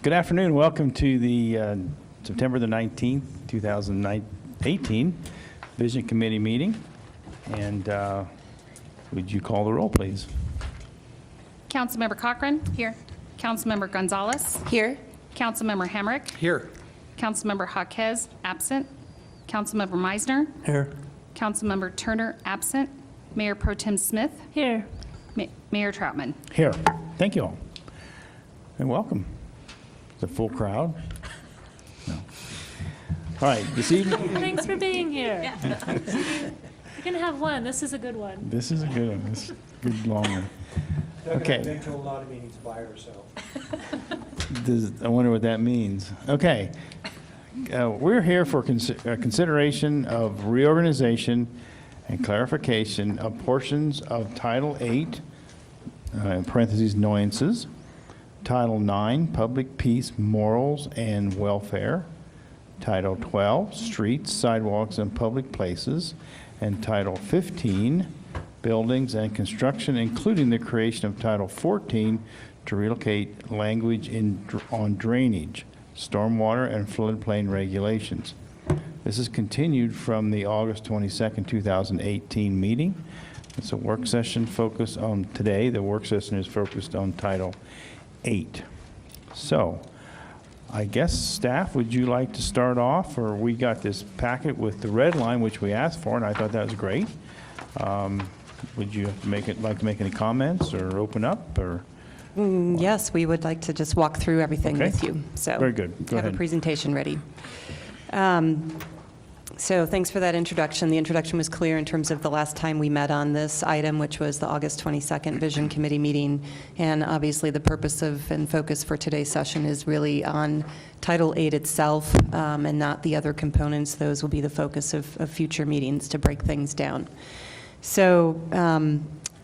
Good afternoon. Welcome to the September the 19th, 2018 Vision Committee meeting. And would you call the roll, please? Councilmember Cochran. Here. Councilmember Gonzalez. Here. Councilmember Hamrick. Here. Councilmember Jaquez, absent. Councilmember Meisner. Here. Councilmember Turner, absent. Mayor Pro Tem Smith. Here. Mayor Troutman. Here. Thank you all. And welcome. It's a full crowd. No. All right, this evening. Thanks for being here. You're going to have one. This is a good one. This is a good one. This is a good long one. Okay. Been to a lot of meetings by herself. I wonder what that means. Okay. We're here for consideration of reorganization and clarification of portions of Title 8, in parentheses, annoyances, Title 9, Public Peace, Morals, and Welfare, Title 12, Streets, Sidewalks, and Public Places, and Title 15, Buildings and Construction, including the creation of Title 14 to relocate language on drainage, stormwater, and floodplain regulations. This is continued from the August 22nd, 2018 meeting. It's a work session focused on today. The work session is focused on Title 8. So I guess staff, would you like to start off? Or we got this packet with the red line, which we asked for, and I thought that was great. Would you like to make any comments or open up? Or Yes, we would like to just walk through everything Okay. with you. So Very good. Go have ahead. a presentation ready. So thanks for that introduction. The introduction was clear in terms of the last time we met on this item, which was the August 22nd Vision Committee meeting. And obviously the purpose of and focus for today's session is really on Title 8 itself and not the other components. Those will be the focus of future meetings to break things down. So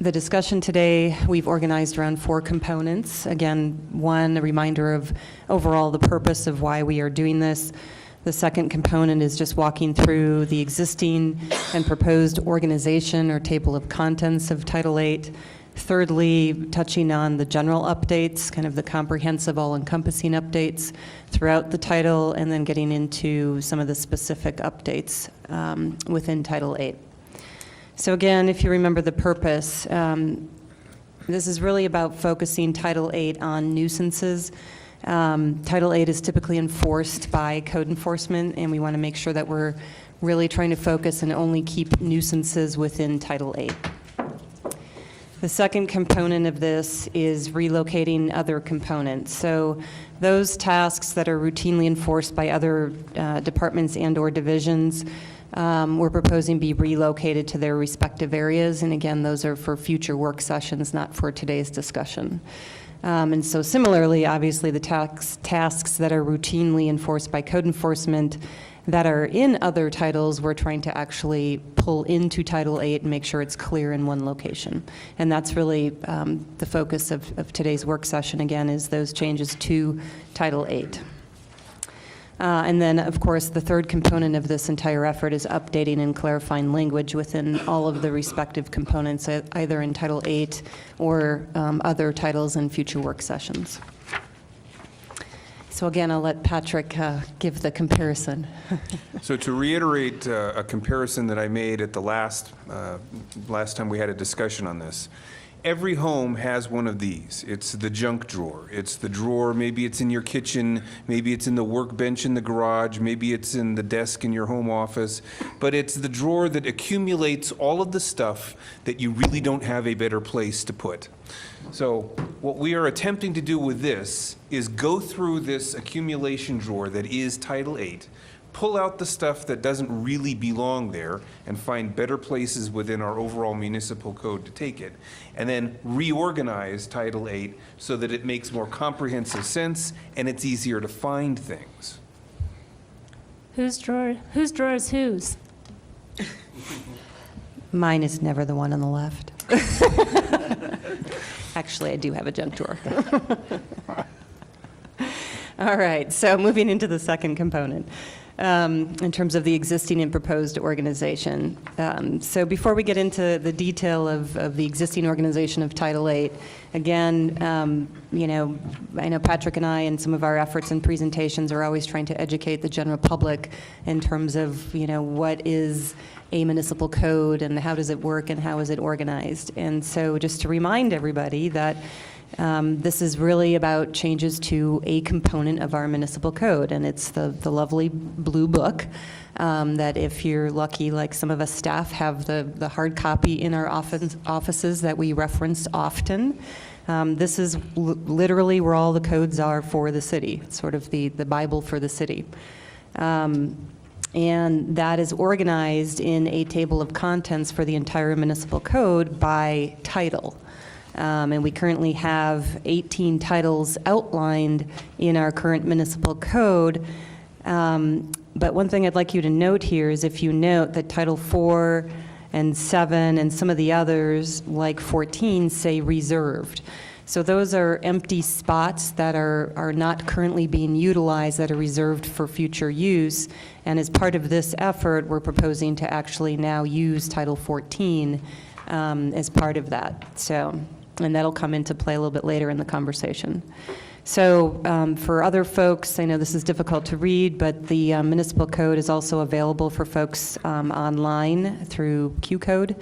the discussion today, we've organized around 4 components. Again, one, a reminder of overall the purpose of why we are doing this. The second component is just walking through the existing and proposed organization or table of contents of Title 8. Thirdly, touching on the general updates, kind of the comprehensive, all-encompassing updates throughout the title, and then getting into some of the specific updates within Title 8. So again, if you remember the purpose, this is really about focusing Title 8 on nuisances. Title 8 is typically enforced by code enforcement, and we want to make sure that we're really trying to focus and only keep nuisances within Title 8. The second component of this is relocating other components. So those tasks that are routinely enforced by other departments and/or divisions, we're proposing be relocated to their respective areas. And again, those are for future work sessions, not for today's discussion. And so similarly, obviously, the tasks that are routinely enforced by code enforcement that are in other titles, we're trying to actually pull into Title 8 and make sure it's clear in one location. And that's really the focus of today's work session, again, is those changes to Title 8. And then, of course, the third component of this entire effort is updating and clarifying language within all of the respective components, either in Title 8 or other titles in future work sessions. So again, I'll let Patrick give the comparison. So to reiterate a comparison that I made at the last time we had a discussion on this, every home has one of these. It's the junk drawer. It's the drawer, maybe it's in your kitchen, maybe it's in the workbench in the garage, maybe it's in the desk in your home office, but it's the drawer that accumulates all of the stuff that you really don't have a better place to put. So what we are attempting to do with this is go through this accumulation drawer that is Title 8, pull out the stuff that doesn't really belong there and find better places within our overall municipal code to take it, and then reorganize Title 8 so that it makes more comprehensive sense and it's easier to find things. Whose drawer is whose? Mine is never the one on the left. Actually, I do have a junk drawer. All right, so moving into the second component. in terms of the existing and proposed organization. So before we get into the detail of the existing organization of Title VIII, again, you know, I know Patrick and I, and some of our efforts and presentations are always trying to educate the general public in terms of, you know, what is a municipal code and how does it work and how is it organized. And so just to remind everybody that this is really about changes to a component of our municipal code, and it's the lovely blue book that if you're lucky, like some of us staff have the hard copy in our offices that we reference often. This is literally where all the codes are for the city. It's sort of the Bible for the city. And that is organized in a table of contents for the entire municipal code by title. And we currently have 18 titles outlined in our current municipal code. But one thing I'd like you to note here is if you note that Title 4 and 7 and some of the others, like 14, say reserved. So those are empty spots that are not currently being utilized, that are reserved for future use. And as part of this effort, we're proposing to actually now use Title 14 as part of that. So, and that'll come into play a little bit later in the conversation. So for other folks, I know this is difficult to read, but the municipal code is also available for folks online through Q-Code.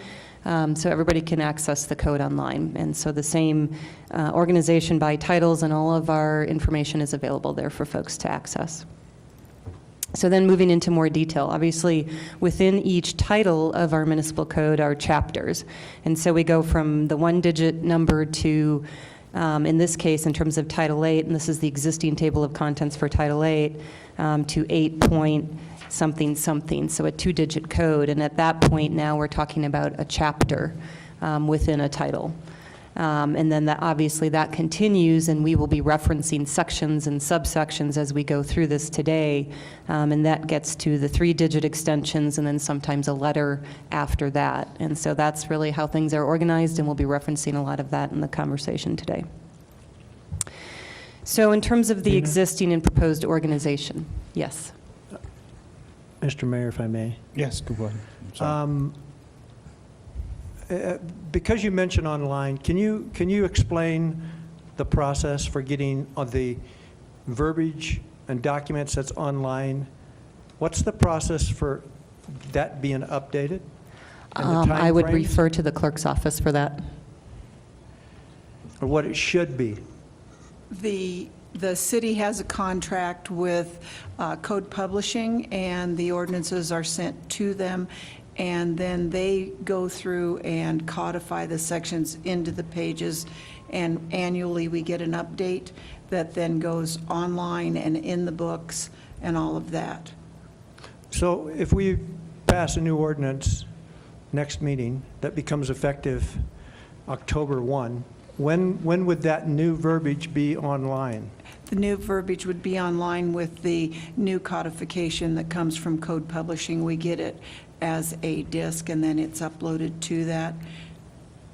So everybody can access the code online. And so the same organization by titles and all of our information is available there for folks to access. So then moving into more detail, obviously within each title of our municipal code are chapters. And so we go from the one-digit number to, in this case, in terms of Title VIII, and this is the existing table of contents for Title VIII, to 8 point something something, so a 2-digit code. And at that point now we're talking about a chapter within a title. And then that, obviously that continues, and we will be referencing sections and subsections as we go through this today. And that gets to the 3-digit extensions and then sometimes a letter after that. And so that's really how things are organized, and we'll be referencing a lot of that in the conversation today. So in terms of the existing and proposed organization, yes. Mr. Mayor, if I may. Yes, good one. I'm sorry. Because you mentioned online, can you explain the process for getting the verbiage and documents that's online? What's the process for that being updated? And the I would timeframes? refer to the clerk's office for that. Or what it should be? The city has a contract with Code Publishing, and the ordinances are sent to them, and then they go through and codify the sections into the pages, and annually we get an update that then goes online and in the books and all of that. So if we pass a new ordinance next meeting that becomes effective October 1, when would that new verbiage be online? The new verbiage would be online with the new codification that comes from Code Publishing. We get it as a disc, and then it's uploaded to that.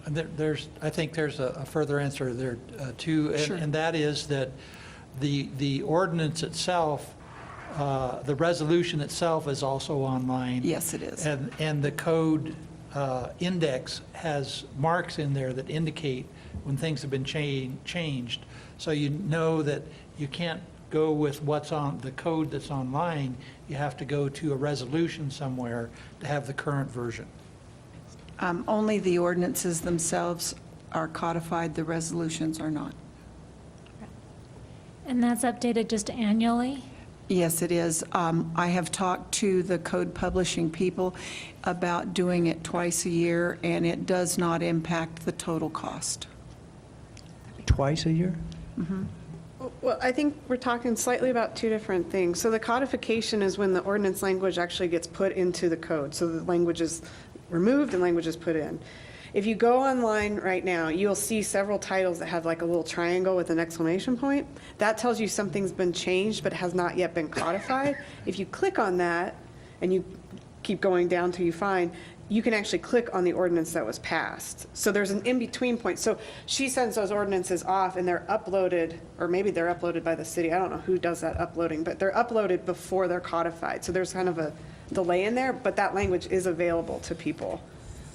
I think there's a further answer there too, Sure. and that is that the ordinance itself, the resolution itself is also online. Yes, it is. And the code index has marks in there that indicate when things have been changed. So you know that you can't go with what's on the code that's online. You have to go to a resolution somewhere to have the current version. Only the ordinances themselves are codified, the resolutions are not. And that's updated just annually? Yes, it is. I have talked to the Code Publishing people about doing it twice a year, and it does not impact the total cost. Twice a year? Well, I think we're talking slightly about two different things. So the codification is when the ordinance language actually gets put into the code. So the language is removed and language is put in. If you go online right now, you'll see several titles that have like a little triangle with an exclamation point. That tells you something's been changed but has not yet been codified. If you click on that and you keep going down till you find, you can actually click on the ordinance that was passed. So there's an in-between point. So she sends those ordinances off and they're uploaded, or maybe they're uploaded by the city. I don't know who does that uploading, but they're uploaded before they're codified. So there's kind of a delay in there, but that language is available to people.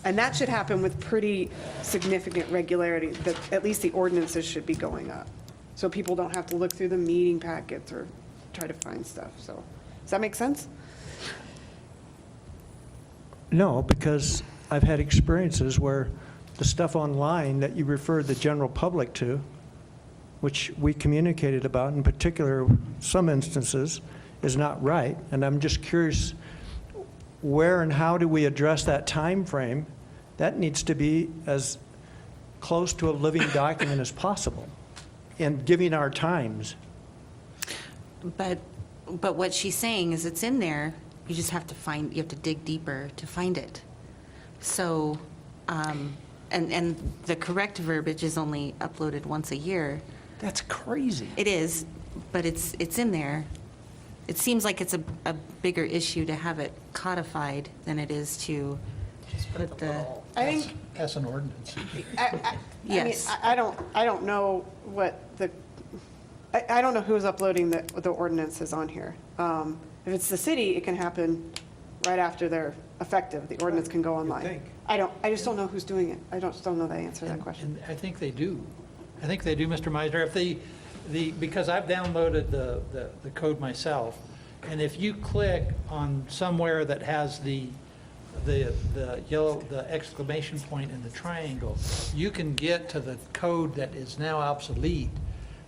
And that should happen with pretty significant regularity, that at least the ordinances should be going up. So people don't have to look through the meeting packets or try to find stuff. So, does that make sense? No, because I've had experiences where the stuff online that you refer the general public to, which we communicated about, in particular, some instances, is not right. And I'm just curious, where and how do we address that time frame? That needs to be as close to a living document as possible, and giving our times. But what she's saying is it's in there, you just have to find, you have to dig deeper to find it. So, and the correct verbiage is only uploaded once a year. That's crazy. It is, but it's in there. It seems like it's a bigger issue to have it codified than it is to put the, I think, Pass an ordinance. I mean, yes. I don't know what the, I don't know who's uploading the ordinances on here. If it's the city, it can happen right after they're effective. The ordinance can go online. think. I just don't know who's doing it. I just don't know the answer to that question. And I think they do. I think they do, Mr. Meisner. If because I've downloaded the code myself, and if you click on somewhere that has the yellow, the exclamation point and the triangle, you can get to the code that is now obsolete,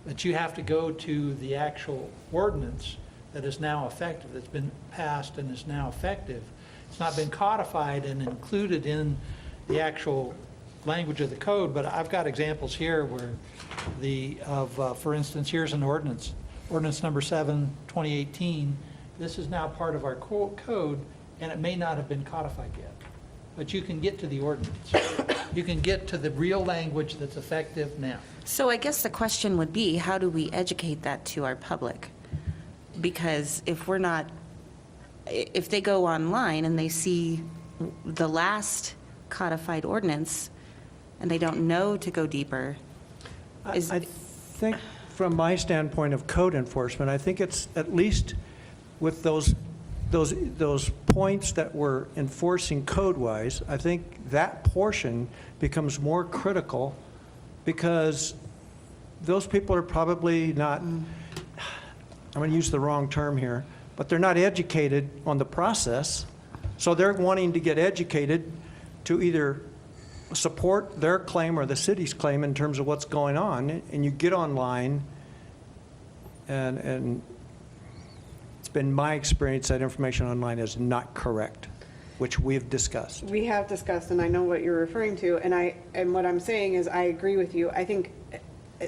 but you have to go to the actual ordinance that is now effective, that's been passed and is now effective. It's not been codified and included in the actual language of the code, but I've got examples here where for instance, here's an ordinance number 7, 2018. This is now part of our code, and it may not have been codified yet, but you can get to the ordinance. You can get to the real language that's effective now. So I guess the question would be, how do we educate that to our public? Because if they go online and they see the last codified ordinance and they don't know to go deeper, I think from my standpoint of code enforcement, I think it's at least with those points that we're enforcing code-wise, I think that portion becomes more critical because those people are probably not, I'm going to use the wrong term here, but they're not educated on the process. So they're wanting to get educated to either support their claim or the city's claim in terms of what's going on. And you get online, and it's been my experience that information online is not correct, which we've discussed. We have discussed, and I know what you're referring to, and what I'm saying is I agree with you. I think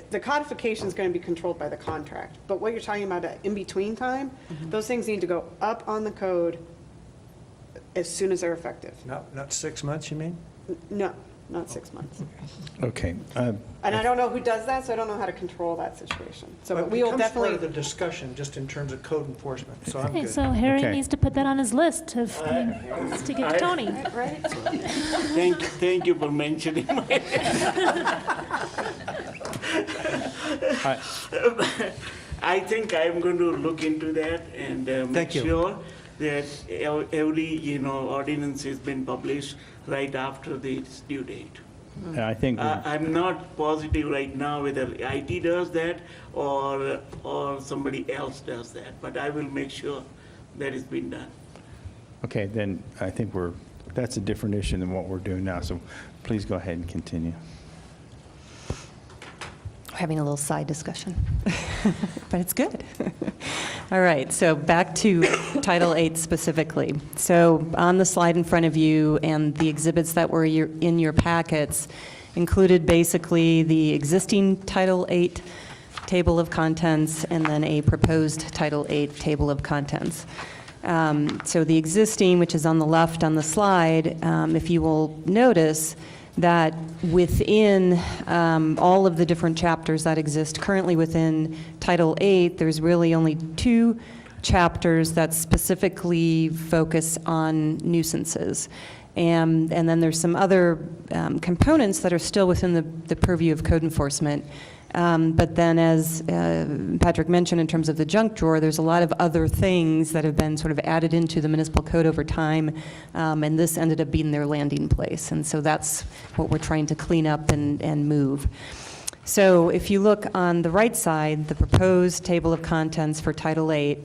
the codification is going to be controlled by the contract, but what you're talking about, in-between time, those things need to go up on the code as soon as they're effective. Not 6 months, you mean? No, not 6 months. Okay. And I don't know who does that, so I don't know how to control that situation. So, but we will It becomes part of the definitely, discussion, just in terms of code enforcement, so I'm Okay, good. so Harry Okay. needs to put that on his list of things to give to Tony. right? Thank you for mentioning my. I think I'm going to look into that and make Thank you. sure that every, ordinance has been published right after the due date. I think, I'm not positive right now whether IT does that or somebody else does that, but I will make sure that it's been done. okay, then I think that's a different issue than what we're doing now, so please go ahead and continue. We're having a little side discussion, but it's good. All right, so back to Title 8 specifically. So on the slide in front of you and the exhibits that were in your packets included basically the existing Title 8 table of contents and then a proposed Title 8 table of contents. So the existing, which is on the left on the slide, if you will notice that within all of the different chapters that exist currently within Title 8, there's really only 2 chapters that specifically focus on nuisances. And then there's some other components that are still within the purview of code enforcement. But then, as Patrick mentioned, in terms of the junk drawer, there's a lot of other things that have been sort of added into the municipal code over time, and this ended up being their landing place. And so that's what we're trying to clean up and move. So if you look on the right side, the proposed table of contents for Title VIII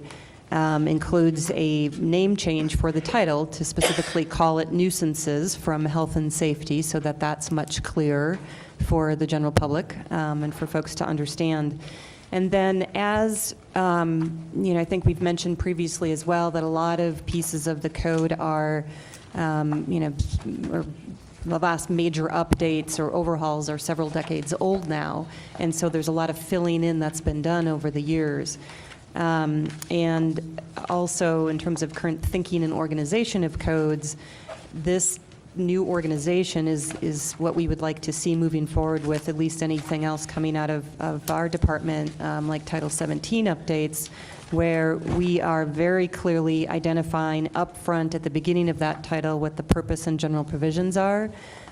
includes a name change for the title to specifically call it nuisances from health and safety, so that that's much clearer for the general public and for folks to understand. And then as, I think we've mentioned previously as well, that a lot of pieces of the code are, or the last major updates or overhauls are several decades old now, and so there's a lot of filling in that's been done over the years. And also, in terms of current thinking and organization of codes, this new organization is what we would like to see moving forward with at least anything else coming out of our department, like Title 17 updates, where we are very clearly identifying upfront at the beginning of that title what the purpose and general provisions are,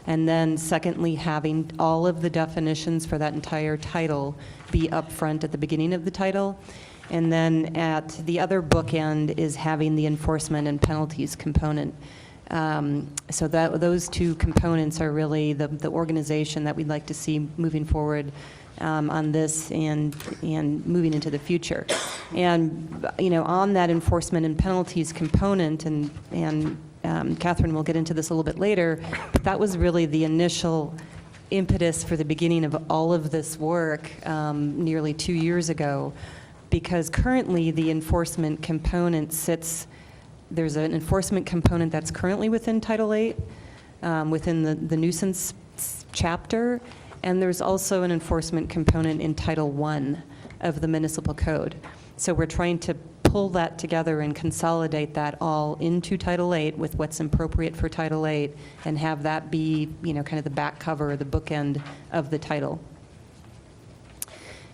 and then secondly, having all of the definitions for that entire title be upfront at the beginning of the title. And then at the other bookend is having the enforcement and penalties component. So that those two components are really the organization that we'd like to see moving forward on this and moving into the future. And on that enforcement and penalties component, and Catherine will get into this a little bit later, but that was really the initial impetus for the beginning of all of this work nearly 2 years ago. Because currently the enforcement component there's an enforcement component that's currently within Title VIII, within the nuisance chapter, and there's also an enforcement component in Title I of the municipal code. So we're trying to pull that together and consolidate that all into Title VIII with what's appropriate for Title VIII, and have that be, kind of the back cover or the bookend of the title.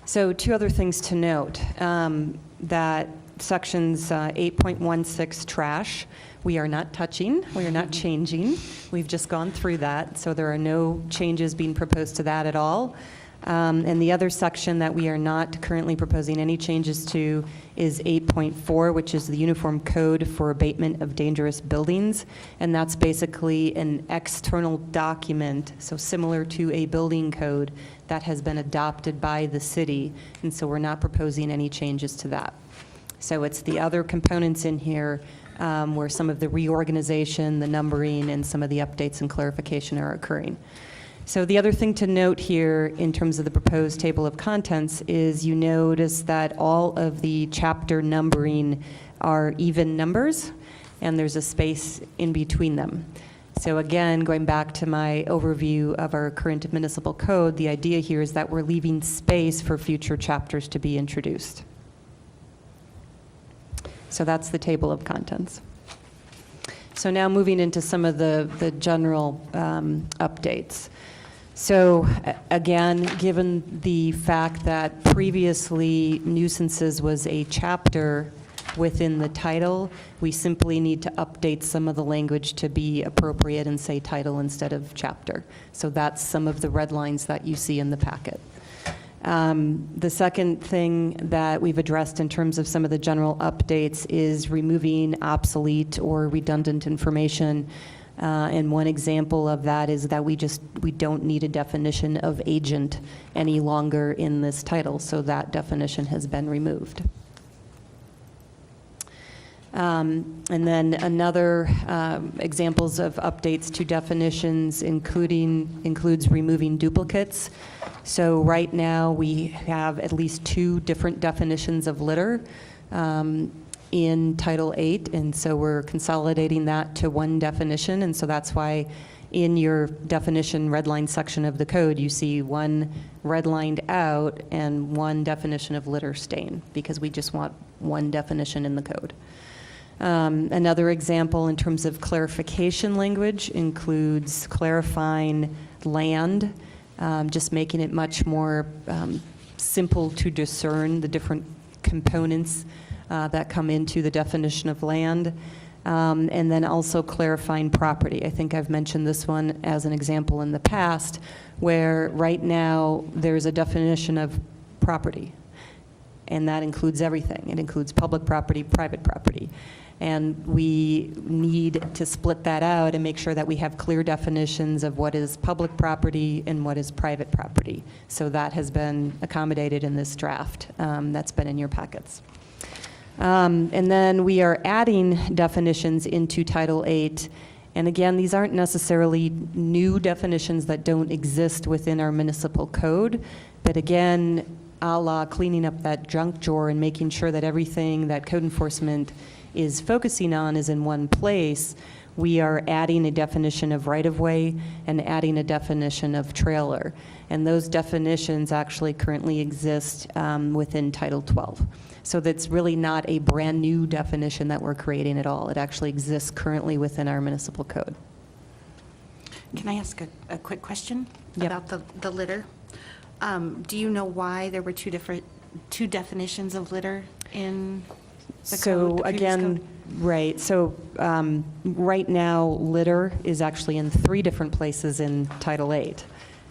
So two other things to note, that sections 8.16 trash, we are not touching, we are not changing. We've just gone through that, so there are no changes being proposed to that at all. And the other section that we are not currently proposing any changes to is 8.4, which is the Uniform Code for Abatement of Dangerous Buildings. And that's basically an external document, so similar to a building code that has been adopted by the city. And so we're not proposing any changes to that. So it's the other components in here where some of the reorganization, the numbering, and some of the updates and clarification are occurring. So the other thing to note here in terms of the proposed table of contents is you notice that all of the chapter numbering are even numbers, and there's a space in between them. So again, going back to my overview of our current municipal code, the idea here is that we're leaving space for future chapters to be introduced. So that's the table of contents. So now moving into some of the general updates. So again, given the fact that previously nuisances was a chapter within the title, we simply need to update some of the language to be appropriate and say title instead of chapter. So that's some of the red lines that you see in the packet. The second thing that we've addressed in terms of some of the general updates is removing obsolete or redundant information. And one example of that is that we don't need a definition of agent any longer in this title, so that definition has been removed. And then another examples of updates to definitions includes removing duplicates. So right now we have at least 2 different definitions of litter in Title VIII, and so we're consolidating that to one definition, and so that's why in your definition redline section of the code you see one redlined out and one definition of litter stain, because we just want one definition in the code. Another example in terms of clarification language includes clarifying land, just making it much more simple to discern the different components that come into the definition of land. And then also clarifying property. I think I've mentioned this one as an example in the past, where right now there's a definition of property, and that includes everything. It includes public property, private property. And we need to split that out and make sure that we have clear definitions of what is public property and what is private property. So that has been accommodated in this draft that's been in your packets. And then we are adding definitions into Title VIII. And again, these aren't necessarily new definitions that don't exist within our municipal code, but again, a la cleaning up that junk drawer and making sure that everything that code enforcement is focusing on is in one place, we are adding a definition of right-of-way and adding a definition of trailer. And those definitions actually currently exist within Title 12. So that's really not a brand-new definition that we're creating at all. It actually exists currently within our municipal code. Can I ask a quick question Yep. about the litter? Do you know why there were two definitions of litter in the code? So the previous again, code? right, so right now, litter is actually in 3 different places in Title VIII.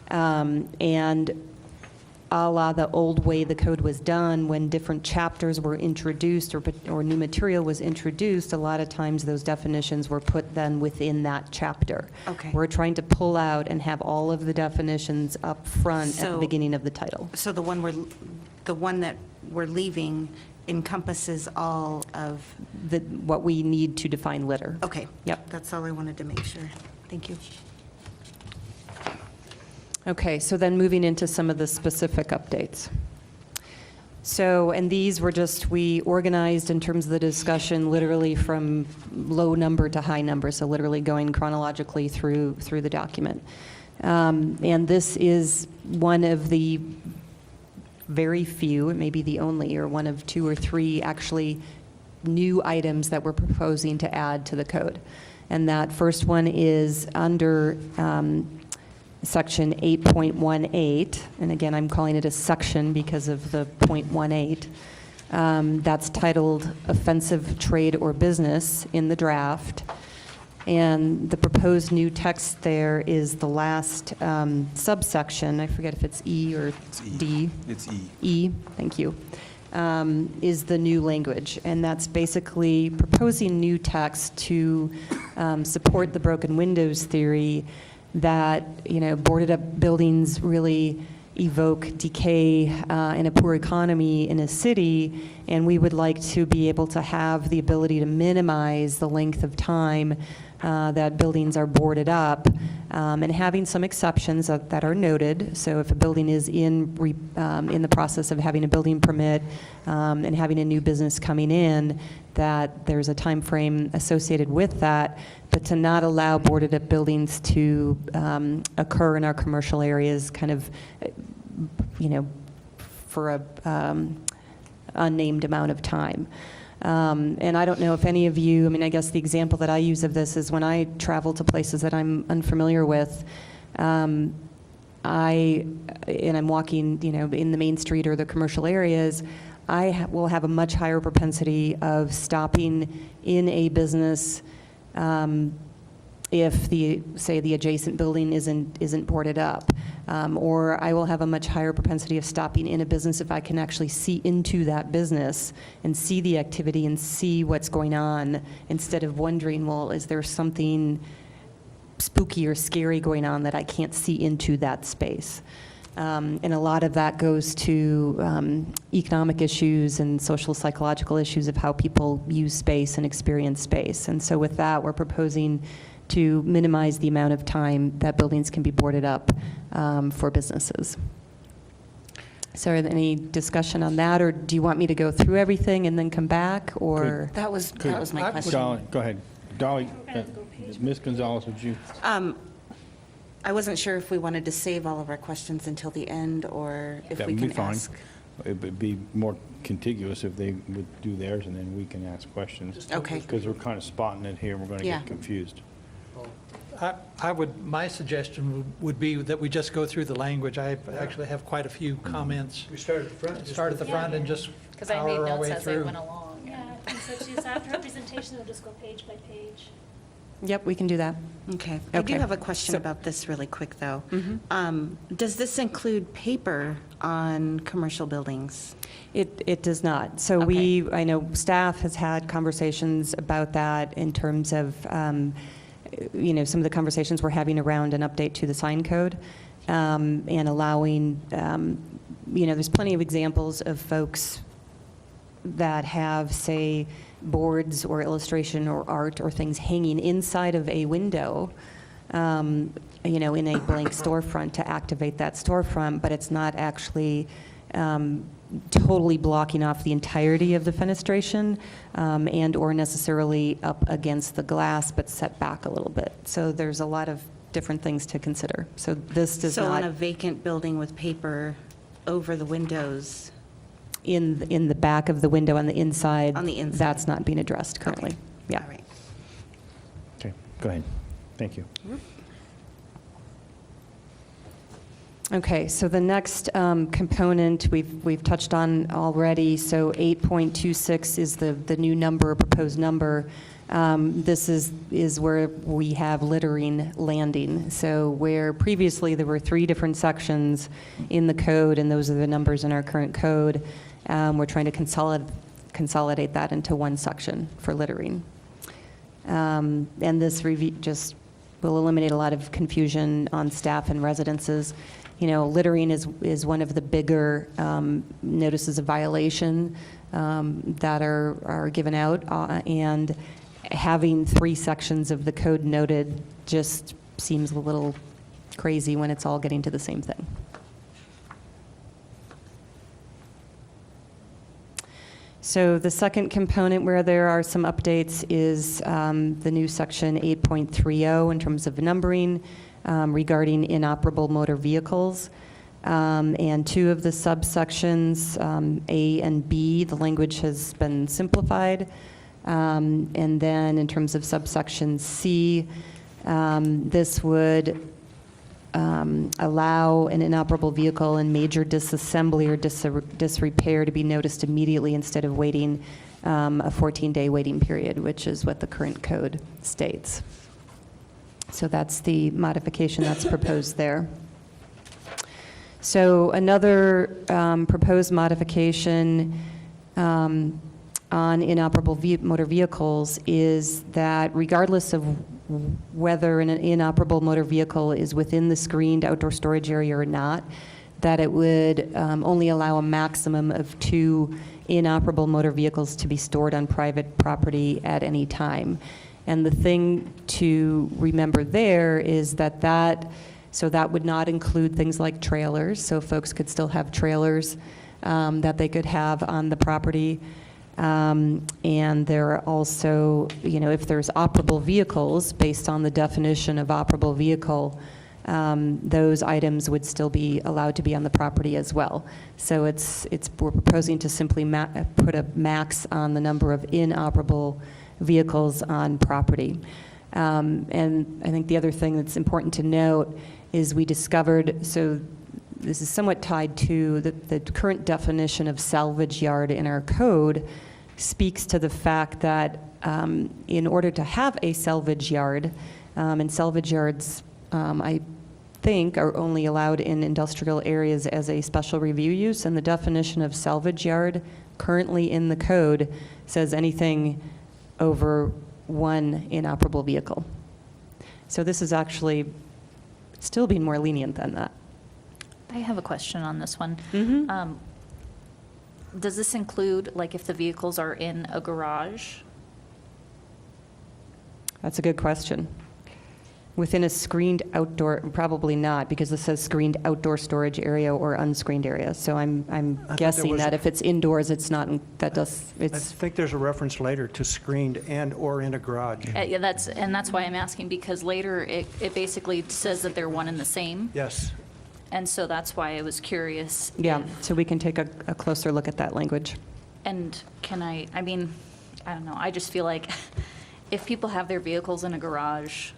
And a la the old way the code was done, when different chapters were introduced or new material was introduced, a lot of times those definitions were put then within that chapter. Okay. We're trying to pull out and have all of the definitions up front at the So- beginning of the title. So the one that we're leaving encompasses all of, What we need to define litter. okay. Yep. That's all I wanted to make sure. Thank you. Okay, so then moving into some of the specific updates. So, and these were just, we organized in terms of the discussion literally from low number to high number, so literally going chronologically through the document. And this is one of the very few, it may be the only, or one of 2 or 3 actually new items that we're proposing to add to the code. And that first one is under Section 8.18, and again, I'm calling it a section because of the .18. That's titled Offensive Trade or Business in the draft. And the proposed new text there is the last subsection, I forget if it's E or D. It's E. E, thank you, is the new language. And that's basically proposing new text to support the broken windows theory that, boarded up buildings really evoke decay and a poor economy in a city, and we would like to be able to have the ability to minimize the length of time that buildings are boarded up, and having some exceptions that are noted. So if a building is in the process of having a building permit and having a new business coming in, that there's a time frame associated with that, but to not allow boarded up buildings to occur in our commercial areas kind of, for a unnamed amount of time. And I don't know if any of you, I guess the example that I use of this is when I travel to places that I'm unfamiliar with, and I'm walking, in the main street or the commercial areas, I will have a much higher propensity of stopping in a business if the adjacent building isn't boarded up. Or I will have a much higher propensity of stopping in a business if I can actually see into that business and see the activity and see what's going on, instead of wondering, well, is there something spooky or scary going on that I can't see into that space? And a lot of that goes to economic issues and social psychological issues of how people use space and experience space. And so with that, we're proposing to minimize the amount of time that buildings can be boarded up for businesses. So are there any discussion on that, or do you want me to go through everything and then come back, or? That was my question. Dolly, go ahead. Dolly, Ms. Gonzalez, would you? I wasn't sure if we wanted to save all of our questions until the end, or if That we would be can fine. ask. It would be more contiguous if they would do theirs, and then we can ask questions. Okay. Because we're kind of spotting it here, and we're going to Yeah. get confused. My suggestion would be that we just go through the language. I actually have quite a few comments. We start at the front. Start at the front and just Because I made power our notes way as I through. went along. Yeah, And so to that representation, will just go page by page. Yep, we can do that. Okay. I do Okay. have a question So- about this really quick, though. Does this include paper on commercial buildings? It does not. So I know staff has had conversations about that in terms of, some of the conversations we're having around an update to the sign code, and allowing, there's plenty of examples of folks that have, say, boards or illustration or art or things hanging inside of a window, in a blank storefront to activate that storefront, but it's not actually totally blocking off the entirety of the fenestration, and/or necessarily up against the glass, but set back a little bit. So there's a lot of different things to consider. So this does So on a not, vacant building with paper over the windows? in the back of the window on the inside. On the inside. That's not being addressed currently. Yeah. All right. Okay, go ahead. Thank you. Okay, so the next component we've touched on already. So 8.26 is the new number, proposed number. This is where we have littering landing. So where previously there were 3 different sections in the code, and those are the numbers in our current code, we're trying to consolidate that into one section for littering. And this review just will eliminate a lot of confusion on staff and residences. Littering is one of the bigger notices of violation that are given out, and having 3 sections of the code noted just seems a little crazy when it's all getting to the same thing. So the second component where there are some updates is the new section 8.30 in terms of numbering regarding inoperable motor vehicles. And 2 of the subsections, A and B, the language has been simplified. And then in terms of subsection C, this would allow an inoperable vehicle in major disassembly or disrepair to be noticed immediately instead of waiting a 14-day waiting period, which is what the current code states. So that's the modification that's proposed there. So another proposed modification on inoperable motor vehicles is that regardless of whether an inoperable motor vehicle is within the screened outdoor storage area or not, that it would only allow a maximum of 2 inoperable motor vehicles to be stored on private property at any time. And the thing to remember there is that would not include things like trailers, so folks could still have trailers that they could have on the property. And there are also, if there's operable vehicles, based on the definition of operable vehicle, those items would still be allowed to be on the property as well. So we're proposing to simply put a max on the number of inoperable vehicles on property. And I think the other thing that's important to note is we discovered, so this is somewhat tied to the current definition of salvage yard in our code speaks to the fact that in order to have a salvage yard, and salvage yards, I think, are only allowed in industrial areas as a special review use, and the definition of salvage yard currently in the code says anything over 1 inoperable vehicle. So this is actually still being more lenient than that. I have a question on this one. Does this include, like, if the vehicles are in a garage? That's a good question. Within a screened outdoor, probably not, because this says screened outdoor storage area or unscreened area. So I'm there guessing was- that if it's indoors, it's not, I think there's a reference later to screened and/or in a garage. Yeah, that's why I'm asking, because later it basically says that they're one and the same. Yes. And so that's why I was curious. Yeah, so we can take a closer look at that language. And I don't know, I just feel like if people have their vehicles in a garage,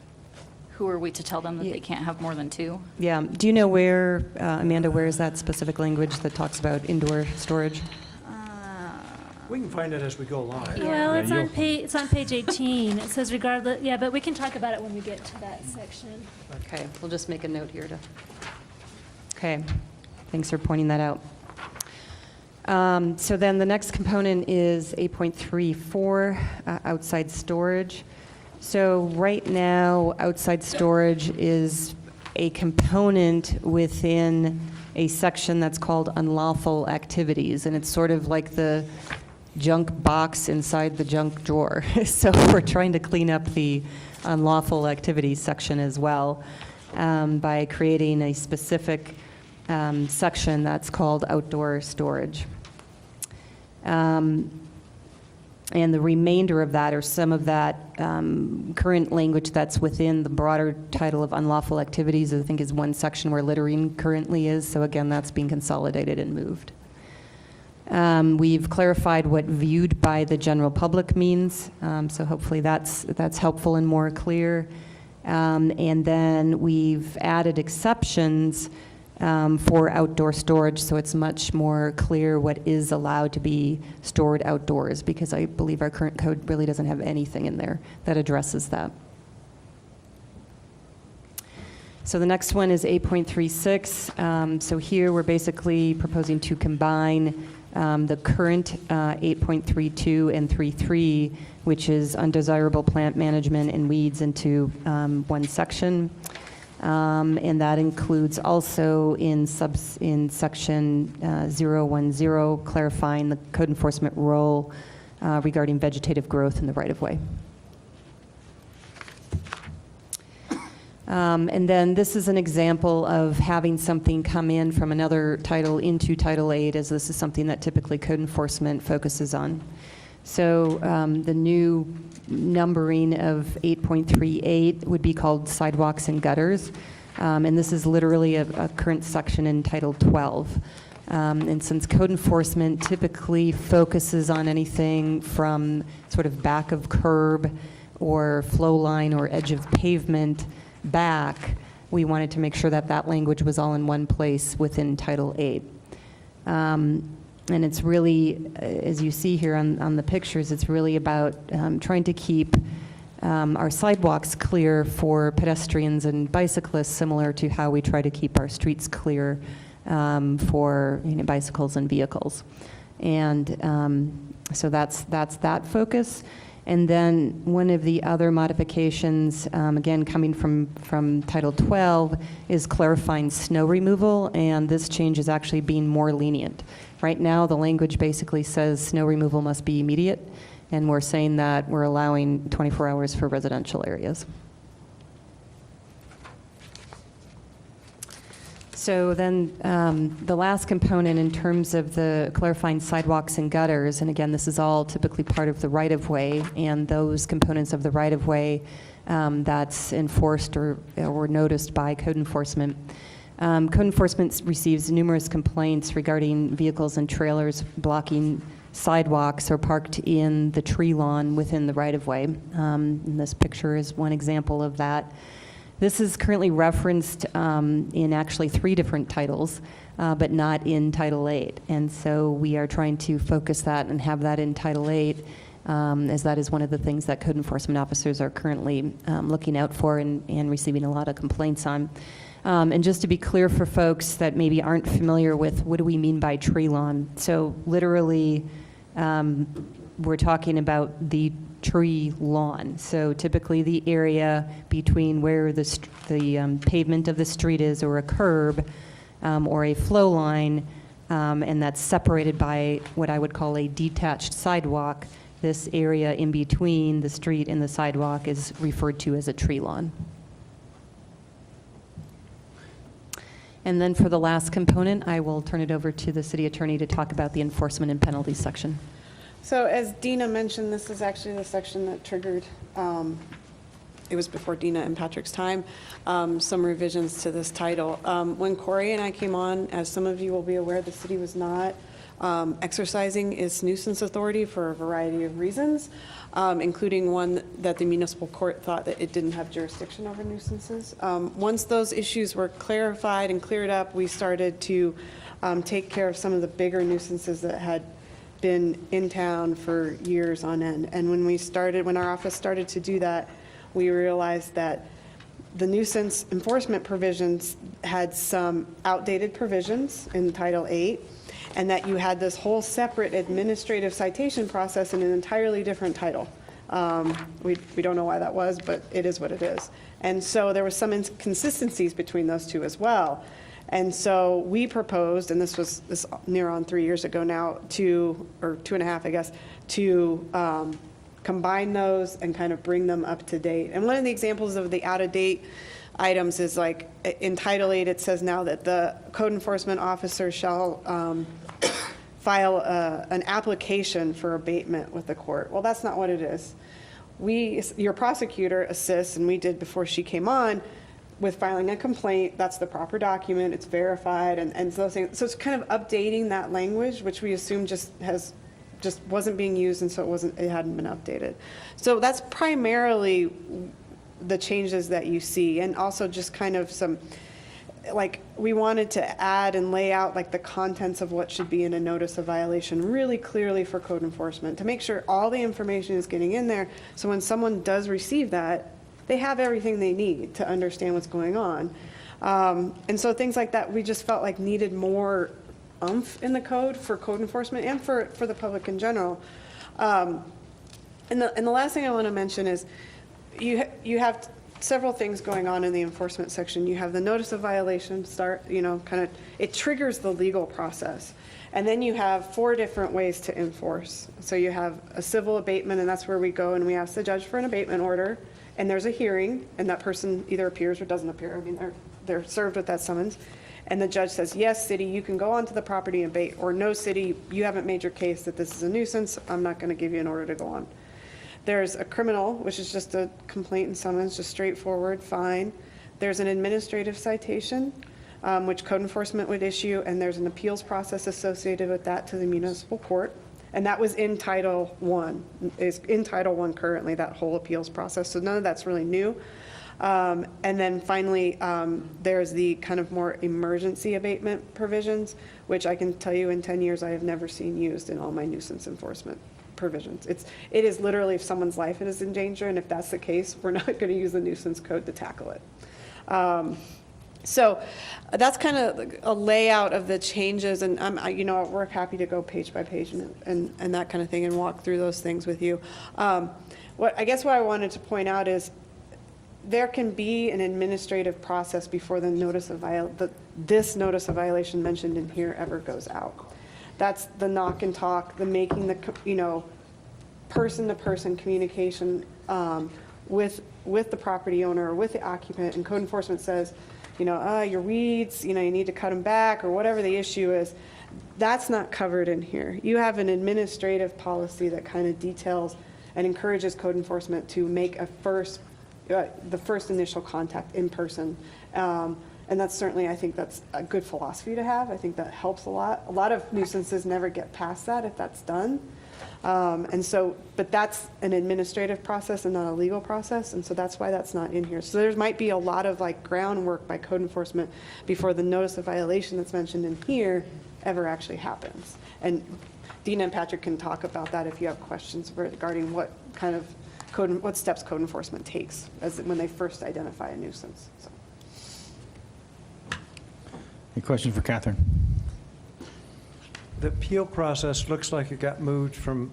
who are we to tell them that they can't have more than 2? Yeah, do you know where, Amanda, where is that specific language that talks about indoor storage? We can find it as we go along. Well, it's you'll- it's on page 18. It says regardless, yeah, but we can talk about it when we get to that section. Okay, we'll just make a note here to, okay, thanks for pointing that out. So then the next component is 8.34, outside storage. So right now, outside storage is a component within a section that's called unlawful activities, and it's sort of like the junk box inside the junk drawer. So we're trying to clean up the unlawful activities section as well by creating a specific section that's called outdoor storage. And the remainder of that, or some of that current language that's within the broader title of unlawful activities, I think is one section where littering currently is. So again, that's being consolidated and moved. We've clarified what viewed by the general public means. So hopefully that's helpful and more clear. And then we've added exceptions for outdoor storage, so it's much more clear what is allowed to be stored outdoors, because I believe our current code really doesn't have anything in there that addresses that. So the next one is 8.36. So here we're basically proposing to combine the current 8.32 and 3.3, which is undesirable plant management and weeds, into one section. And that includes also in section 010, clarifying the code enforcement role regarding vegetative growth in the right-of-way. And then this is an example of having something come in from another title into Title 8, as this is something that typically code enforcement focuses on. So the new numbering of 8.38 would be called sidewalks and gutters. And this is literally a current section in Title 12. And since code enforcement typically focuses on anything from sort of back of curb or flow line or edge of pavement back, we wanted to make sure that that language was all in one place within Title 8. And it's really, as you see here on the pictures, it's really about trying to keep our sidewalks clear for pedestrians and bicyclists, similar to how we try to keep our streets clear for bicycles and vehicles. And so that's that focus. And then one of the other modifications, again coming from Title 12, is clarifying snow removal, and this change is actually being more lenient. Right now, the language basically says snow removal must be immediate, and we're saying that we're allowing 24 hours for residential areas. So then the last component in terms of the clarifying sidewalks and gutters, and again, this is all typically part of the right-of-way, and those components of the right-of-way that's enforced or noticed by code enforcement. Code enforcement receives numerous complaints regarding vehicles and trailers blocking sidewalks or parked in the tree lawn within the right-of-way. And this picture is one example of that. This is currently referenced in actually 3 different titles, but not in Title 8. And so we are trying to focus that and have that in Title 8, as that is one of the things that code enforcement officers are currently looking out for and receiving a lot of complaints on. And just to be clear for folks that maybe aren't familiar with what do we mean by tree lawn. So literally, we're talking about the tree lawn. So typically the area between where the pavement of the street is, or a curb, or a flow line, and that's separated by what I would call a detached sidewalk. This area in between the street and the sidewalk is referred to as a tree lawn. And then for the last component, I will turn it over to the city attorney to talk about the enforcement and penalties section. So as Dina mentioned, this is actually the section that triggered, it was before Dina and Patrick's time, some revisions to this title. When Corey and I came on, as some of you will be aware, the city was not exercising its nuisance authority for a variety of reasons, including one that the municipal court thought that it didn't have jurisdiction over nuisances. Once those issues were clarified and cleared up, we started to take care of some of the bigger nuisances that had been in town for years on end. And when our office started to do that, we realized that the nuisance enforcement provisions had some outdated provisions in Title VIII, and that you had this whole separate administrative citation process in an entirely different title. We don't know why that was, but it is what it is. And so there was some inconsistencies between those two as well. And so we proposed, and this was near on 3 years ago now, or 2.5, I guess, to combine those and kind of bring them up to date. And one of the examples of the out-of-date items is like in Title VIII, it says now that the code enforcement officer shall file an application for abatement with the court. Well, that's not what it is. Your prosecutor assists, and we did before she came on, with filing a complaint. That's the proper document, it's verified, and those things. So it's kind of updating that language, which we assume just wasn't being used, and so it hadn't been updated. So that's primarily the changes that you see, and also just kind of some, like, we wanted to add and lay out like the contents of what should be in a notice of violation really clearly for code enforcement, to make sure all the information is getting in there, so when someone does receive that, they have everything they need to understand what's going on. And so things like that, we just felt like needed more oomph in the code for code enforcement and for the public in general. And the last thing I want to mention is you have several things going on in the enforcement section. You have the notice of violation it triggers the legal process. And then you have 4 different ways to enforce. So you have a civil abatement, and that's where we go and we ask the judge for an abatement order. And there's a hearing, and that person either appears or doesn't appear. I mean, they're served with that summons. And the judge says, yes, city, you can go onto the property and abate, or no, city, you haven't made your case that this is a nuisance. I'm not going to give you an order to go on. There's a criminal, which is just a complaint and summons, just straightforward, fine. There's an administrative citation, which code enforcement would issue, and there's an appeals process associated with that to the municipal court. And that was in Title I, is in Title I currently, that whole appeals process. So none of that's really new. And then finally, there's the kind of more emergency abatement provisions, which I can tell you in 10 years I have never seen used in all my nuisance enforcement provisions. It is literally if someone's life is in danger, and if that's the case, we're not going to use the nuisance code to tackle it. So that's kind of a layout of the changes, and we're happy to go page by page and that kind of thing and walk through those things with you. What I wanted to point out is there can be an administrative process before the notice of this notice of violation mentioned in here ever goes out. That's the knock and talk, the making the person-to-person communication with the property owner or with the occupant, and code enforcement says, your weeds, you need to cut them back, or whatever the issue is. That's not covered in here. You have an administrative policy that kind of details and encourages code enforcement to make the first initial contact in person. And that's certainly, I think that's a good philosophy to have. I think that helps a lot. A lot of nuisances never get past that if that's done. But that's an administrative process and not a legal process, and so that's why that's not in here. So there might be a lot of groundwork by code enforcement before the notice of violation that's mentioned in here ever actually happens. And Dina and Patrick can talk about that if you have questions regarding what steps code enforcement takes when they first identify a nuisance. So. Any questions for Catherine? The appeal process looks like it got moved from,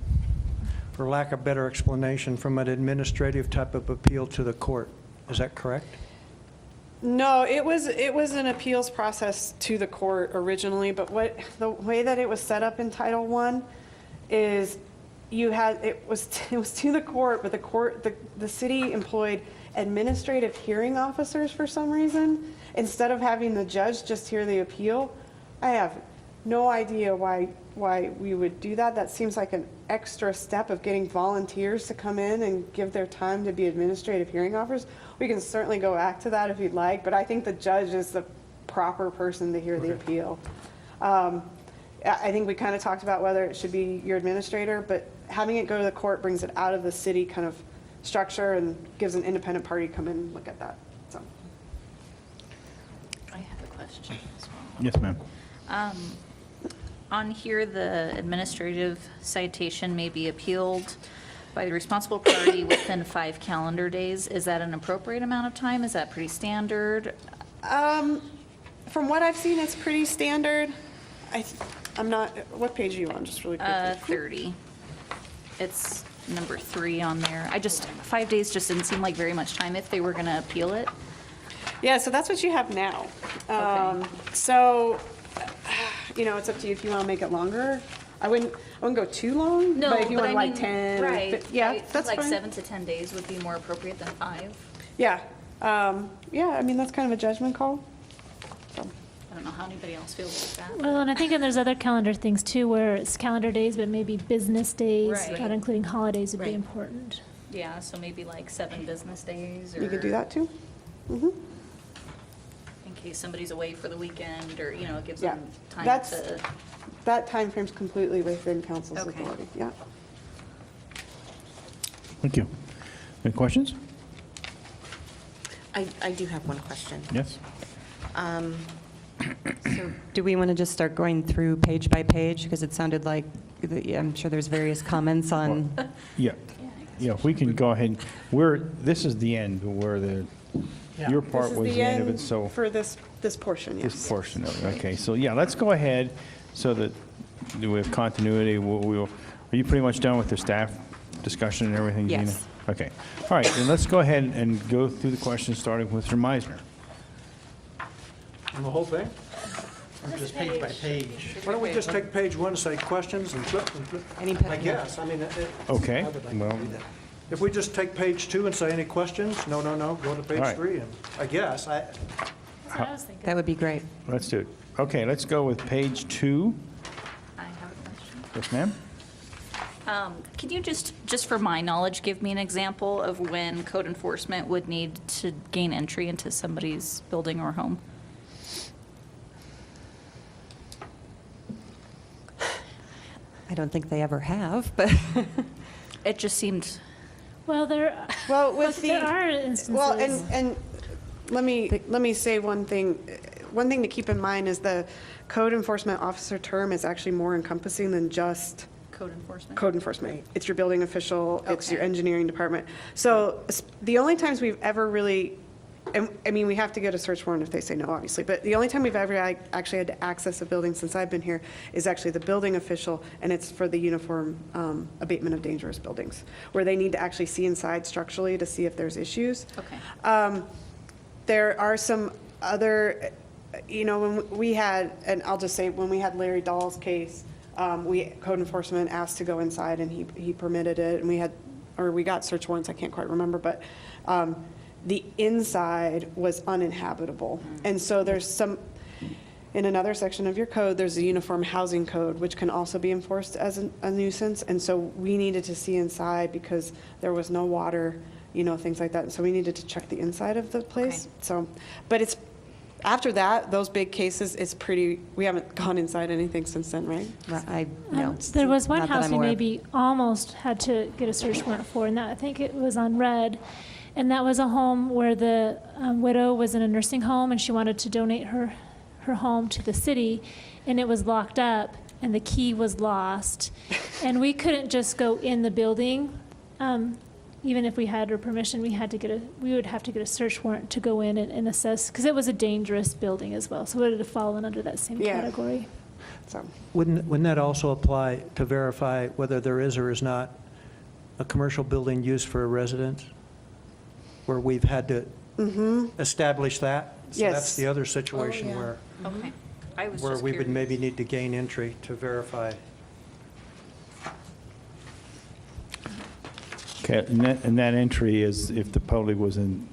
for lack of better explanation, from an administrative type of appeal to the court. Is that correct? No, it was an appeals process to the court originally, but the way that it was set up in Title I is it was to the court, but the city employed administrative hearing officers for some reason instead of having the judge just hear the appeal. I have no idea why we would do that. That seems like an extra step of getting volunteers to come in and give their time to be administrative hearing officers. We can certainly go back to that if you'd like, but I think the judge is the proper person to hear the appeal. I think we kind of talked about whether it should be your administrator, but having it go to the court brings it out of the city kind of structure and gives an independent party to come in and look at that. So. I have a question as well. Yes, ma'am. on here, the administrative citation may be appealed by the responsible party within 5 calendar days. Is that an appropriate amount of time? Is that pretty standard? From what I've seen, it's pretty standard. I'm not, what page are you on, just really quickly? 30. It's number 3 on there. 5 days just didn't seem like very much time if they were going to appeal it. Yeah, so that's what you have now. Okay. So, it's up to you if you want to make it longer. I wouldn't go too long, No, but if you but want I like mean, 10, right. yeah, I think that's like fine. 7 to 10 days would be more appropriate than 5. Yeah, I mean, that's kind of a judgment call. I don't know how anybody else feels with that. Well, and I think there's other calendar things too, where it's calendar days, but maybe business days, Right. not including holidays would be Right. important. Yeah, so maybe like 7 business days or. You could do that too? Mm-hmm. In case somebody's away for the weekend or, it gives Yeah. them time That's- to. That timeframe's completely within council's Okay. authority, yeah. Thank you. Any questions? I do have one question. Yes? So do we want to just start going through page by page? Because it sounded like, I'm sure there's various comments on, Yeah. Yeah, we can go ahead. This is the end where your part This is was the end of it, so. For this portion, yes. This portion of it, okay. So, yeah, let's go ahead so that we have continuity. Are you pretty much done with the staff discussion and everything, Gina? Yes. Okay. All right, then let's go ahead and go through the questions, starting with Mr. Meisner. On the whole thing? Or just page by page? Why don't we just take page 1 and say questions and flip and flip? Any I guess, I mean, Okay, I would like to well- do that. If we just take page 2 and say any questions, no, go to All page right. 3, and I guess, That's what I was thinking. that would be great. Let's do it. Okay, let's go with page 2. I have a question. Yes, ma'am? Can you just for my knowledge, give me an example of when code enforcement would need to gain entry into somebody's building or home? I don't think they ever have, but It just seemed, Well, Well, with the. there are instances. Well, and let me say one thing. One thing to keep in mind is the code enforcement officer term is actually more encompassing than just code enforcement? code enforcement. It's your building official, it's your Okay. engineering department. So the only times we've ever really, and I mean, we have to get a search warrant if they say no, obviously, but the only time we've ever actually had to access a building since I've been here is actually the building official, and it's for the uniform abatement of dangerous buildings, where they need to actually see inside structurally to see if there's issues. Okay. There are some other, when we had, and I'll just say, when we had Larry Dahl's case, code enforcement asked to go inside and he permitted it, and we got search warrants, I can't quite remember, but the inside was uninhabitable. And so there's in another section of your code, there's a uniform housing code, which can also be enforced as a nuisance. And so we needed to see inside because there was no water, things like that. And so we needed to check the inside of the place. Okay. So, but after that, those big cases, we haven't gone inside anything since then, right? no. There was one Not that house I'm we aware of. maybe almost had to get a search warrant for, and I think it was on Red. And that was a home where the widow was in a nursing home, and she wanted to donate her home to the city, and it was locked up, and the key was lost. And we couldn't just go in the building, even if we had her permission. We would have to get a search warrant to go in and assess, because it was a dangerous building as well, so it would have fallen under that same Yeah. category. So, Wouldn't that also apply to verify whether there is or is not a commercial building used for a residence? Where we've had to establish that? So Yes. that's the other situation yeah. where Okay. I was where just we would curious. maybe need to gain entry to verify. Okay, and that entry is if the public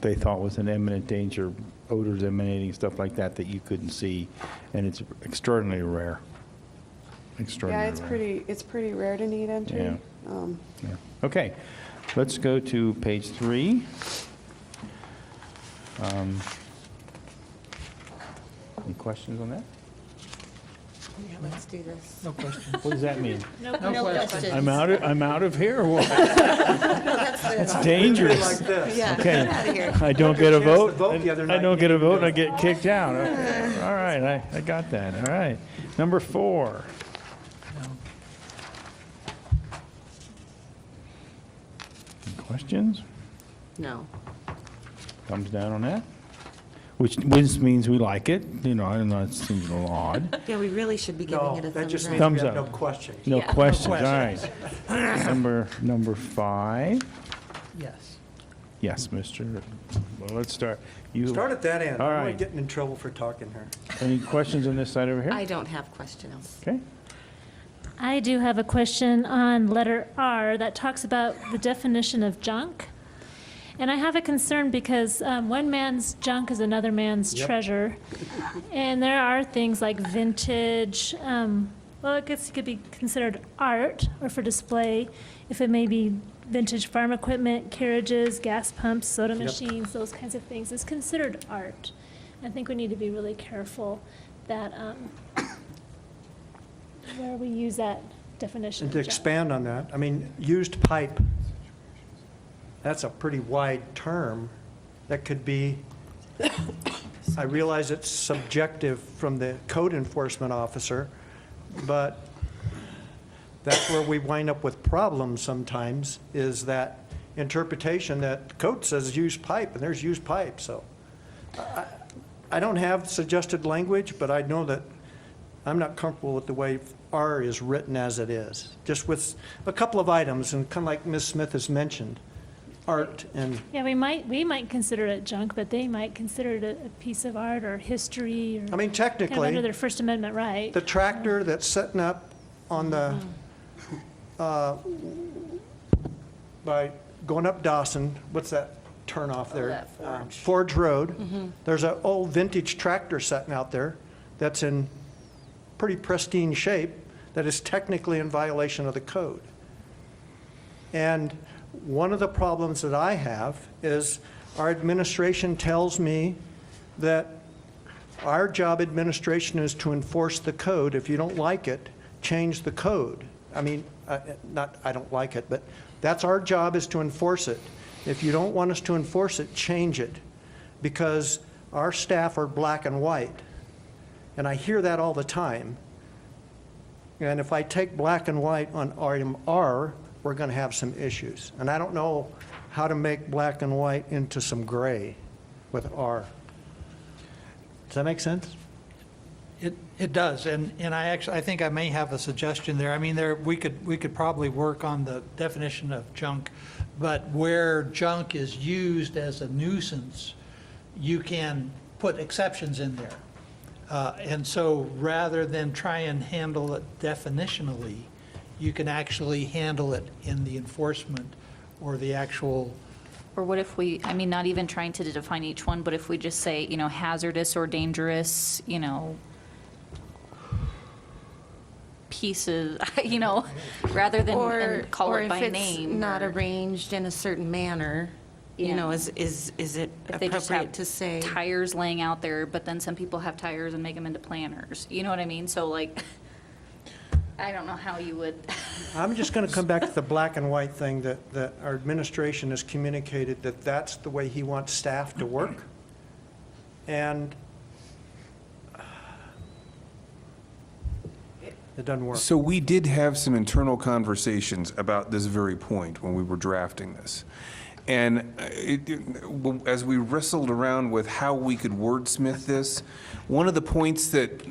they thought was in imminent danger, odors emanating, stuff like that you couldn't see, and it's extraordinarily rare. yeah, Extraordinarily rare. it's pretty rare to need entry. Yeah. Yeah. Okay, let's go to page 3. Any questions on that? Yeah, let's do this. No question. What does that mean? No question. I'm out of here or what? It's dangerous. Like this. Yeah, Okay. get out of here. I don't get a Chance to vote? vote the other I night, don't you get a didn't vote and do I it. get kicked out. Okay. All right, I got that. All right. Number 4. Any questions? No. Thumbs down on that? Which means we like it, you know, I don't know, it seems a little odd. Yeah, we really should be giving No, it a that just thumbs means up. we Thumbs have no up. questions. No Yeah. questions, all right. Number 5. Yes. Yes, Mr., well, let's start. You, Start at that end. All I'm right. not getting in trouble for talking here. any questions on this side over here? I don't have questions. Okay. I do have a question on letter R that talks about the definition of junk. And I have a concern because one man's junk is another man's treasure. And there are things like vintage, well, I guess it could be considered art or for display if it may be vintage farm equipment, carriages, gas pumps, soda machines, those kinds of things. It's considered art. I think we need to be really careful that where we use that definition. And to of junk. expand on that, I mean, used pipe, that's a pretty wide term. That could be, I realize it's subjective from the code enforcement officer, but that's where we wind up with problems sometimes, is that interpretation that code says used pipe, and there's used pipe, so. I don't have suggested language, but I know that I'm not comfortable with the way R is written as it is, just with a couple of items, and kind of like Ms. Smith has mentioned, art and, Yeah, we might consider it junk, but they might consider it a piece of art or history or I mean, kind of under technically, their First Amendment right. the tractor that's setting up on the, by going up Dawson, what's that turnoff there? that Forge. Forge Road. There's an old vintage tractor sitting out there that's in pretty pristine shape that is technically in violation of the code. And one of the problems that I have is our administration tells me that our job, administration, is to enforce the code. If you don't like it, change the code. I mean, I don't like it, but that's our job, is to enforce it. If you don't want us to enforce it, change it, because our staff are black and white. And I hear that all the time. And if I take black and white on item R, we're going to have some issues. And I don't know how to make black and white into some gray with R. Does that make sense? It does, and I think I may have a suggestion there. I mean, we could probably work on the definition of junk, but where junk is used as a nuisance, you can put exceptions in there. And so rather than try and handle it definitionally, you can actually handle it in the enforcement or the actual. Or what if we, I mean, not even trying to define each one, but if we just say, you know, hazardous or dangerous, you know, pieces, you know, rather than and call it by Or if name. it's not or arranged in a certain manner, you know, Yeah. is it If they just appropriate have to say? tires laying out there, but then some people have tires and make them into planters. You know what I mean? So like, I don't know how you would. I'm just going to come back to the black and white thing, that our administration has communicated that that's the way he wants staff to work. And it doesn't work. So we did have some internal conversations about this very point when we were drafting this. And as we wrestled around with how we could wordsmith this, one of the points that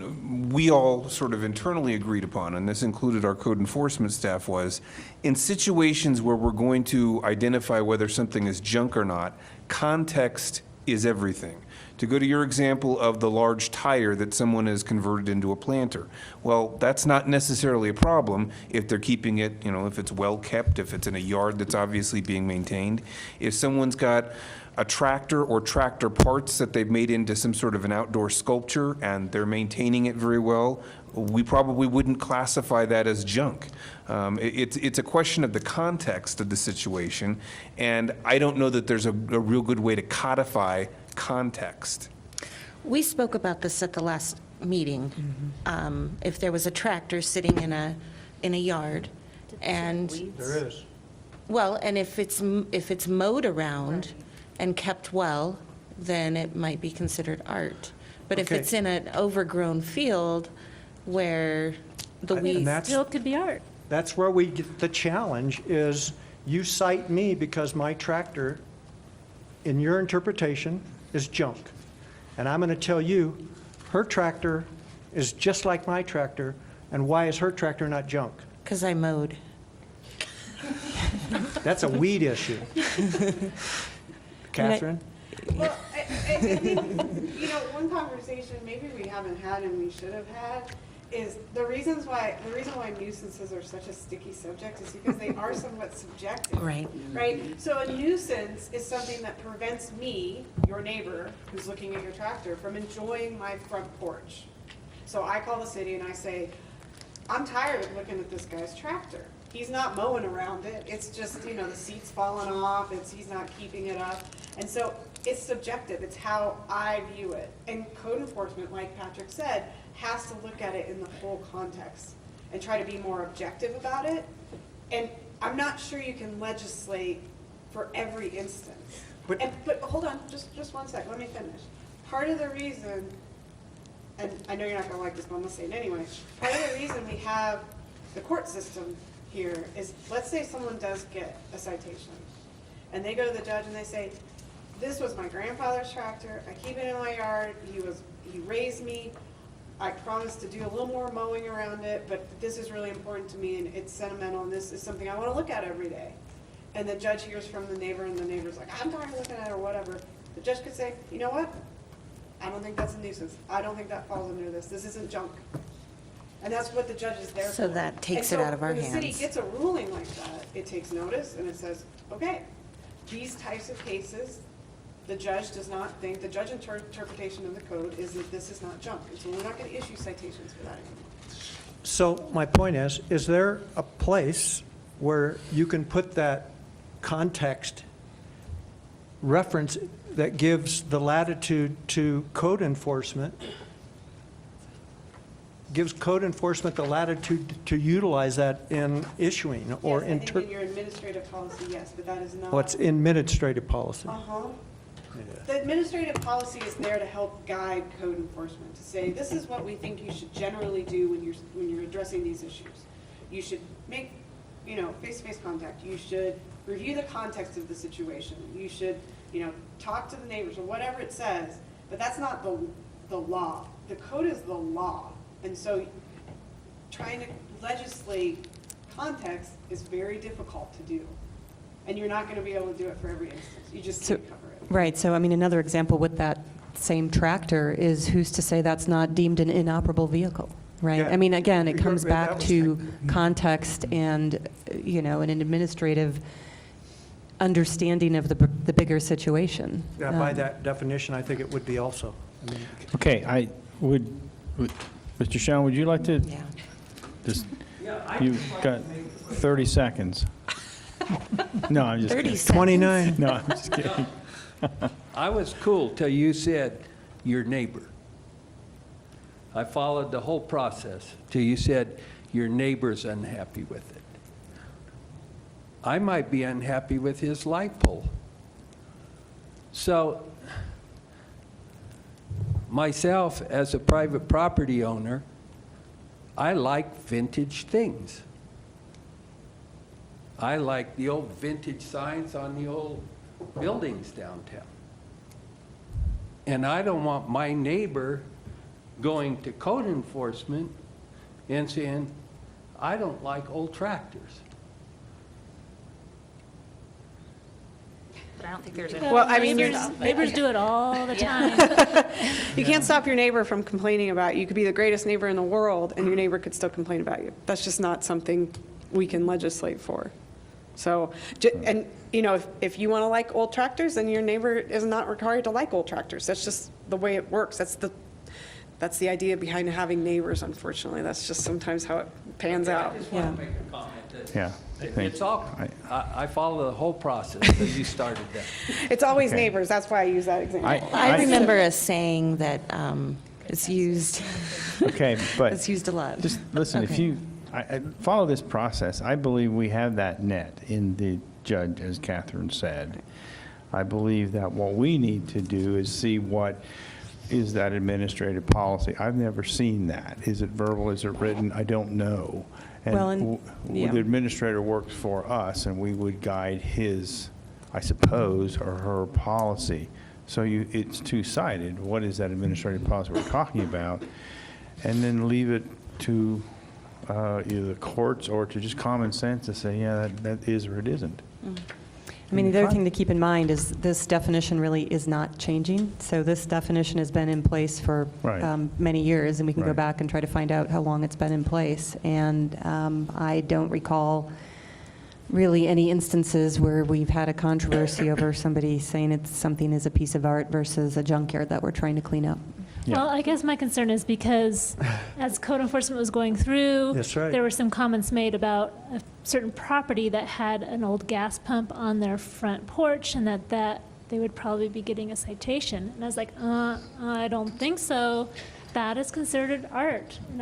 we all sort of internally agreed upon, and this included our code enforcement staff, was in situations where we're going to identify whether something is junk or not, context is everything. To go to your example of the large tire that someone has converted into a planter, well, that's not necessarily a problem if they're keeping it, you know, if it's well-kept, if it's in a yard that's obviously being maintained. If someone's got a tractor or tractor parts that they've made into some sort of an outdoor sculpture and they're maintaining it very well, we probably wouldn't classify that as junk. It's a question of the context of the situation, and I don't know that there's a real good way to codify context. We spoke about this at the last meeting. If there was a tractor sitting in a yard, and, There is. well, and if it's mowed around and kept well, then it might be considered art. But if Okay. it's in an overgrown field where the And weeds, that's- Still could be art. That's where we get the challenge is, you cite me because my tractor, in your interpretation, is junk. And I'm going to tell you, her tractor is just like my tractor, and why is her tractor not junk? Because I mowed. That's a weed issue. Catherine? Well, I think, one conversation maybe we haven't had and we should have had is the reason why nuisances are such a sticky subject is because they are somewhat subjective. Right. Right? So a nuisance is something that prevents me, your neighbor, who's looking at your tractor, from enjoying my front porch. So I call the city and I say, I'm tired of looking at this guy's tractor. He's not mowing around it. It's just, the seat's falling off. He's not keeping it up. And so it's subjective. It's how I view it. And code enforcement, like Patrick said, has to look at it in the full context and try to be more objective about it. And I'm not sure you can legislate for every instance. But hold on, just one sec. Let me finish. Part of the reason, and I know you're not going to like this, but I'm going to say it anyway. Part of the reason we have the court system here is, let's say someone does get a citation, and they go to the judge and they say, this was my grandfather's tractor, I keep it in my yard, he raised me, I promised to do a little more mowing around it, but this is really important to me and it's sentimental and this is something I want to look at every day. And the judge hears from the neighbor and the neighbor's like, I'm tired of looking at it or whatever. The judge could say, you know what? I don't think that's a nuisance. I don't think that falls under this. This isn't junk. And that's what the judge is there for. So that takes it out of our And so when the hands. city gets a ruling like that, it takes notice and it says, okay, these types of cases, the judge does not think, the judge interpretation of the code is that this is not junk. And so we're not going to issue citations for that anymore. So my point is there a place where you can put that context reference that gives the latitude to code enforcement, gives code enforcement the latitude to utilize that in issuing or Yes, I think in your administrative policy, yes, but that is not. what's in administrative policy? Uh-huh. The administrative policy is there to help guide code enforcement, to say, this is what we think you should generally do when you're addressing these issues. You should make, face-to-face contact. You should review the context of the situation. You should, talk to the neighbors or whatever it says, but that's not the law. The code is the law. And so trying to legislate context is very difficult to do. And you're not going to be able to do it for every instance. You just can't cover it. Right, so another example with that same tractor is who's to say that's not deemed an inoperable vehicle, right? Yeah. Again, it comes That back was to context and, an administrative understanding of the bigger situation. Yeah, by that definition, I think it would be also. Okay, I would, Mr. Schoen, would you like to? Yeah. Just, you've got 30 seconds. No, I'm just 30 kidding. seconds. 29. No, I'm just kidding. I was cool till you said your neighbor. I followed the whole process till you said your neighbor's unhappy with it. I might be unhappy with his light pole. So myself, as a private property owner, I like vintage things. I like the old vintage signs on the old buildings downtown. And I don't want my neighbor going to code enforcement and saying, I don't like old tractors. But I don't think there's a. Well, I mean, Neighbors do it all the time. You can't stop your neighbor from complaining about you. You could be the greatest neighbor in the world, and your neighbor could still complain about you. That's just not something we can legislate for. So, and, if you want to like old tractors, then your neighbor is not required to like old tractors. That's just the way it works. That's the idea behind having neighbors, unfortunately. That's just sometimes how it pans out. I just want to make a comment that Yeah. it's all, I follow the whole process as you started that. It's always Okay. neighbors. That's why I use that example. I remember a saying that it's used, Okay, but. it's used a lot. Just listen, if Okay. you I follow this process, I believe we have that net in the judge, as Catherine said. I believe that what we need to do is see what is that administrative policy. I've never seen that. Is it verbal? Is it written? I don't know. Well, and- w- yeah. the administrator works for us, and we would guide his, I suppose, or her policy. So it's two-sided. What is that administrative policy we're talking about? And then leave it to either the courts or to just common sense to say, yeah, that is or it isn't. I mean, the other thing to keep in mind is this definition really is not changing. So this definition has been in place for Right. many years, and we can go Right. back and try to find out how long it's been in place. And I don't recall really any instances where we've had a controversy over somebody saying something is a piece of art versus a junkyard that we're trying to clean up. Yeah. Well, I guess my concern is because as code enforcement was going through, That's right. there were some comments made about a certain property that had an old gas pump on their front porch, and that they would probably be getting a citation. And I was like, I don't think so. That is considered art in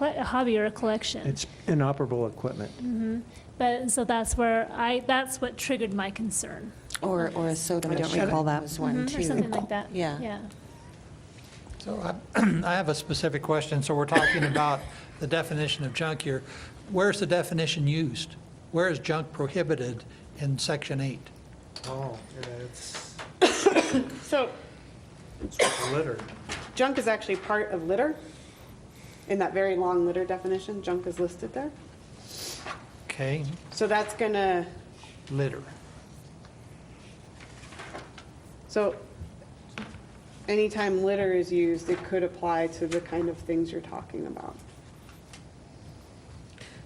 a hobby or a collection. It's inoperable equipment. But, so that's what triggered my concern. Or a soda I don't machine recall that. was one, too. Or something like that. Yeah. Yeah. So I have a specific question. So we're talking about the definition of junk here. Where's the definition used? Where is junk prohibited in Section 8? Oh, it's So litter. junk is actually part of litter. In that very long litter definition, junk is listed there. Okay, So that's gonna, litter. so anytime litter is used, it could apply to the kind of things you're talking about.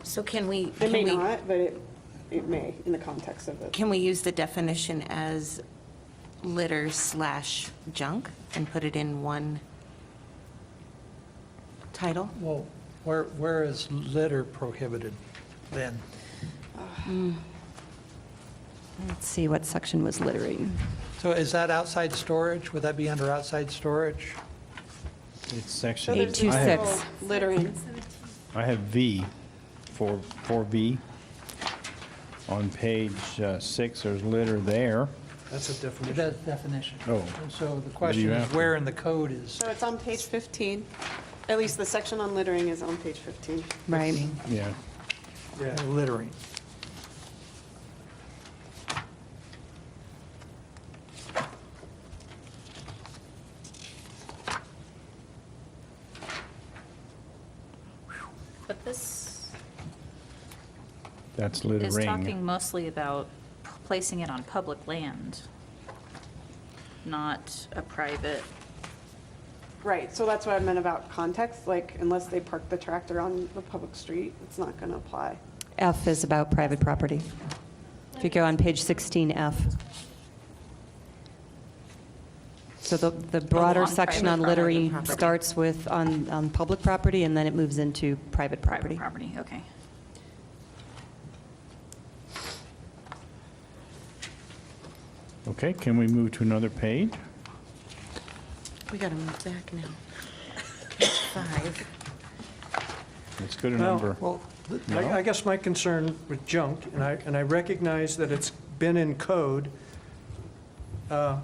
So can we, It may not, but it may in the context of it. can we use the definition as litter/junk and put it in one title? Well, where is litter prohibited then? Let's see what section was littering. So is that outside storage? Would that be under outside storage? It's section. So there's this 826. whole littering. I have V, 4V. On page 6, there's litter there. That's a It definition. does definition. Oh. So the do question you is have? where in the code is, So it's on page 15. At least the section on littering is on page 15. Right. Yeah. Yeah. littering? But this That's is littering. talking mostly about placing it on public land, not a private. Right, so that's what I meant about context, like unless they park the tractor on the public street, it's not gonna apply. F is about private property. If you go on page 16F. So the broader on section private on property. littering starts with on public property, and then it moves into private property. Private property, okay. Okay, can we move to another page? We gotta move back now. Page 5. It's good a Well, number. Well, I guess my concern with junk, and I recognize that it's been in code. I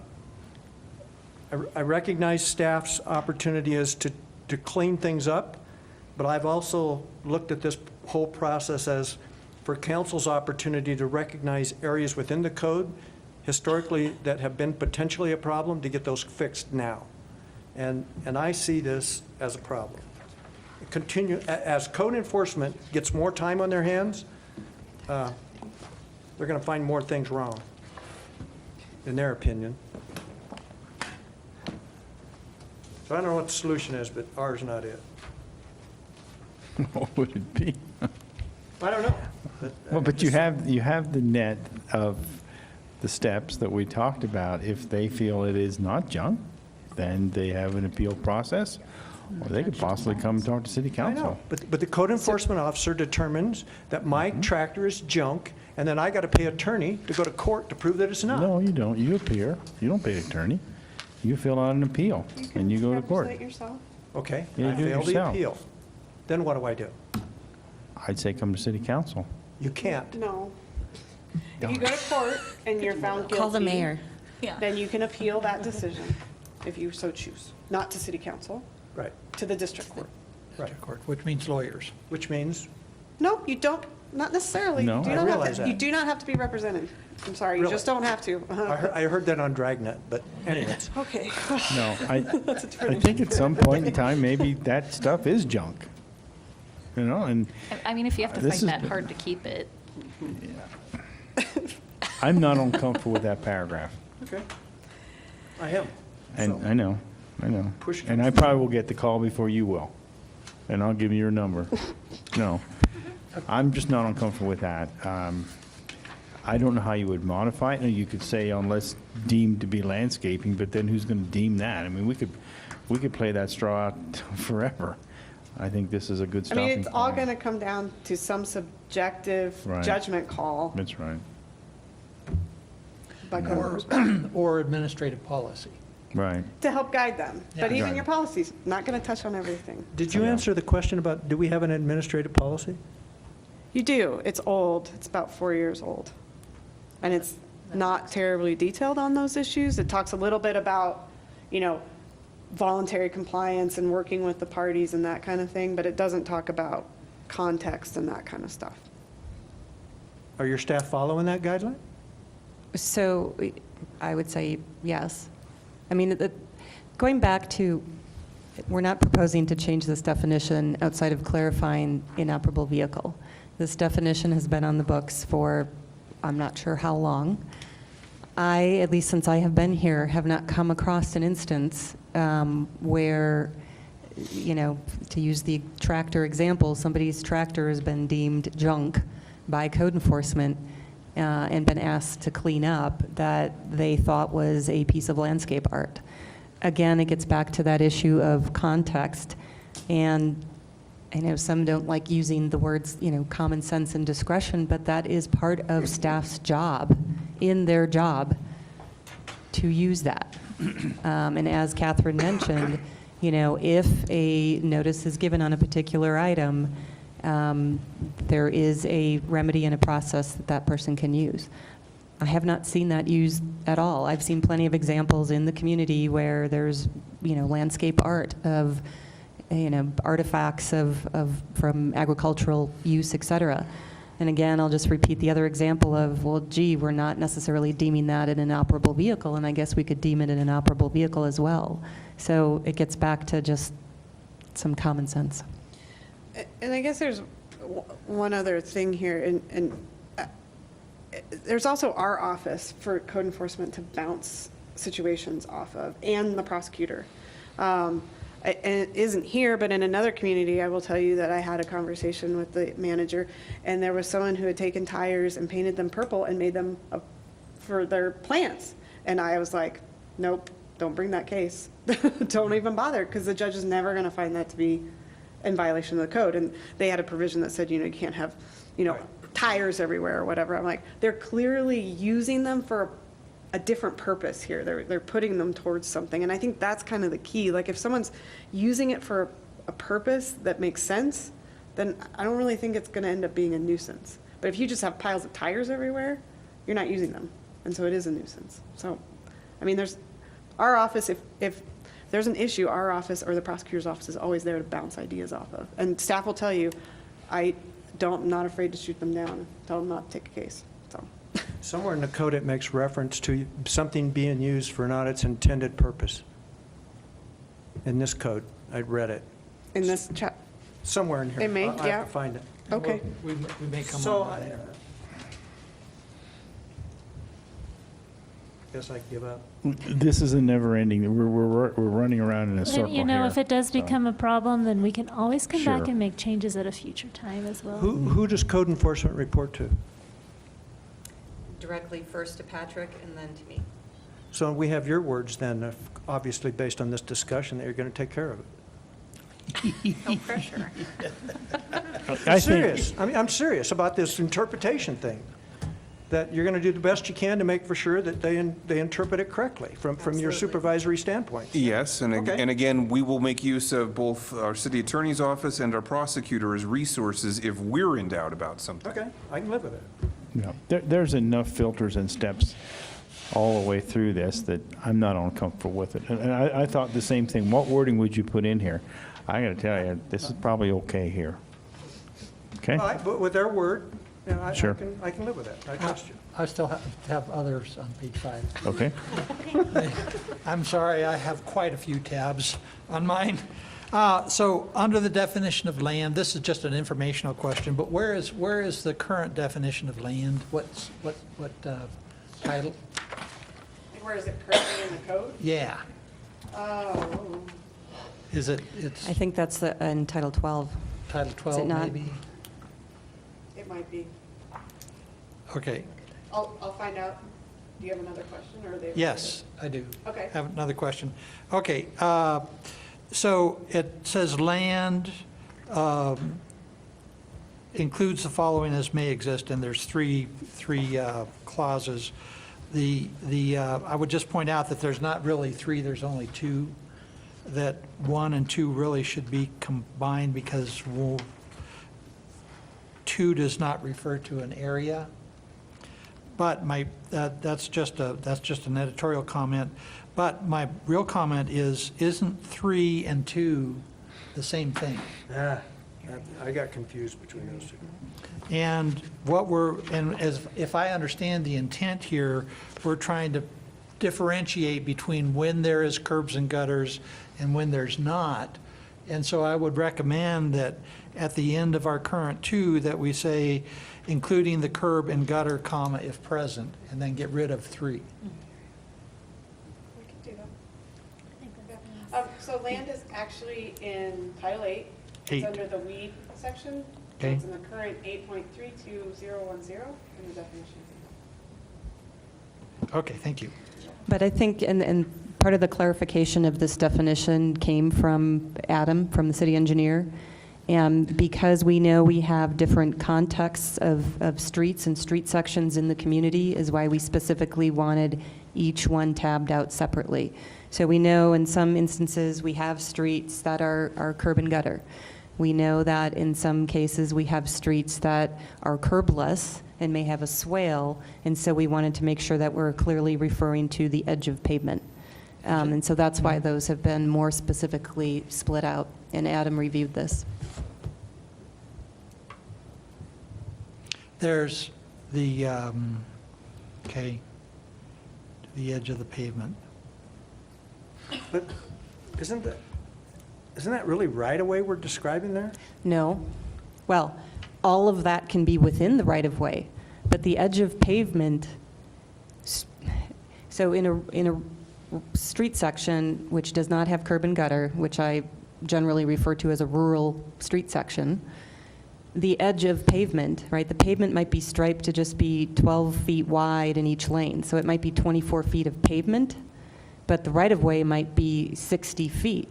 recognize staff's opportunity is to clean things up, but I've also looked at this whole process as for council's opportunity to recognize areas within the code historically that have been potentially a problem, to get those fixed now. And I see this as a problem. As code enforcement gets more time on their hands, they're going to find more things wrong, in their opinion. So I don't know what the solution is, but ours not it. What would it be? I don't know. Well, but you have the net of the steps that we talked about. If they feel it is not junk, then they have an appeal process, or they could possibly come and talk to city I council. know, but the code enforcement officer determines that my tractor is junk, and then I got to pay attorney to go to court to prove that it's not. No, you don't. You appear. You don't pay attorney. You fill out an appeal, and you go to court. Represent yourself. Okay, Yeah, I do it failed the yourself. appeal. Then what do I do? I'd say come to city council. You can't. No. If you go to court and you're found guilty. Call the mayor. Then you can appeal that decision, if you so choose. Not to city council, Right, to the district court. right. Court, which means lawyers. Which means No, you don't, not necessarily. No? You do I not have realize to- that. You do not have to be represented. I'm sorry, you Really? just don't have to. I heard that on Dragnet, but anyways. Okay. No, I think at some point in time, maybe that stuff is junk. You know, and I mean, if you have to This fight is- that hard to keep it, I'm not uncomfortable with that paragraph. Okay. I am. And So- I know. Push And I probably will get the call before you will. And I'll give you your number. No, I'm just not uncomfortable with that. I don't know how you would modify it. You could say unless deemed to be landscaping, but then who's going to deem that? I mean, we could play that straw out forever. I think this is a good I stopping mean, point. it's all going to come down to some subjective Right. judgment call That's right. by code Or, enforcement or administrative policy. Right. to help guide them. But Yeah. even Right. your policy's not going to touch on everything. Did you Yeah. answer the question about, do we have an administrative policy? You do. It's old. It's about 4 years old. And it's not terribly detailed on those issues. It talks a little bit about, voluntary compliance and working with the parties and that kind of thing, but it doesn't talk about context and that kind of stuff. Are your staff following that guideline? So I would say yes. I mean, going back to, we're not proposing to change this definition outside of clarifying inoperable vehicle. This definition has been on the books for, I'm not sure how long. I, at least since I have been here, have not come across an instance where, to use the tractor example, somebody's tractor has been deemed junk by code enforcement and been asked to clean up that they thought was a piece of landscape art. Again, it gets back to that issue of context, and I know some don't like using the words, common sense and discretion, but that is part of staff's job, in their job, to use that. And as Catherine mentioned, if a notice is given on a particular item, there is a remedy and a process that that person can use. I have not seen that used at all. I've seen plenty of examples in the community where there's, landscape art of, artifacts from agricultural use, et cetera. And again, I'll just repeat the other example of, well, gee, we're not necessarily deeming that an inoperable vehicle, and I guess we could deem it an inoperable vehicle as well. So it gets back to just some common sense. And I guess there's one other thing here, and there's also our office for code enforcement to bounce situations off of, and the prosecutor. And it isn't here, but in another community, I will tell you that I had a conversation with the manager, and there was someone who had taken tires and painted them purple and made them for their plants. And I was like, nope, don't bring that case. Don't even bother, because the judge is never going to find that to be in violation of the code. And they had a provision that said, you can't have, tires everywhere or whatever. I'm like, they're clearly using them for a different purpose here. They're putting them towards something. And I think that's kind of the key. Like, if someone's using it for a purpose that makes sense, then I don't really think it's going to end up being a nuisance. But if you just have piles of tires everywhere, you're not using them. And so it is a nuisance. So, I mean, there's our office, if there's an issue, our office or the prosecutor's office is always there to bounce ideas off of. And staff will tell you, I'm not afraid to shoot them down, tell them not to take a case. So. Somewhere in the code, it makes reference to something being used for not its intended purpose. In this code, I read it. In this chat, Somewhere in here. It may, I yeah. have to find it. okay. We may come So, on later. Guess I give up. This is a never-ending, we're running around in a circle And, here. if it does so. become a problem, then we can always come back Sure. and make changes at a future time as well. Who does code enforcement report to? Directly first to Patrick and then to me. So we have your words then, obviously based on this discussion, that you're going to take care of it. no pressure. I Serious. think, I mean, I'm serious about this interpretation thing, that you're going to do the best you can to make for sure that they interpret it correctly from your supervisory standpoint. Yes, and Okay. and again, we will make use of both our city attorney's office and our prosecutor as resources if we're in doubt about something. Okay, I can live with it. there's enough filters and steps all the way through this that I'm not uncomfortable with it. And I thought the same thing. What wording would you put in here? I got to tell you, this is probably okay here. Okay? All right, but with their word, Sure. I can live with that. I trust you. I still have others on page 5. Okay? I'm sorry, I have quite a few tabs on mine. So, under the definition of land, this is just an informational question, but where is the current definition of land? What title? Where is it currently in the code? Yeah. Oh, Is it's I think that's in Title 12. Title 12, not? maybe? it might be. Okay. I'll find out. Do you have another question, or are they? Yes, I do. Okay. I have another question. Okay, so it says land includes the following as may exist, and there's three clauses. I would just point out that there's not really 3, there's only 2, that 1 and 2 really should be combined because 2 does not refer to an area. But that's just an editorial comment. But my real comment is, isn't 3 and 2 the same thing? I got confused between those two. And if I understand the intent here, we're trying to differentiate between when there is curbs and gutters and when there's not. And so I would recommend that at the end of our current 2, that we say, including the curb and gutter, comma, if present, and then get rid of 3. We can do that. So land is actually in Title 8. Eight. It's under the weed section. Okay. It's in the current 8.32010 in the definition. Okay, thank you. But I think, and part of the clarification of this definition came from Adam, from the city engineer. And because we know we have different contexts of streets and street sections in the community is why we specifically wanted each one tabbed out separately. So we know in some instances we have streets that are curb and gutter. We know that in some cases we have streets that are curbless and may have a swale, and so we wanted to make sure that we're clearly referring to the edge of pavement. And so that's why those have been more specifically split out, and Adam reviewed this. There's the, the edge of the pavement. But isn't that really right-of-way we're describing there? No. Well, all of that can be within the right-of-way, but the edge of pavement, so in a street section which does not have curb and gutter, which I generally refer to as a rural street section, the edge of pavement, right, the pavement might be striped to just be 12 feet wide in each lane, so it might be 24 feet of pavement, but the right-of-way might be 60 feet.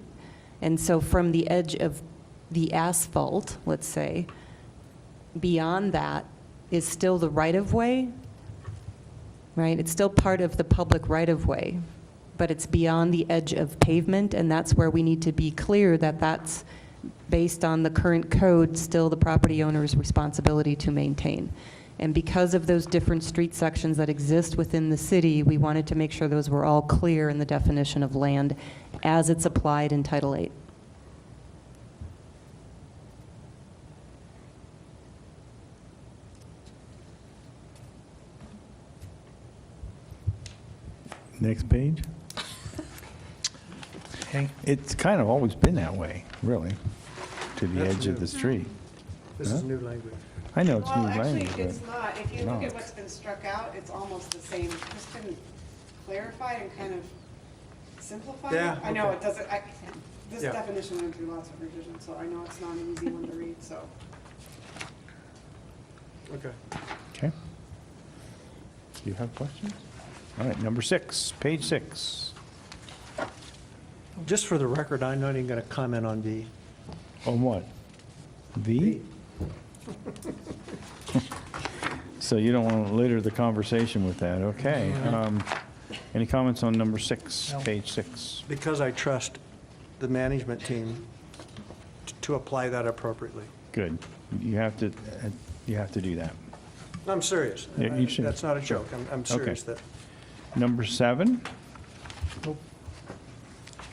And so from the edge of the asphalt, let's say, beyond that is still the right-of-way, right? It's still part of the public right-of-way, but it's beyond the edge of pavement, and that's where we need to be clear that that's, based on the current code, still the property owner's responsibility to maintain. And because of those different street sections that exist within the city, we wanted to make sure those were all clear in the definition of land as it's applied in Title 8. Next page. Okay. It's kind of always been that way, really, to the edge of the street. This is new language. I know it's new Well, actually, language, it's but not. If you look No. at what's been struck out, it's almost the same. Just been clarified and kind of simplified. Yeah, I know okay. it doesn't, this Yeah. definition went through lots of revisions, so I know it's not an easy one to read, so. Okay. okay. Do you have questions? All right, number 6, page 6. Just for the record, I'm not even going to comment on V. On what? V? So you don't want to litter the conversation with that, okay. Any comments on number 6, No. page 6? Because I trust the management team to apply that appropriately. Good. You have to do that. I'm serious. Yeah, you should. That's not a joke. I'm serious Okay. that, Number 7?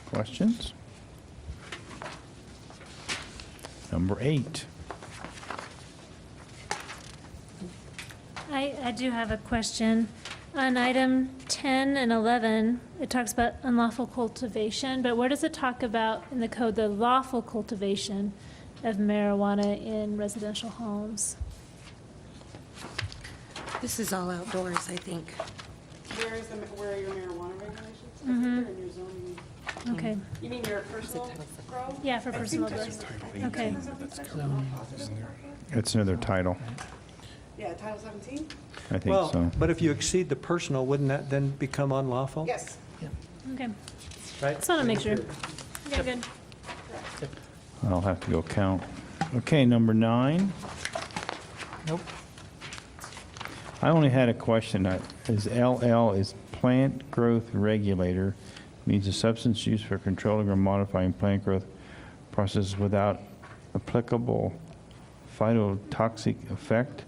Questions? Number 8? I do have a question. On item 10 and 11, it talks about unlawful cultivation, but where does it talk about in the code the lawful cultivation of marijuana in residential homes? This is all outdoors, I think. Where are your marijuana regulations? I think Mhm. they're in your zoning. Okay, You mean your personal grow? yeah, for personal growth. Okay, It's another title, Yeah, Title 17? I think Well, so. but if you exceed the personal, wouldn't that then become unlawful? Yes. okay. Right? Just want to make sure. Okay, good. I'll have to go count. Okay, number 9. Nope. I only had a question. Is LL is plant growth regulator, means a substance used for controlling or modifying plant growth processes without applicable phytotoxic effect?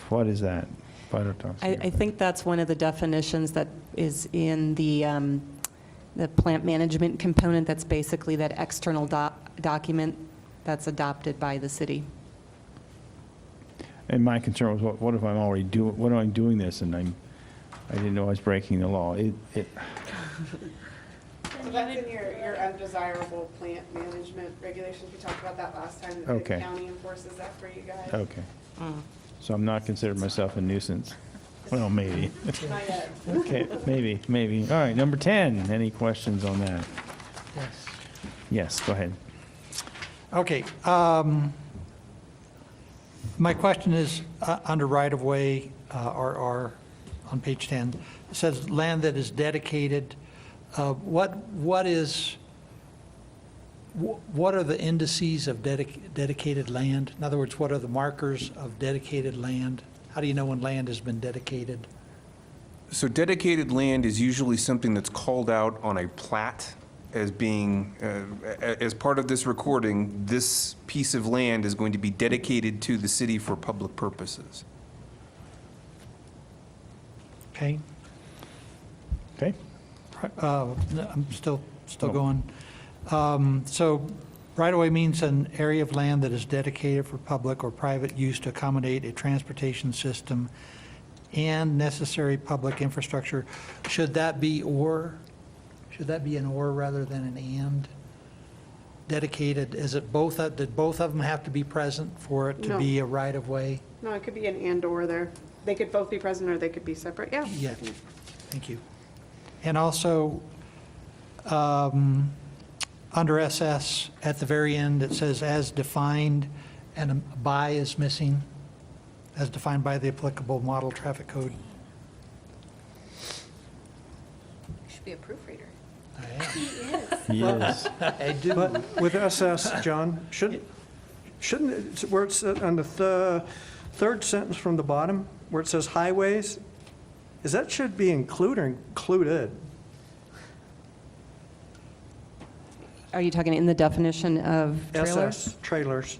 What is that? Phytotoxic. I think that's one of the definitions that is in the plant management component. That's basically that external document that's adopted by the city. And my concern was, what if I'm already doing, what am I doing this, and I didn't know I was breaking the law? So that's in your undesirable plant management regulations. We talked about that last time, that Okay. the county enforces that for you guys. Okay. So I'm not considering myself a nuisance? Well, maybe. Not yet. Okay, maybe. All right, number 10, any questions on that? Yes. Yes, go ahead. Okay. My question is, under right-of-way, or on page 10, it says land that is dedicated. What are the indices of dedicated land? In other words, what are the markers of dedicated land? How do you know when land has been dedicated? So dedicated land is usually something that's called out on a plat as being, as part of this recording, this piece of land is going to be dedicated to the city for public purposes. Okay? Okay? I'm still Oh. going. So right-of-way means an area of land that is dedicated for public or private use to accommodate a transportation system and necessary public infrastructure. Should that be or? Should that be an or rather than an and? Dedicated, is it both, did both of them have to be present for it to No. be a right-of-way? No, it could be an and/or there. They could both be present or they could be separate, yeah. Yeah, thank you. And also, under SS, at the very end, it says as defined, and a by is missing, as defined by the applicable model traffic code. Should be a proofreader. I am. Yes. I do. But with SS, John, shouldn't it, where it's on the third sentence from the bottom, where it says highways, is that should be include or included? Are you talking in the definition of trailers? SS, trailers,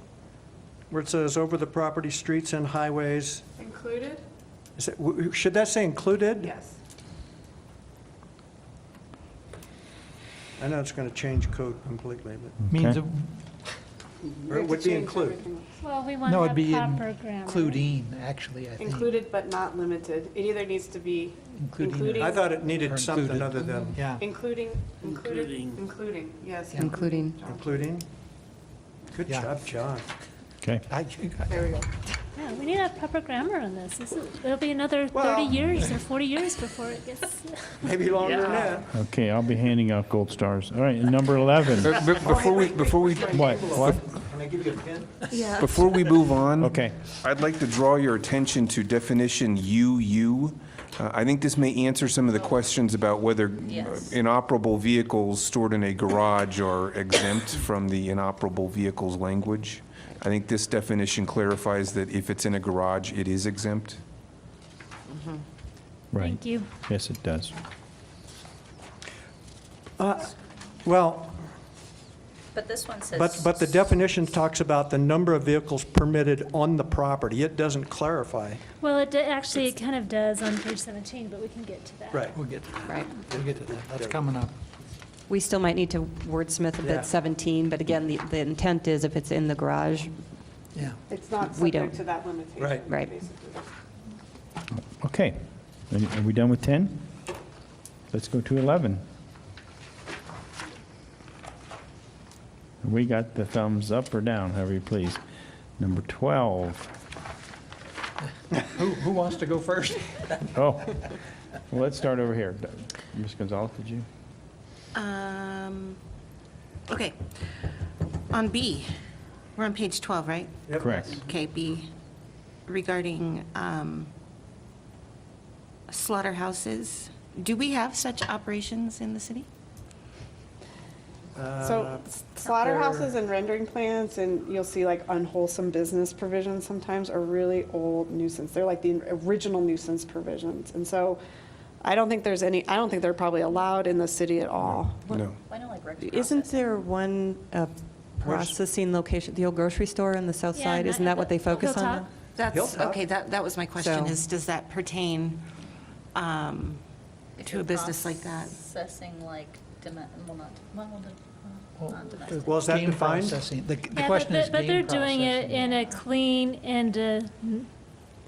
where it says over the property, streets and highways. Included? Is it, should that say included? Yes. I know it's going to change code completely, but, Means, Okay. or it would be include. Well, we want no, to it'd be have proper grammar. including, actually, I think. Included but not limited. It either needs to be including. I thought it Or needed something included. other than Yeah. Including, yes. Including. including. Good Yeah. job, John. Okay. There we go. Yeah, we need to have proper grammar on this. It'll be another 30 years or 40 years before it gets, Maybe longer than that. Okay, I'll be handing out gold stars. All right, and number 11. Before we, What? Can I give you a pin? before we move on. Okay. I'd like to draw your attention to definition UU. I think this may answer some of the questions about whether Yes. inoperable vehicles stored in a garage are exempt from the inoperable vehicles language. I think this definition clarifies that if it's in a garage, it is exempt. Right. thank you. Yes, it does. Well, But this one says. but the definition talks about the number of vehicles permitted on the property. It doesn't clarify. Well, actually, it kind of does on page 17, but we can get to that. Right. We'll get to that. Right. We'll get to that. That's coming up. We still might need to wordsmith a Yeah. bit 17, but again, the intent is if it's in the garage, Yeah. It's not We subject don't. to that limitation. Right. Right. basically. Okay. Are we done with 10? Let's go to 11. We got the thumbs up or down, however you please. Number 12. Who wants to go first? Oh, well, let's start over here. Ms. Gonzalez, did you? Okay. On B, we're on page 12, right? Correct. Okay, B, regarding slaughterhouses. Do we have such operations in the city? So slaughterhouses and rendering plants, and you'll see like unwholesome business provisions sometimes are really old nuisance. They're like the original nuisance provisions. And so I don't think they're probably allowed in the city at all. No. Why not like Rex Isn't there one processing location, the old grocery store on the south Yeah, side? Isn't that what they focus on? Hilltop. now? That's, Hilltop. okay, that was my question, So- is does that pertain to a business like that? Processing like, not domestic. Well, is that Game defined? processing. The Yeah, question is but they're game doing it processing. in a clean and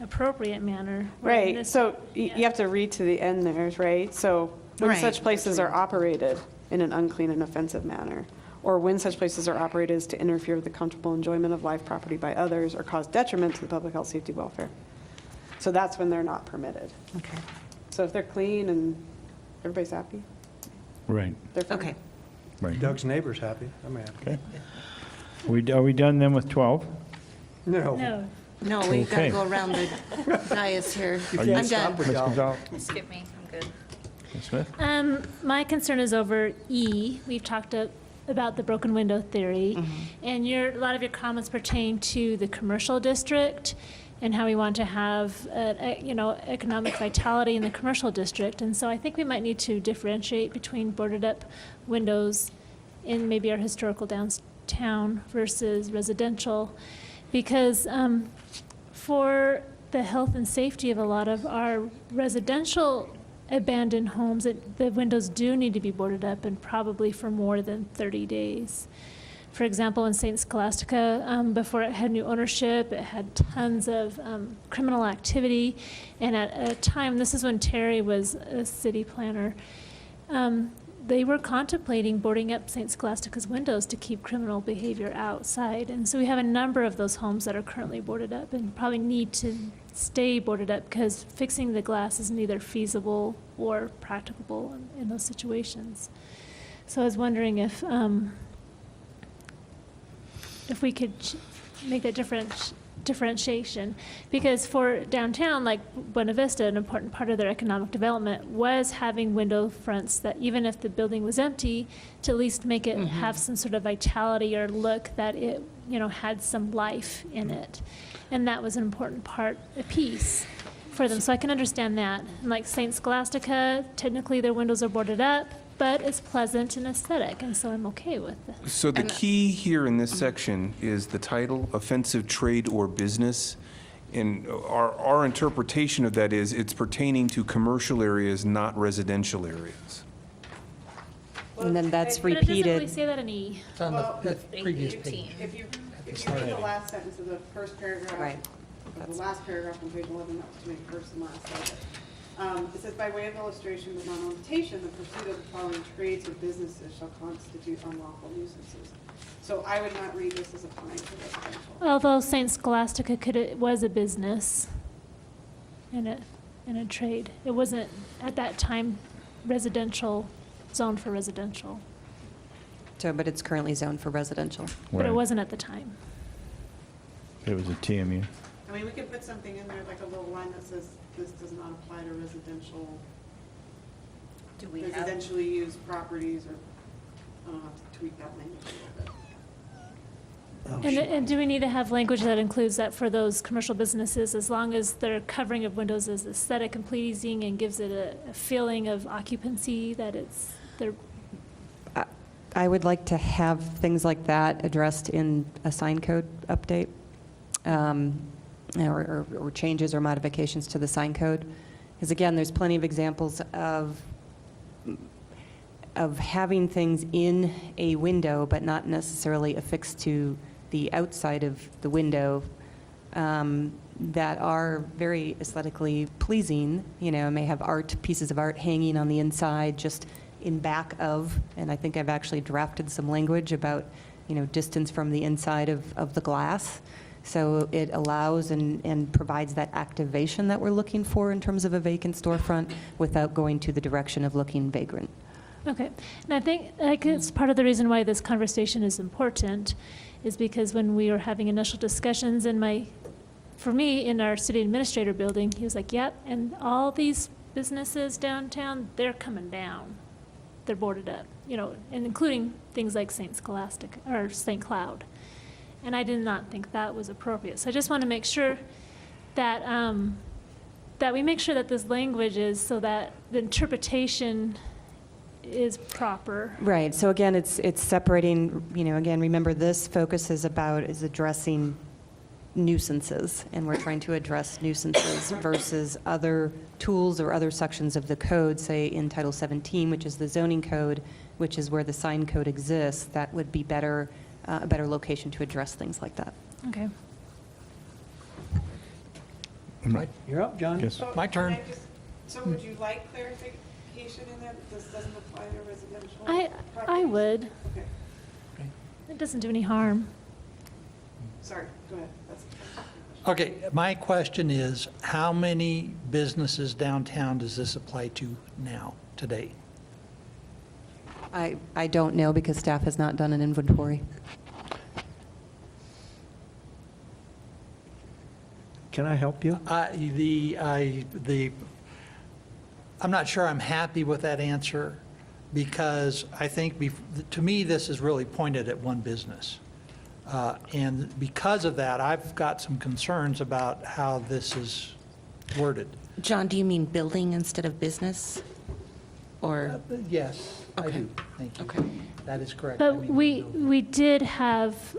appropriate manner. where Right, this- so yeah. you have to read to the end there, right? So when Right. such places are operated in an unclean and offensive manner, or when such places are operated as to interfere with the comfortable enjoyment of life, property by others, or cause detriment to the public health, safety, welfare. So that's when they're not permitted. Okay. So if they're clean and everybody's happy, Right, they're fine. Okay. right. Doug's neighbor's happy. I'm happy. Okay. Are we done then with 12? No. No. No, we've got to Okay. go around the dais here. Are you- I'm done. Ms. Gonzalez? Skip me, I'm good. Ms. Smith? My concern is over E. We've talked about the broken window theory, and a lot of your comments pertain to the commercial district and how we want to have, economic vitality in the commercial district. And so I think we might need to differentiate between boarded up windows in maybe our historical downtown versus residential, because for the health and safety of a lot of our residential abandoned homes, the windows do need to be boarded up, and probably for more than 30 days. For example, in St. Scholastica, before it had new ownership, it had tons of criminal activity. And at a time, this is when Terry was a city planner, they were contemplating boarding up St. Scholastica's windows to keep criminal behavior outside. And so we have a number of those homes that are currently boarded up and probably need to stay boarded up because fixing the glass is neither feasible or practicable in those situations. So I was wondering if we could make that differentiation, because for downtown, like Buena Vista, an important part of their economic development was having window fronts that, even if the building was empty, to at least make it have some sort of vitality or look that it, had some life in it. And that was an important a piece for them. So I can understand that. And like St. Scholastica, technically their windows are boarded up, but it's pleasant and aesthetic, and so I'm okay with it. So the And- key here in this section is the title, offensive trade or business. And our interpretation of that is it's pertaining to commercial areas, not residential areas. And then that's But it doesn't really repeated. say that in E. It's on the previous 18. page. If you read the last sentence of the first paragraph, Right. of the last paragraph on page 11, that was to make first and last. So, it says, by way of illustration but not limitation, the pursuit of the following trades or businesses shall constitute unlawful nuisances. So I would not read this as applying to residential. Although St. Scholastica was a business and a trade. It wasn't, at that time, zoned for residential, So, but it's currently zoned for residential. but it Right. wasn't at the time. It was a TMU. I mean, we could put something in there, like a little line that says, this does not apply to Do we have, residentially used properties, or, I don't know, have to tweak that language a little bit. And do we need to have language that includes that for those commercial businesses, as long as their covering of windows is aesthetic and pleasing and gives it a feeling of occupancy, that they're I would like to have things like that addressed in a sign code update, or changes or modifications to the sign code. Because again, there's plenty of examples of having things in a window, but not necessarily affixed to the outside of the window that are very aesthetically pleasing, may have pieces of art hanging on the inside, just in back of, and I think I've actually drafted some language about, distance from the inside of the glass. So it allows and provides that activation that we're looking for in terms of a vacant storefront without going to the direction of looking vagrant. Okay, and I think it's part of the reason why this conversation is important is because when we were having initial discussions for me, in our city administrator building, he was like, yep, and all these businesses downtown, they're coming down. They're boarded up, and including things like St. Scholastic or St. Cloud. And I did not think that was appropriate. So I just want to make sure that that we make sure that this language is so that the interpretation is proper. Right, so again, it's separating, again, remember this focus is addressing nuisances, and we're trying to address nuisances versus other tools or other sections of the code, say in Title 17, which is the zoning code, which is where the sign code exists, that would be a better location to address things like that. Okay. You're up, John. Yes. My turn. So would you like clarification in there that this doesn't apply to residential? I would. Okay, It doesn't do any harm. sorry, go ahead. Okay, my question is, how many businesses downtown does this apply to now, today? I don't know because staff has not done an inventory. Can I help you? I'm not sure I'm happy with that answer because I think, to me, this is really pointed at one business. And because of that, I've got some concerns about how this is worded. John, do you mean building instead of business? Or, Yes, I Okay. do. Thank you. Okay. That is correct. I But mean we building. did have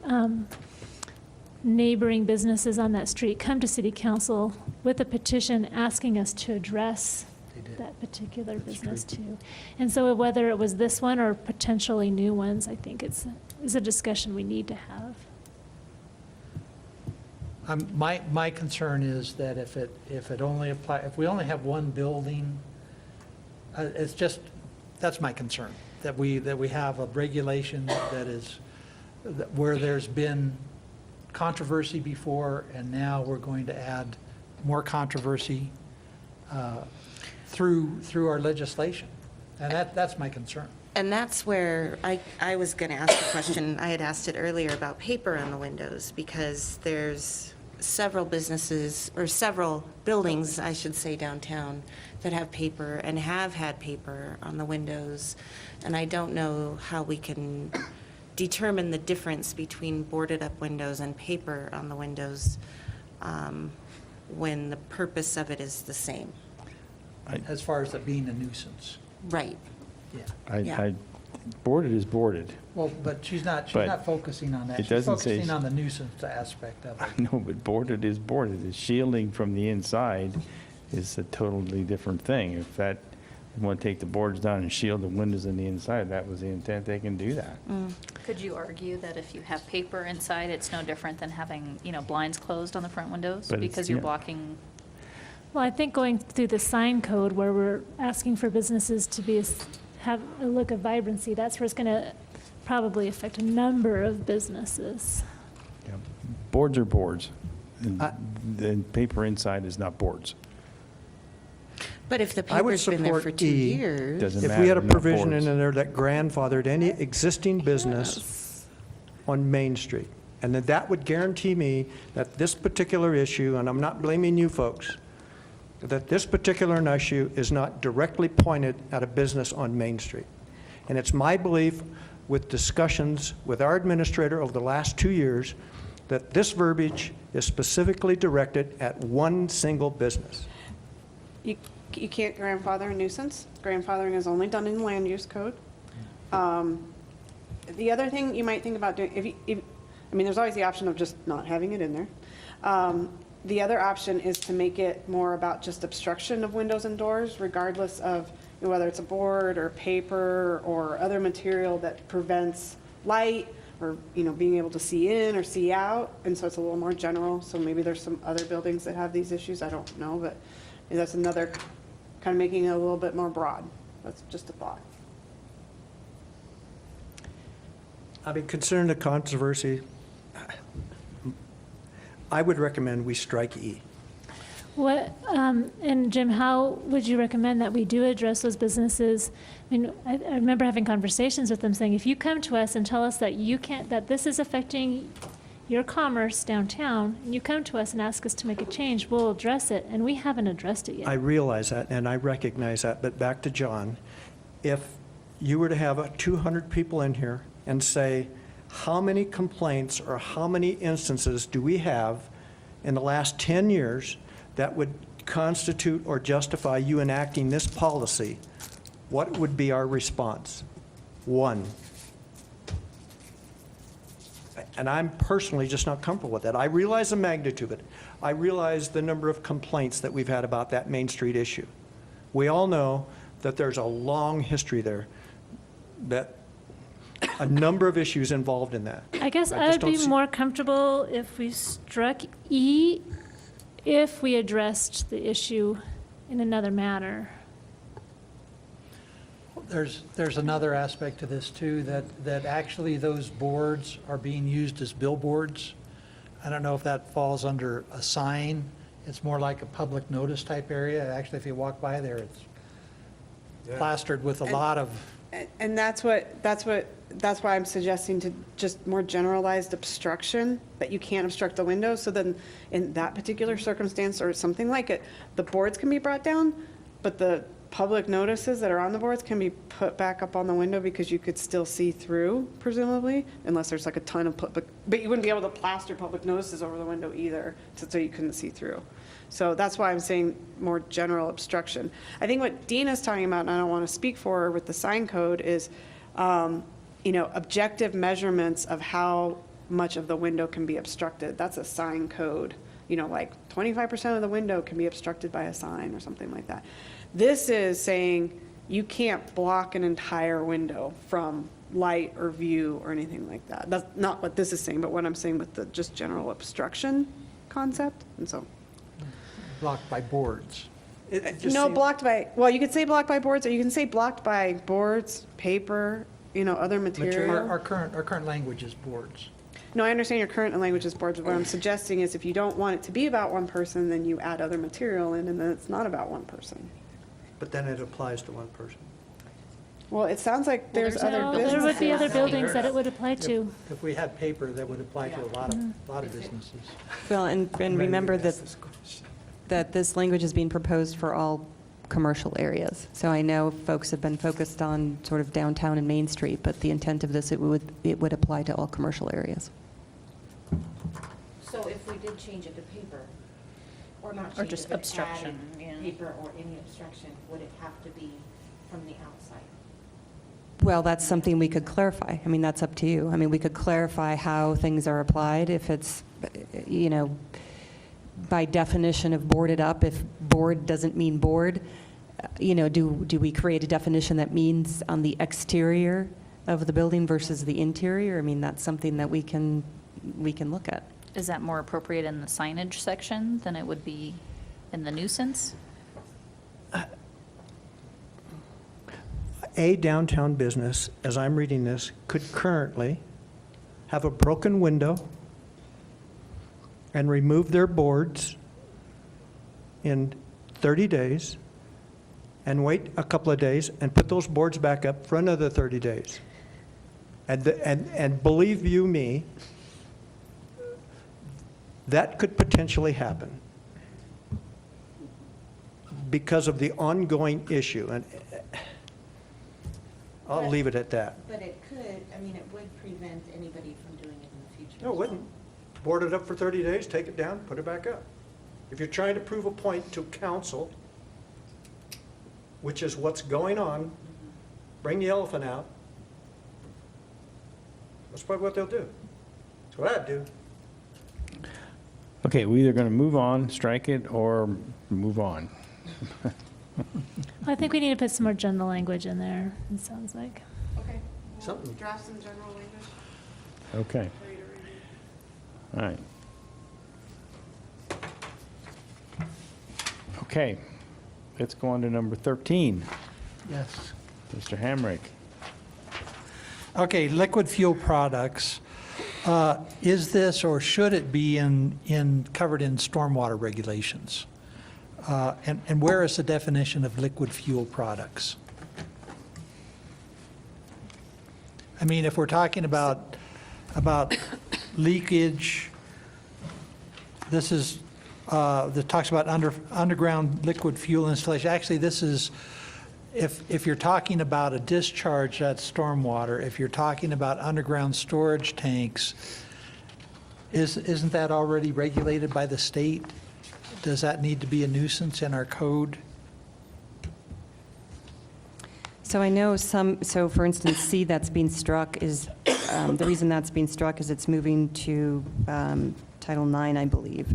neighboring businesses on that street come to city council with a petition asking us to address They did. that particular business too. And so whether it was this one or potentially new ones, I think is a discussion we need to have. My concern is that if it only apply, if we only have one building, it's just, that's my concern, that we have a regulation where there's been controversy before, and now we're going to add more controversy through our legislation. And that's my concern. and that's where I was going to ask the question, I had asked it earlier about paper on the windows, because there's several businesses, or several buildings, I should say, downtown, that have paper and have had paper on the windows. And I don't know how we can determine the difference between boarded up windows and paper on the windows when the purpose of it is the same. As far as it being a nuisance. Right. Yeah. Yeah. Boarded is boarded. Well, but she's not But focusing on that. it doesn't say- She's focusing on the nuisance aspect of it. No, but boarded is boarded. The shielding from the inside is a totally different thing. If you want to take the boards down and shield the windows on the inside, that was the intent, they can do that. Could you argue that if you have paper inside, it's no different than having, blinds closed on the front windows? But it's- Because you're yeah. blocking, Well, I think going through the sign code where we're asking for businesses to have a look of vibrancy, that's where it's going to probably affect a number of businesses. Yeah. Boards are boards. And the paper inside is not boards. But if the I would paper's been there for support 2 E. years. Doesn't If matter, we had a not provision in boards. there that grandfathered any existing business on Main Street, and that would guarantee me that this particular issue, and I'm not blaming you folks, that this particular issue is not directly pointed at a business on Main Street. And it's my belief, with discussions with our administrator over the last 2 years, that this verbiage is specifically directed at one single business. You can't grandfather a nuisance. Grandfathering is only done in the land use code. The other thing you might think about doing, there's always the option of just not having it in there. The other option is to make it more about just obstruction of windows and doors, regardless of whether it's a board or paper or other material that prevents light or, being able to see in or see out, and so it's a little more general, so maybe there's some other buildings that have these issues, I don't know, but that's another, kind of making it a little bit more broad. That's just a thought. I mean, considering the controversy, I would recommend we strike E. What, and Jim, how would you recommend that we do address those businesses? I mean, I remember having conversations with them saying, if you come to us and tell us that you can't, that this is affecting your commerce downtown, and you come to us and ask us to make a change, we'll address it, and we haven't addressed it yet. I realize that, and I recognize that, but back to John, if you were to have 200 people in here and say, how many complaints or how many instances do we have in the last 10 years that would constitute or justify you enacting this policy, what would be our response? 1. And I'm personally just not comfortable with that. I realize the magnitude of it. I realize the number of complaints that we've had about that Main Street issue. We all know that there's a long history there, that a number of issues involved in that. I guess I just would don't be see- more comfortable if we struck E, if we addressed the issue in another manner. There's another aspect to this too, that actually those boards are being used as billboards. I don't know if that falls under a sign. It's more like a public notice type area. Actually, if you walk by there, it's plastered with a lot of, And that's why I'm suggesting to just more generalized obstruction, that you can't obstruct the window. So then in that particular circumstance or something like it, the boards can be brought down, but the public notices that are on the boards can be put back up on the window because you could still see through, presumably, unless there's like a ton of, but you wouldn't be able to plaster public notices over the window either, so you couldn't see through. So that's why I'm saying more general obstruction. I think what Dina's talking about, and I don't want to speak for her with the sign code, is, objective measurements of how much of the window can be obstructed. That's a sign code. Like 25% of the window can be obstructed by a sign or something like that. This is saying you can't block an entire window from light or view or anything like that. That's not what this is saying, but what I'm saying with the just general obstruction concept. And so, blocked by boards. It just no, seems- blocked by, well, you could say blocked by boards, or you can say blocked by boards, paper, other material. Our current language is boards. No, I understand your current language is boards, but what I'm suggesting is if you don't want it to be about one person, then you add other material in, and then it's not about one person. But then it applies to one person. Well, it sounds like there's other No, businesses. there would be other buildings that it would apply to. If we had paper, that would apply to a lot of businesses. Well, and remember that this language is being proposed for all commercial areas. So I know folks have been focused on sort of downtown and Main Street, but the intent of this, it would apply to all commercial areas. So if we did change it to paper, or not Or change just it, but obstruction, add yeah. paper or any obstruction, would it have to be from the outside? Well, that's something we could clarify. I mean, that's up to you. I mean, we could clarify how things are applied if it's, by definition of boarded up, if board doesn't mean board, do we create a definition that means on the exterior of the building versus the interior? I mean, that's something that we can look at. Is that more appropriate in the signage section than it would be in the nuisance? A downtown business, as I'm reading this, could currently have a broken window and remove their boards in 30 days and wait a couple of days and put those boards back up for another 30 days. And believe you me, that could potentially happen because of the ongoing issue. And I'll leave it at that. But it could, it would prevent anybody from doing it in the future. No, it wouldn't. Board it up for 30 days, take it down, put it back up. If you're trying to prove a point to council, which is what's going on, bring the elephant out. That's probably what they'll do. That's what I'd do. Okay, we're either going to move on, strike it, or move on. I think we need to put some more general language in there, it sounds like. Okay. Something. Draft some general language. Okay. All right. Okay, let's go on to number 13. Yes. Mr. Hamrick. Okay, liquid fuel products. Is this or should it be covered in stormwater regulations? And where is the definition of liquid fuel products? I mean, if we're talking about leakage, this is, that talks about underground liquid fuel installation. Actually, this is, if you're talking about a discharge, that's stormwater. If you're talking about underground storage tanks, isn't that already regulated by the state? Does that need to be a nuisance in our code? So I know so for instance, C that's being struck is, the reason that's being struck is it's moving to Title IX, I believe.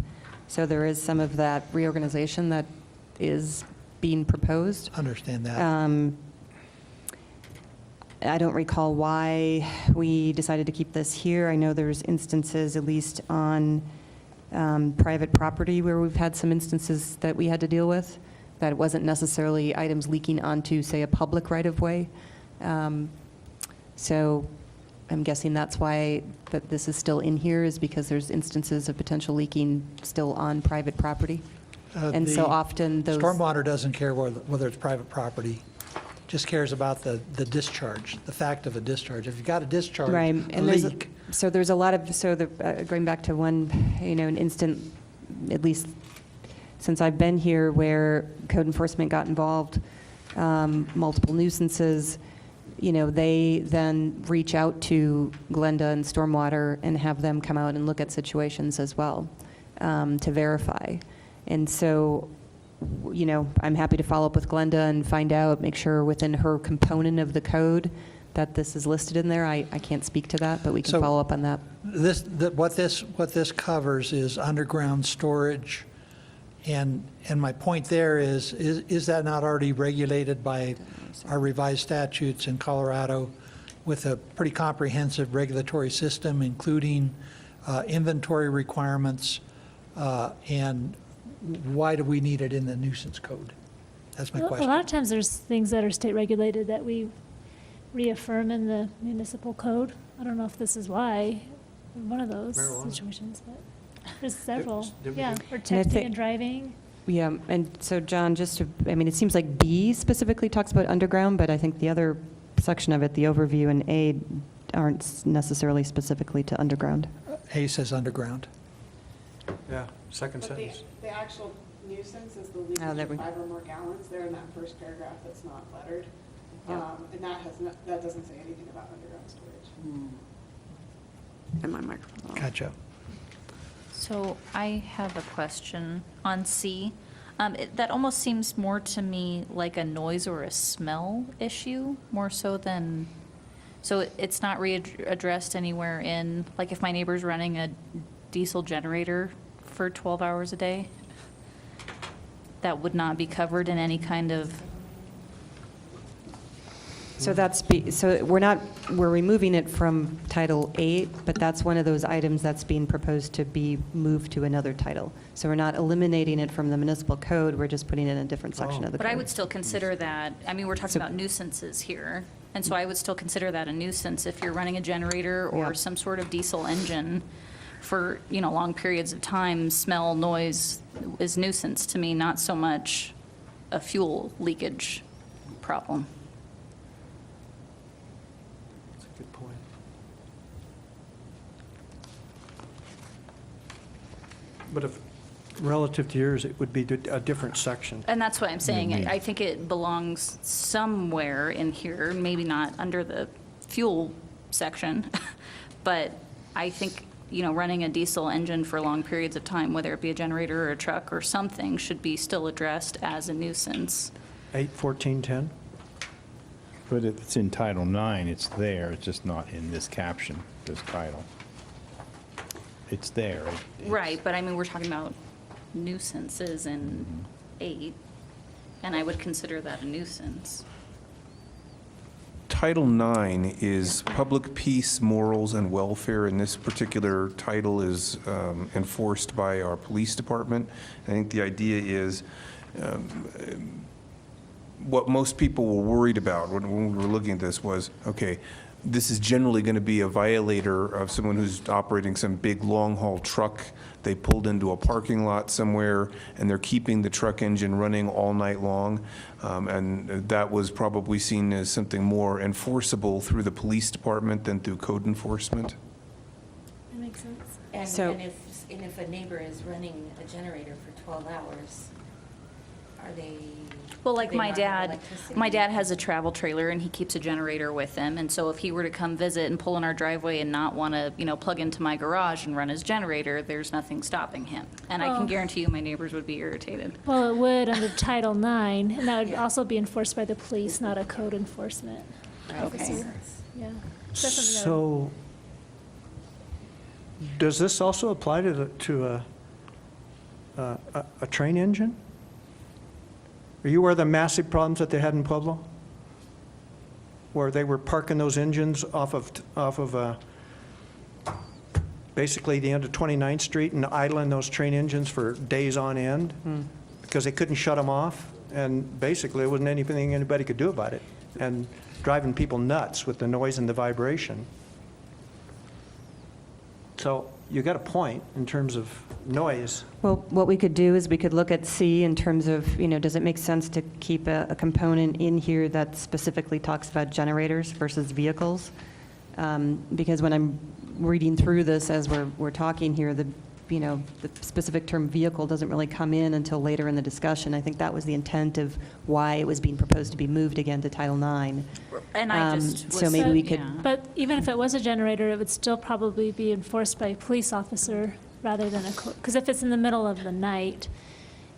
So there is some of that reorganization that is being proposed. Understand that. I don't recall why we decided to keep this here. I know there's instances, at least on private property, where we've had some instances that we had to deal with, that it wasn't necessarily items leaking onto, say, a public right-of-way. So I'm guessing that's why that this is still in here, is because there's instances of potential leaking still on private property. And so The often those... Stormwater doesn't care whether it's private property, just cares about the discharge, the fact of a discharge. If you've got a discharge, Right, a and there's, leak. so there's a lot of, going back to one, an instant, at least since I've been here, where code enforcement got involved, multiple nuisances, they then reach out to Glenda and Stormwater and have them come out and look at situations as well, to verify. And so, I'm happy to follow up with Glenda and find out, make sure within her component of the code that this is listed in there. I can't speak to that, but we can So- follow up on that. What this covers is underground storage, and my point there is that not already regulated by our revised statutes in Colorado with a pretty comprehensive regulatory system, including inventory requirements, and why do we need it in the nuisance code? That's my A question. lot of times there's things that are state regulated that we reaffirm in the municipal code. I don't know if this is why, one of those Marijuana. situations, but there's several. Did we Yeah, do- for And I texting think- and driving. Yeah, and so John, it seems like B specifically talks about underground, but I think the other section of it, the overview and A, aren't necessarily specifically to underground. A says underground. Yeah, second sentence. The actual nuisance is the Oh, leakage there of we- 5 or more gallons there in that first paragraph that's not lettered. Yeah. And that doesn't say anything about underground storage. And my microphone. Gotcha. So I have a question on C. That almost seems more to me like a noise or a smell issue, more so than, so it's not addressed anywhere in, like if my neighbor's running a diesel generator for 12 hours a day, that would not be covered in any kind of, So we're removing it from Title 8, but that's one of those items that's being proposed to be moved to another title. So we're not eliminating it from the municipal code, we're just putting it in a different section of the code. but I would still consider that, I mean, we're talking So- about nuisances here, and so I would still consider that a nuisance if you're running a generator Yeah. or some sort of diesel engine for, long periods of time. Smell, noise is nuisance to me, not so much a fuel leakage problem. That's a good point. But if, relative to yours, it would be a different section. And that's what I'm saying. I think it belongs somewhere in here, maybe not under the fuel section, but I think, running a diesel engine for long periods of time, whether it be a generator or a truck or something, should be still addressed as a nuisance. 8:14:10? But it's in Title IX, it's there, it's just not in this caption, this title. It's there. Right, but I mean, we're talking about nuisances in 8, and I would consider that a nuisance. Title IX is public peace, morals, and welfare, and this particular title is enforced by our police department. I think the idea is what most people were worried about when we were looking at this was, okay, this is generally going to be a violator of someone who's operating some big long-haul truck. They pulled into a parking lot somewhere, and they're keeping the truck engine running all night long. And that was probably seen as something more enforceable through the police department than through code enforcement. That makes sense. And So- and if a neighbor is running a generator for 12 hours, are they? Well, like do they my not have dad, electricity? my dad has a travel trailer and he keeps a generator with him. And so if he were to come visit and pull in our driveway and not want to, plug into my garage and run his generator, there's nothing stopping him. And I Oh. can guarantee you my neighbors would be irritated. Well, it would under Title IX, and that would also be enforced by the police, not a code enforcement officer. Yeah. That's something that- So, does this also apply to a train engine? Are you aware of the massive problems that they had in Pueblo? Where they were parking those engines off of basically the end of 29th Street and idling those train engines for days on end because they couldn't shut them off, and basically there wasn't anything anybody could do about it, and driving people nuts with the noise and the vibration. So you got a point in terms of noise. Well, what we could do is we could look at C in terms of, does it make sense to keep a component in here that specifically talks about generators versus vehicles? Because when I'm reading through this as we're talking here, the specific term vehicle doesn't really come in until later in the discussion. I think that was the intent of why it was being proposed to be moved again to Title IX. And I just was. So maybe we could, yeah. But even if it was a generator, it would still probably be enforced by a police officer rather than a code. Because if it's in the middle of the night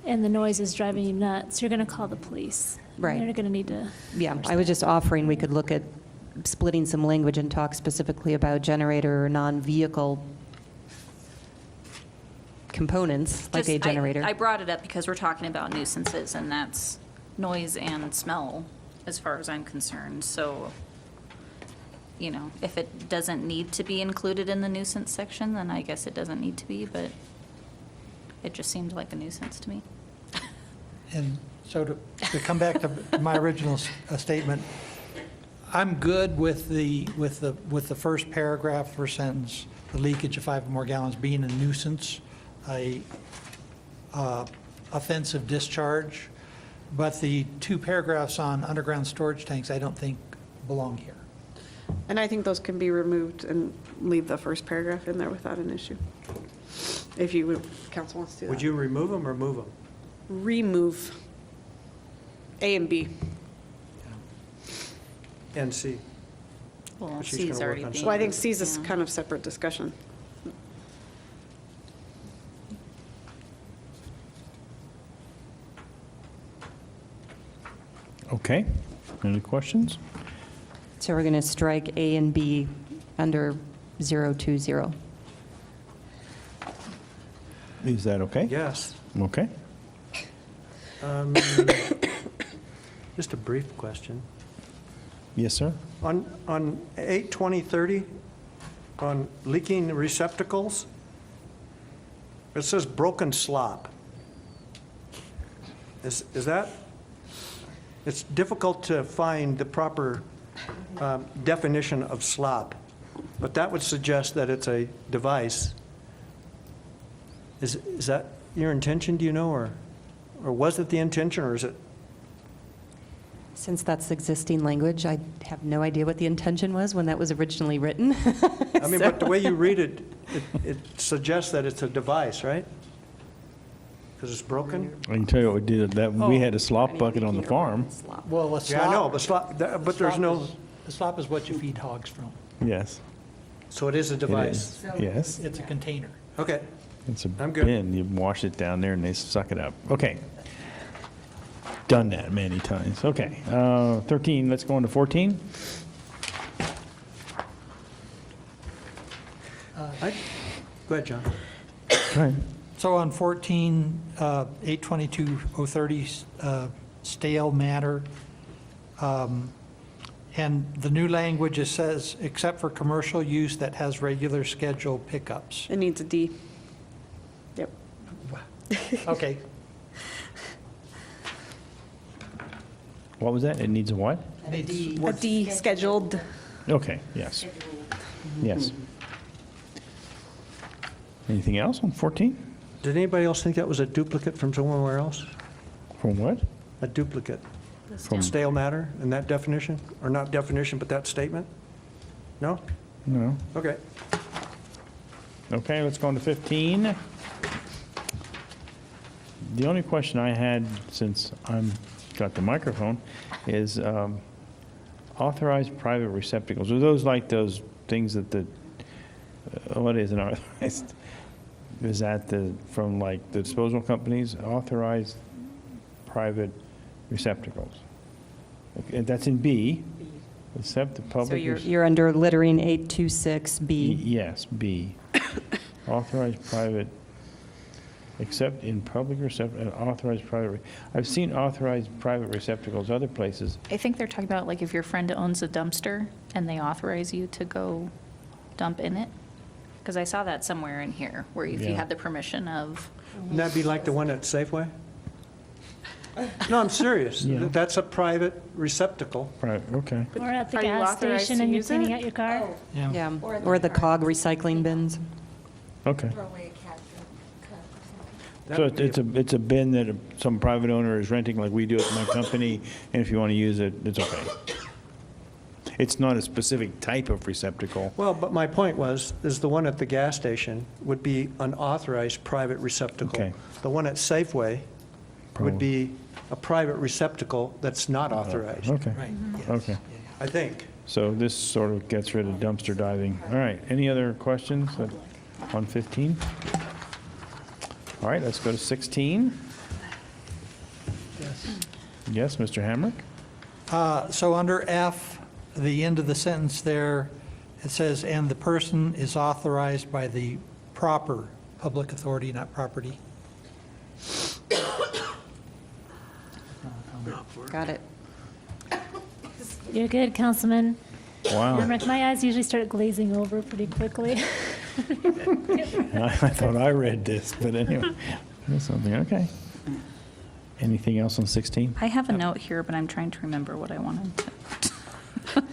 and the noise is driving you nuts, you're going to call the police. Right. You're going to need to. yeah, I was just offering, we could look at splitting some language and talk specifically about generator or non-vehicle components, like Just- a generator. I brought it up because we're talking about nuisances, and that's noise and smell, as far as I'm concerned. So, if it doesn't need to be included in the nuisance section, then I guess it doesn't need to be, but it just seemed like a nuisance to me. And so to come back to my original statement, I'm good with the first paragraph or sentence, the leakage of 5 or more gallons being a nuisance, a offensive discharge, but the 2 paragraphs on underground storage tanks, I don't think belong here. And I think those can be removed and leave the first paragraph in there without an issue. If council wants to do that. Would you remove them or move them? Remove A and B. And C. Well, But she's C's gonna work already on being. Well, I think C's is yeah. kind of separate discussion. Okay. Any questions? So we're going to strike A and B under 020. Is that okay? Yes. Okay. Just a brief question. Yes, sir. On 8/20/30, on leaking receptacles, it says broken slop. Is that, it's difficult to find the proper definition of slop, but that would suggest that it's a device. Is that your intention, do you know, or was it the intention, or is it? Since that's existing language, I have no idea what the intention was when that was originally written. I mean, but the way you read it, it suggests that it's a device, right? Because it's broken? I can tell you what we did, that we Oh. had a slop bucket on the farm. Well, a Yeah, I know, slop. but there's no, The slop is what you feed hogs from. Yes. so it is a It device. is. Yes. It's a container. Okay. It's a I'm good. bin. You wash it down there and they suck it up. Okay. Done that many times. Okay. 13, let's go on to 14. Go ahead, John. Go ahead. So on 14, 822-030, stale matter, And the new language, it says, except for commercial use that has regular scheduled pickups. It needs a D. Yep. Okay, What was that? It needs a what? needs A D scheduled. Okay, yes. Yes. Anything else on 14? Did anybody else think that was a duplicate from somewhere else? From what? A duplicate? From, Stale matter in that definition? Or not definition, but that statement? No? no. Okay. Okay, let's go on to 15. The only question I had, since got the microphone, is authorized private receptacles. Are those like those things that what is an authorized? Is that from like the disposal companies, authorized private receptacles? Okay, that's in B, except the So public. you're under littering 826B. Yes, B. Authorized private, except in public authorized private. I've seen authorized private receptacles other places. I think they're talking about like if your friend owns a dumpster and they authorize you to go dump in it. Because I saw that somewhere in here, where if you Yeah. had the permission of, Wouldn't that be like the one at Safeway? No, I'm serious. Yeah. That's a private receptacle. Right, okay. Or at the Are you gas authorized station to and you're use cleaning it? out your car. yeah. Yeah, or the COG recycling bins. Okay. That So would be it's a bin that some private owner is renting like we do at my company, and if you want to use it, it's okay. It's not a specific type of receptacle. Well, but my point is the one at the gas station would be an authorized private receptacle. Okay. The one at Safeway Probably. would be a private receptacle that's not authorized, Okay, Right, yes. okay. I think. So this sort of gets rid of dumpster diving. All right, any other questions on 15? All right, let's go to 16. Yes, Mr. Hamrick? So under F, the end of the sentence there, it says, "And the person is authorized by the proper public authority, not property." Got it. You're good, Councilman. Wow, My eyes usually start glazing over pretty quickly. I thought I read this, but anyway, there's something, okay. Anything else on 16? I have a note here, but I'm trying to remember what I wanted to.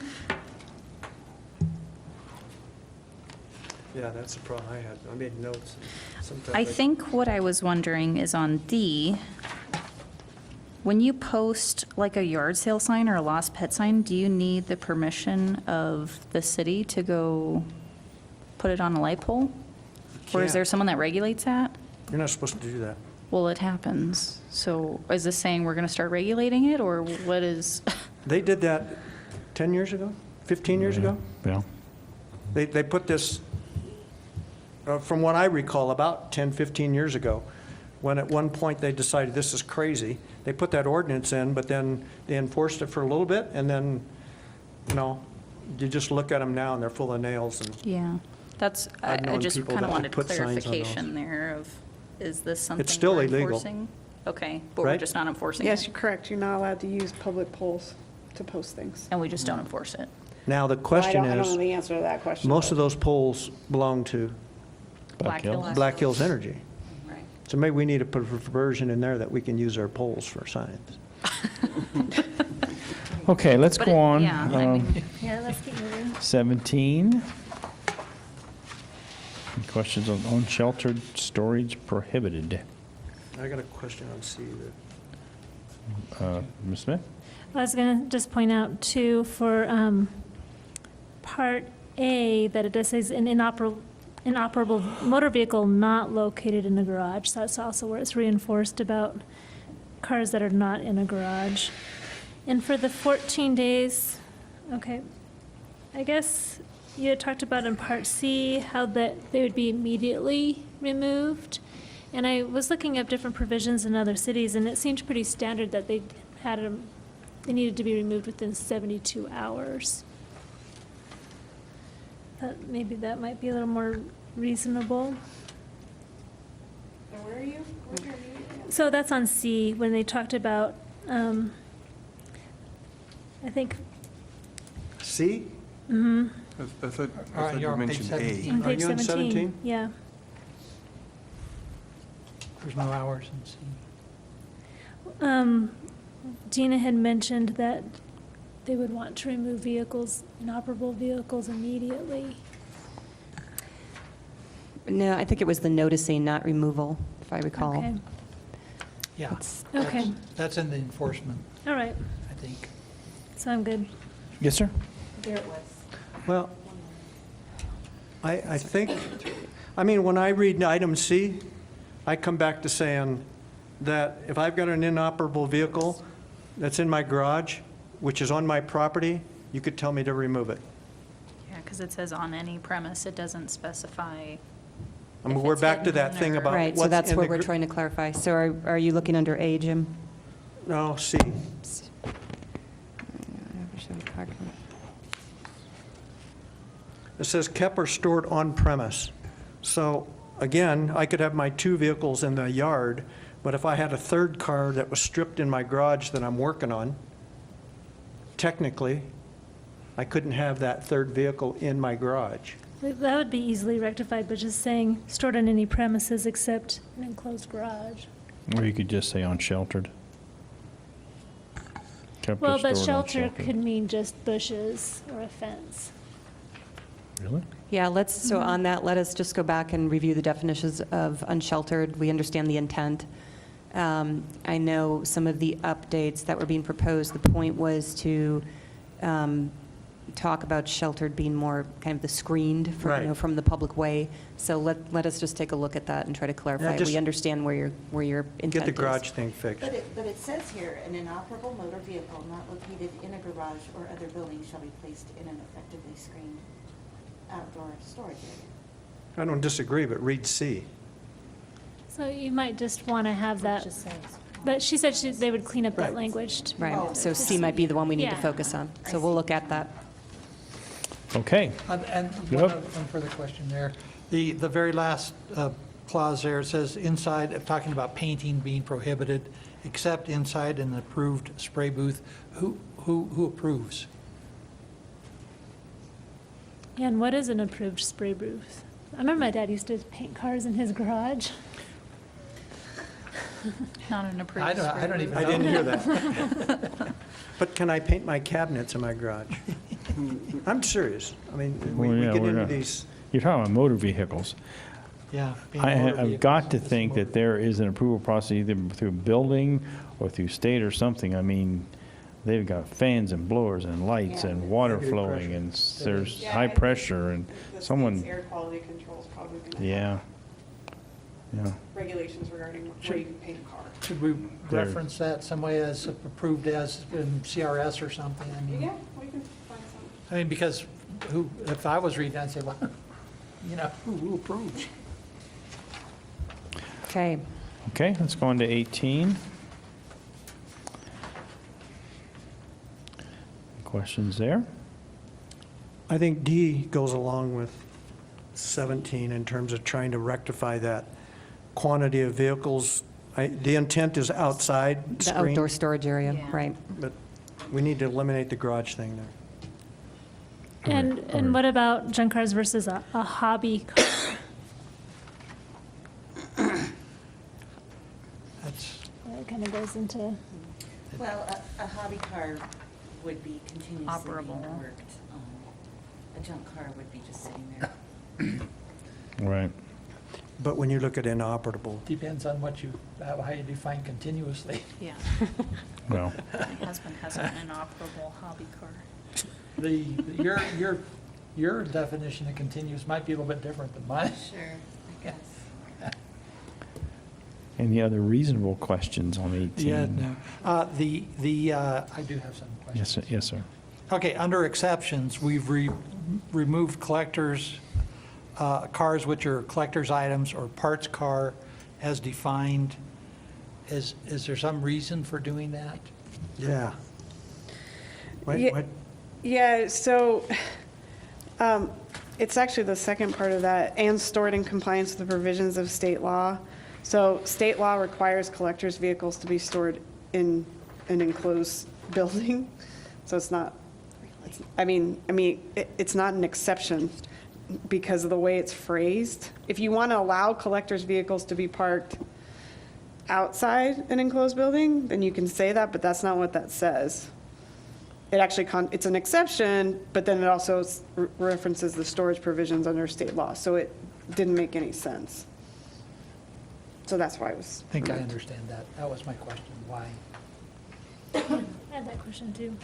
Yeah, that's the problem I had. I made notes. Sometimes I think what I was wondering is on D, when you post like a yard sale sign or a lost pet sign, do you need the permission of the city to go put it on a light pole? Or is can't. there someone that regulates that? You're not supposed to do that. Well, it happens. So is this saying we're going to start regulating it, or what is? They did that 10 years ago, 15 years ago? Yeah. They put this, from what I recall, about 10, 15 years ago, when at one point they decided this is crazy. They put that ordinance in, but then they enforced it for a little bit, and then, you just look at them now and they're full of nails. And Yeah, that's, I I've known just people kind of that wanted put signs on those. clarification there of, is this something still we're illegal. enforcing? Okay, but we're Right? just not enforcing Yes, it, you're correct. You're not allowed to use public polls to post things. and we just don't enforce it. Now, the question I don't know is, the answer to that question. most of those poles belong to Black Hills. Black Hills Energy. Right. So maybe we need to put a provision in there that we can use our poles for signs. Okay, let's But go it- on. yeah, I mean- Yeah, let's keep moving. 17. Any questions on unsheltered storage prohibited? I got a question on C. Ms. Smith? I was going to just point out, too, for Part A, that it does say an inoperable motor vehicle not located in a garage. So that's also where it's reinforced about cars that are not in a garage. And for the 14 days, okay, I guess you had talked about in Part C how that they would be immediately removed. And I was looking up different provisions in other cities, and it seemed pretty standard that they needed to be removed within 72 hours. Maybe that might be a little more reasonable. Where are you? So that's on C, when they talked about, I think C? I thought you You're on page mentioned A. 17. On Are page you on 17? Yeah. There's no hours in C. Gina had mentioned that they would want to remove vehicles, inoperable vehicles immediately. No, I think it was the noticing, not removal, if I recall. Okay, Yeah. Okay. That's in the enforcement, all right, I think. so I'm good. Yes, sir? Well, I think, I mean, when I read item C, I come back to saying that if I've got an inoperable vehicle that's in my garage, which is on my property, you could tell me to remove it. Yeah, because it says on any premise, it doesn't specify. I mean, If we're it's back to hidden that thing or- about Right, so what's that's in what the we're trying to clarify. So are you looking under A, Jim? No, C. It says kept or stored on premise. So again, I could have my 2 vehicles in the yard, but if I had a third car that was stripped in my garage that I'm working on, technically, I couldn't have that third vehicle in my garage. That would be easily rectified, but just saying stored on any premises except an enclosed garage. Or you could just say unsheltered. Kept or Well, but stored shelter unsheltered. could mean just bushes or a fence. Really? Yeah, so on that, let us just go back and review the definitions of unsheltered. We understand the intent. I know some of the updates that were being proposed, the point was to talk about sheltered being more kind of the screened Right. from the public way. So let us just take a look at that and try to clarify. just We understand where your intent Get the is. garage thing fixed. But it says here, an inoperable motor vehicle not located in a garage or other building shall be placed in an effectively screened outdoor storage area. I don't disagree, but read C. So you might just want to have that, but she said they would clean up that Right. language. Right, so C might be the one we need to Yeah. focus on. So we'll look at that. Okay. And Yep. one further question there. The very last clause there, it says inside, talking about painting being prohibited, except inside an approved spray booth. Who approves? And what is an approved spray booth? I remember my dad used to paint cars in his garage. Not an approved I don't spray even booth. I know. didn't hear that. But can I paint my cabinets in my garage? I'm serious. I mean, we Well, yeah, get we're into not- these, You're talking about motor vehicles. Yeah. being motor I've vehicles got to is think motor. that there is an approval process either through building or through state or something. I mean, they've got fans and blowers and lights and water Heavy flowing pressure. and there's high pressure and someone, Air quality controls probably yeah. Yeah. regulations regarding where you can paint a car. Should we There. reference that some way as approved as in CRS or something? I mean, we can find some. I mean, because if I was reading, I'd say, well, you know, who approves? Okay. Okay, let's go on to 18. Questions there? I think D goes along with 17 in terms of trying to rectify that quantity of vehicles. The intent is outside The screen, outdoor storage area, Yeah. right. but we need to eliminate the garage thing there. And what about junk cars versus a hobby car? That's, It kind of goes into, Well, a hobby car would be continuously Operable. being worked. A junk car would be just sitting there. Right. But when you look at inoperable, depends on how you define continuously. Yeah. Well, My husband has an inoperable hobby car. Your definition of continuous might be a little bit different than mine. Sure, I guess. any other reasonable questions on 18? Yeah, no. I do have some questions. Yes, sir. Yes, sir. Okay, under exceptions, we've removed collectors, cars which are collector's items or parts car as defined. Is there some reason for doing that? yeah. Yeah. What? Yeah, so it's actually the second part of that, and stored in compliance with the provisions of state law. So state law requires collectors' vehicles to be stored in an enclosed building, so it's not It's not an exception because of the way it's phrased. If you want to allow collectors' vehicles to be parked outside an enclosed building, then you can say that, but that's not what that says. It actually, it's an exception, but then it also references the storage provisions under state law, so it didn't make any sense. So that's why it was. I think I understand that. That was my question, why? I had that question too.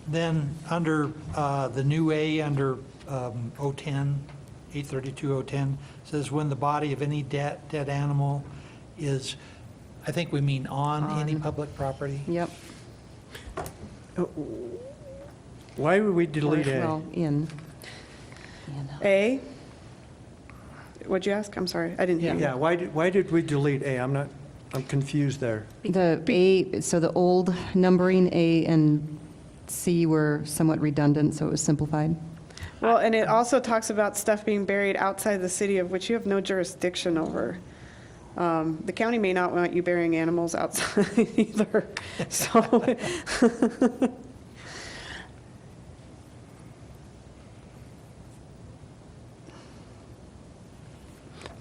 Then, under the new A, under 010, 832.010, says when the body of any dead animal is, I think we mean on any public property. Yep. Why would we delete A? Well, in. A? What'd you ask? I'm sorry, I didn't hear you. Yeah, why did we delete A? I'm confused there. The A, so the old numbering A and C were somewhat redundant, so it was simplified. Well, and it also talks about stuff being buried outside the city of which you have no jurisdiction over. The county may not want you burying animals outside either, so.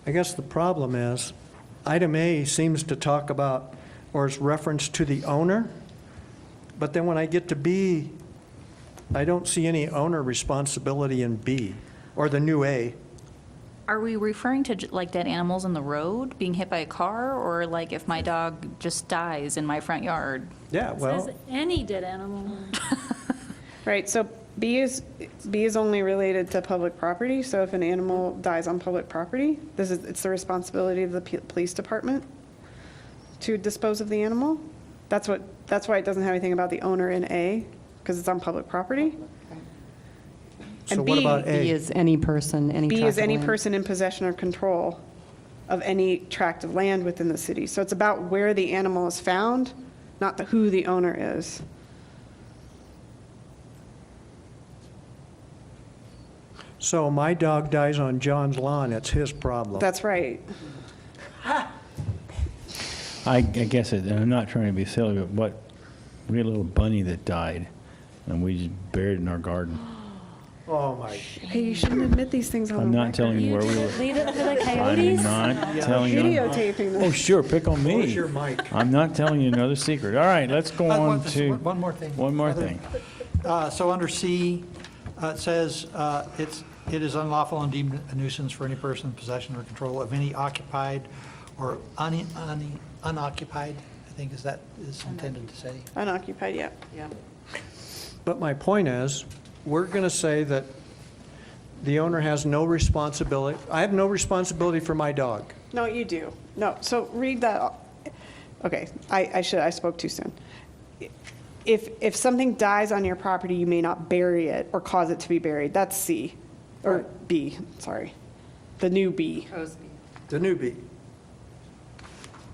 I guess the problem is, item A seems to talk about, or is reference to the owner, but then when I get to B, I don't see any owner responsibility in B, or the new A. Are we referring to like dead animals on the road being hit by a car, or like if my dog just dies in my front yard? Yeah, It well, says any dead animal. Right, so B is only related to public property, so if an animal dies on public property, it's the responsibility of the police department to dispose of the animal. That's why it doesn't have anything about the owner in A, because it's on public property. so And what B- about B A? is any person, any B tract is of any land. person in possession or control of any tract of land within the city. So it's about where the animal is found, not who the owner is. So my dog dies on John's lawn, it's his problem. That's right. I guess I'm not trying to be silly, but we had a little bunny that died, and we just buried it in our garden. Oh, my. Hey, you shouldn't admit these things on the I'm record. not telling you where we were. Leave it for the I'm coyotes? not telling you. Videotaping Oh, this. sure, pick on me. Where's your mic? I'm not telling you another secret. All right, let's go on to One more thing. one more thing. So under C, it says, it is unlawful and deemed a nuisance for any person in possession or control of any occupied or unoccupied, I think is intended to say. Unoccupied, yeah. But my point is, we're going to say that the owner has no responsibility. I have no responsibility for my dog. No, you do. No, so read that. Okay, I spoke too soon. If something dies on your property, you may not bury it or cause it to be buried. That's C, or B, sorry. The new B. The new B.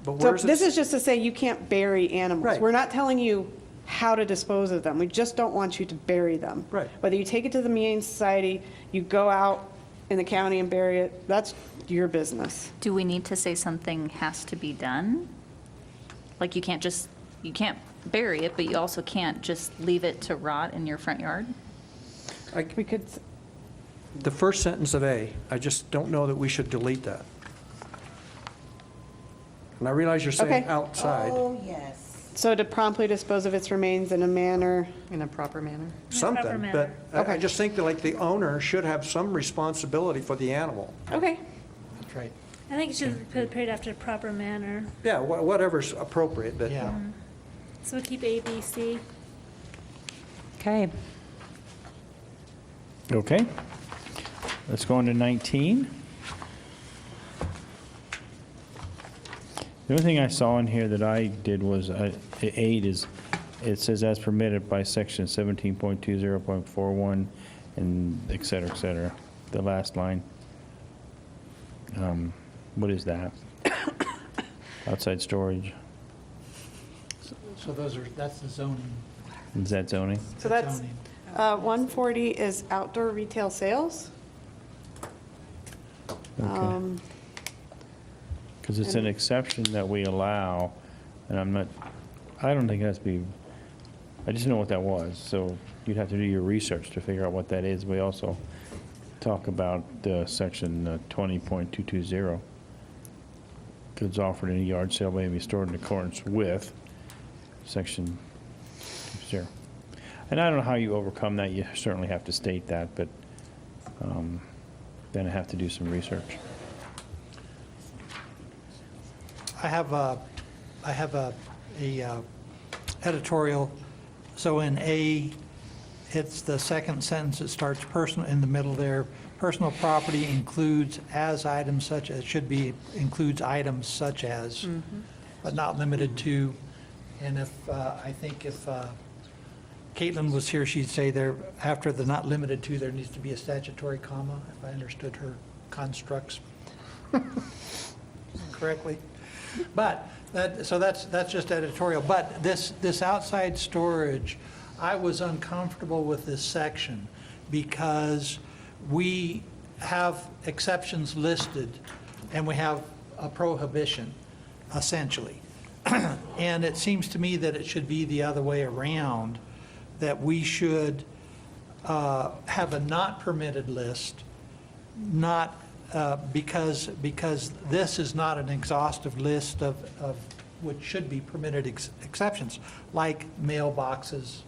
But So where's this it? is just to say you can't bury animals. Right. We're not telling you how to dispose of them. We just don't want you to bury them. Right. Whether you take it to the Humane Society, you go out in the county and bury it, that's your business. Do we need to say something has to be done? Like you can't bury it, but you also can't just leave it to rot in your front yard? We could, The first sentence of A, I just don't know that we should delete that. And I realize you're saying Okay. outside, yes. so to promptly dispose of its remains in a manner. In a proper manner. something, manner. but I Okay. just think that like the owner should have some responsibility for the animal. Okay. That's right. I think it should put it after proper manner. Yeah, whatever's appropriate, but. Yeah. So we'll keep A, B, C. Okay. Okay. Let's go on to 19. The only thing I saw in here that I did was, 8 is, it says as permitted by section 17.20.41 and et cetera, the last line. What is that? Outside storage, So that's the zoning. is that zoning? So that's, zoning. 140 is outdoor retail sales. Okay. Because it's an exception that we allow, and I don't think it has to be I just know what that was, so you'd have to do your research to figure out what that is. We also talk about section 20.220. Goods offered in a yard sale may be stored in accordance with section 20. And I don't know how you overcome that. You certainly have to state that, but then I have to do some research. I have a editorial. So in A, it's the second sentence, it starts personal, in the middle there. Personal property includes as items such as, should be, includes items such as, but not limited to. And I think if Caitlin was here, she'd say there, after the not limited to, there needs to be a statutory comma, if I understood her constructs correctly. But, so that's just editorial. But this outside storage, I was uncomfortable with this section because we have exceptions listed and we have a prohibition, essentially. And it seems to me that it should be the other way around, that we should have a not permitted list, not because this is not an exhaustive list of which should be permitted exceptions, like mailboxes,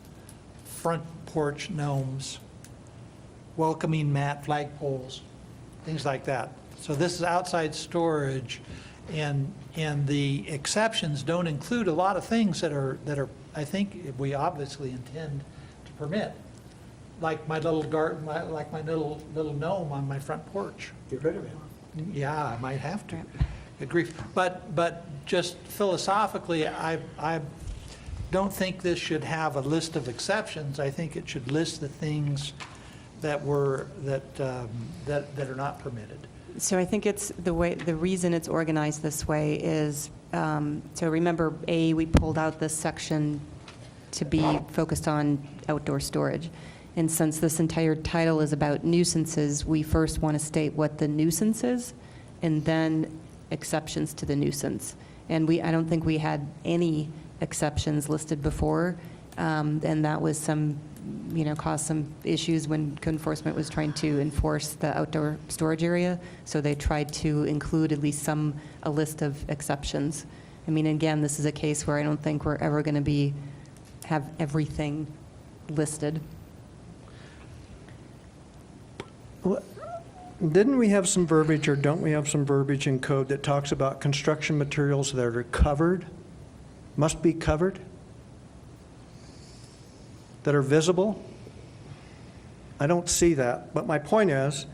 front porch gnomes, welcoming mat, flagpoles, things like that. So this is outside storage, and the exceptions don't include a lot of things that are I think we obviously intend to permit, like my little garden, like my little gnome on my front porch. Get rid of it. Yeah, I might have to. Good grief. But just philosophically, I don't think this should have a list of exceptions. I think it should list the things that are not permitted. So I think it's the reason it's organized this way is, so remember, A, we pulled out this section to be focused on outdoor storage. And since this entire title is about nuisances, we first want to state what the nuisance is, and then exceptions to the nuisance. And I don't think we had any exceptions listed before, and that was caused some issues when code enforcement was trying to enforce the outdoor storage area. So they tried to include at least a list of exceptions. I mean, again, this is a case where I don't think we're ever going to have everything listed. Didn't we have some verbiage, or don't we have some verbiage in code that talks about construction materials that are covered, must be covered, that are visible? I don't see that, but my point is,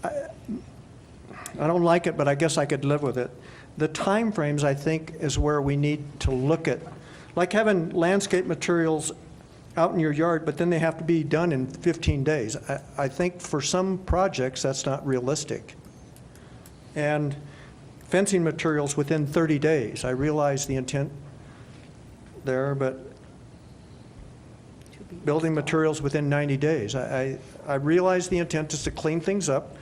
I don't like it, but I guess I could live with it. The timeframes, I think, is where we need to look at, like having landscape materials out in your yard, but then they have to be done in 15 days. I think for some projects, that's not realistic. And fencing materials within 30 days. I realize the intent there, but building materials within 90 days. I realize the intent is to clean things up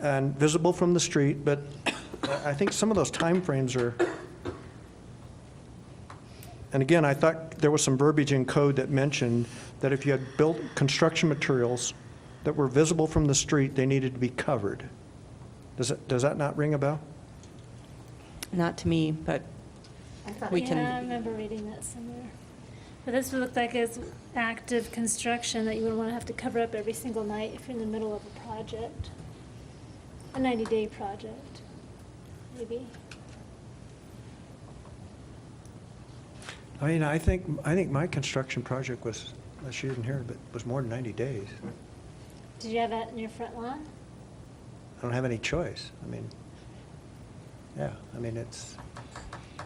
and visible from the street, but I think some of those timeframes are. And again, I thought there was some verbiage in code that mentioned that if you had built construction materials that were visible from the street, they needed to be covered. Does that not ring a bell? Not to me, but we can. Yeah, I remember reading that somewhere. But this would look like it's active construction that you would want to have to cover up every single night if you're in the middle of a project. A 90-day project, maybe. I mean, I think my construction project was, unless you didn't hear, but was more than 90 days. Did you have that in your front lawn? I don't have any choice. I mean, yeah, I mean, it's. I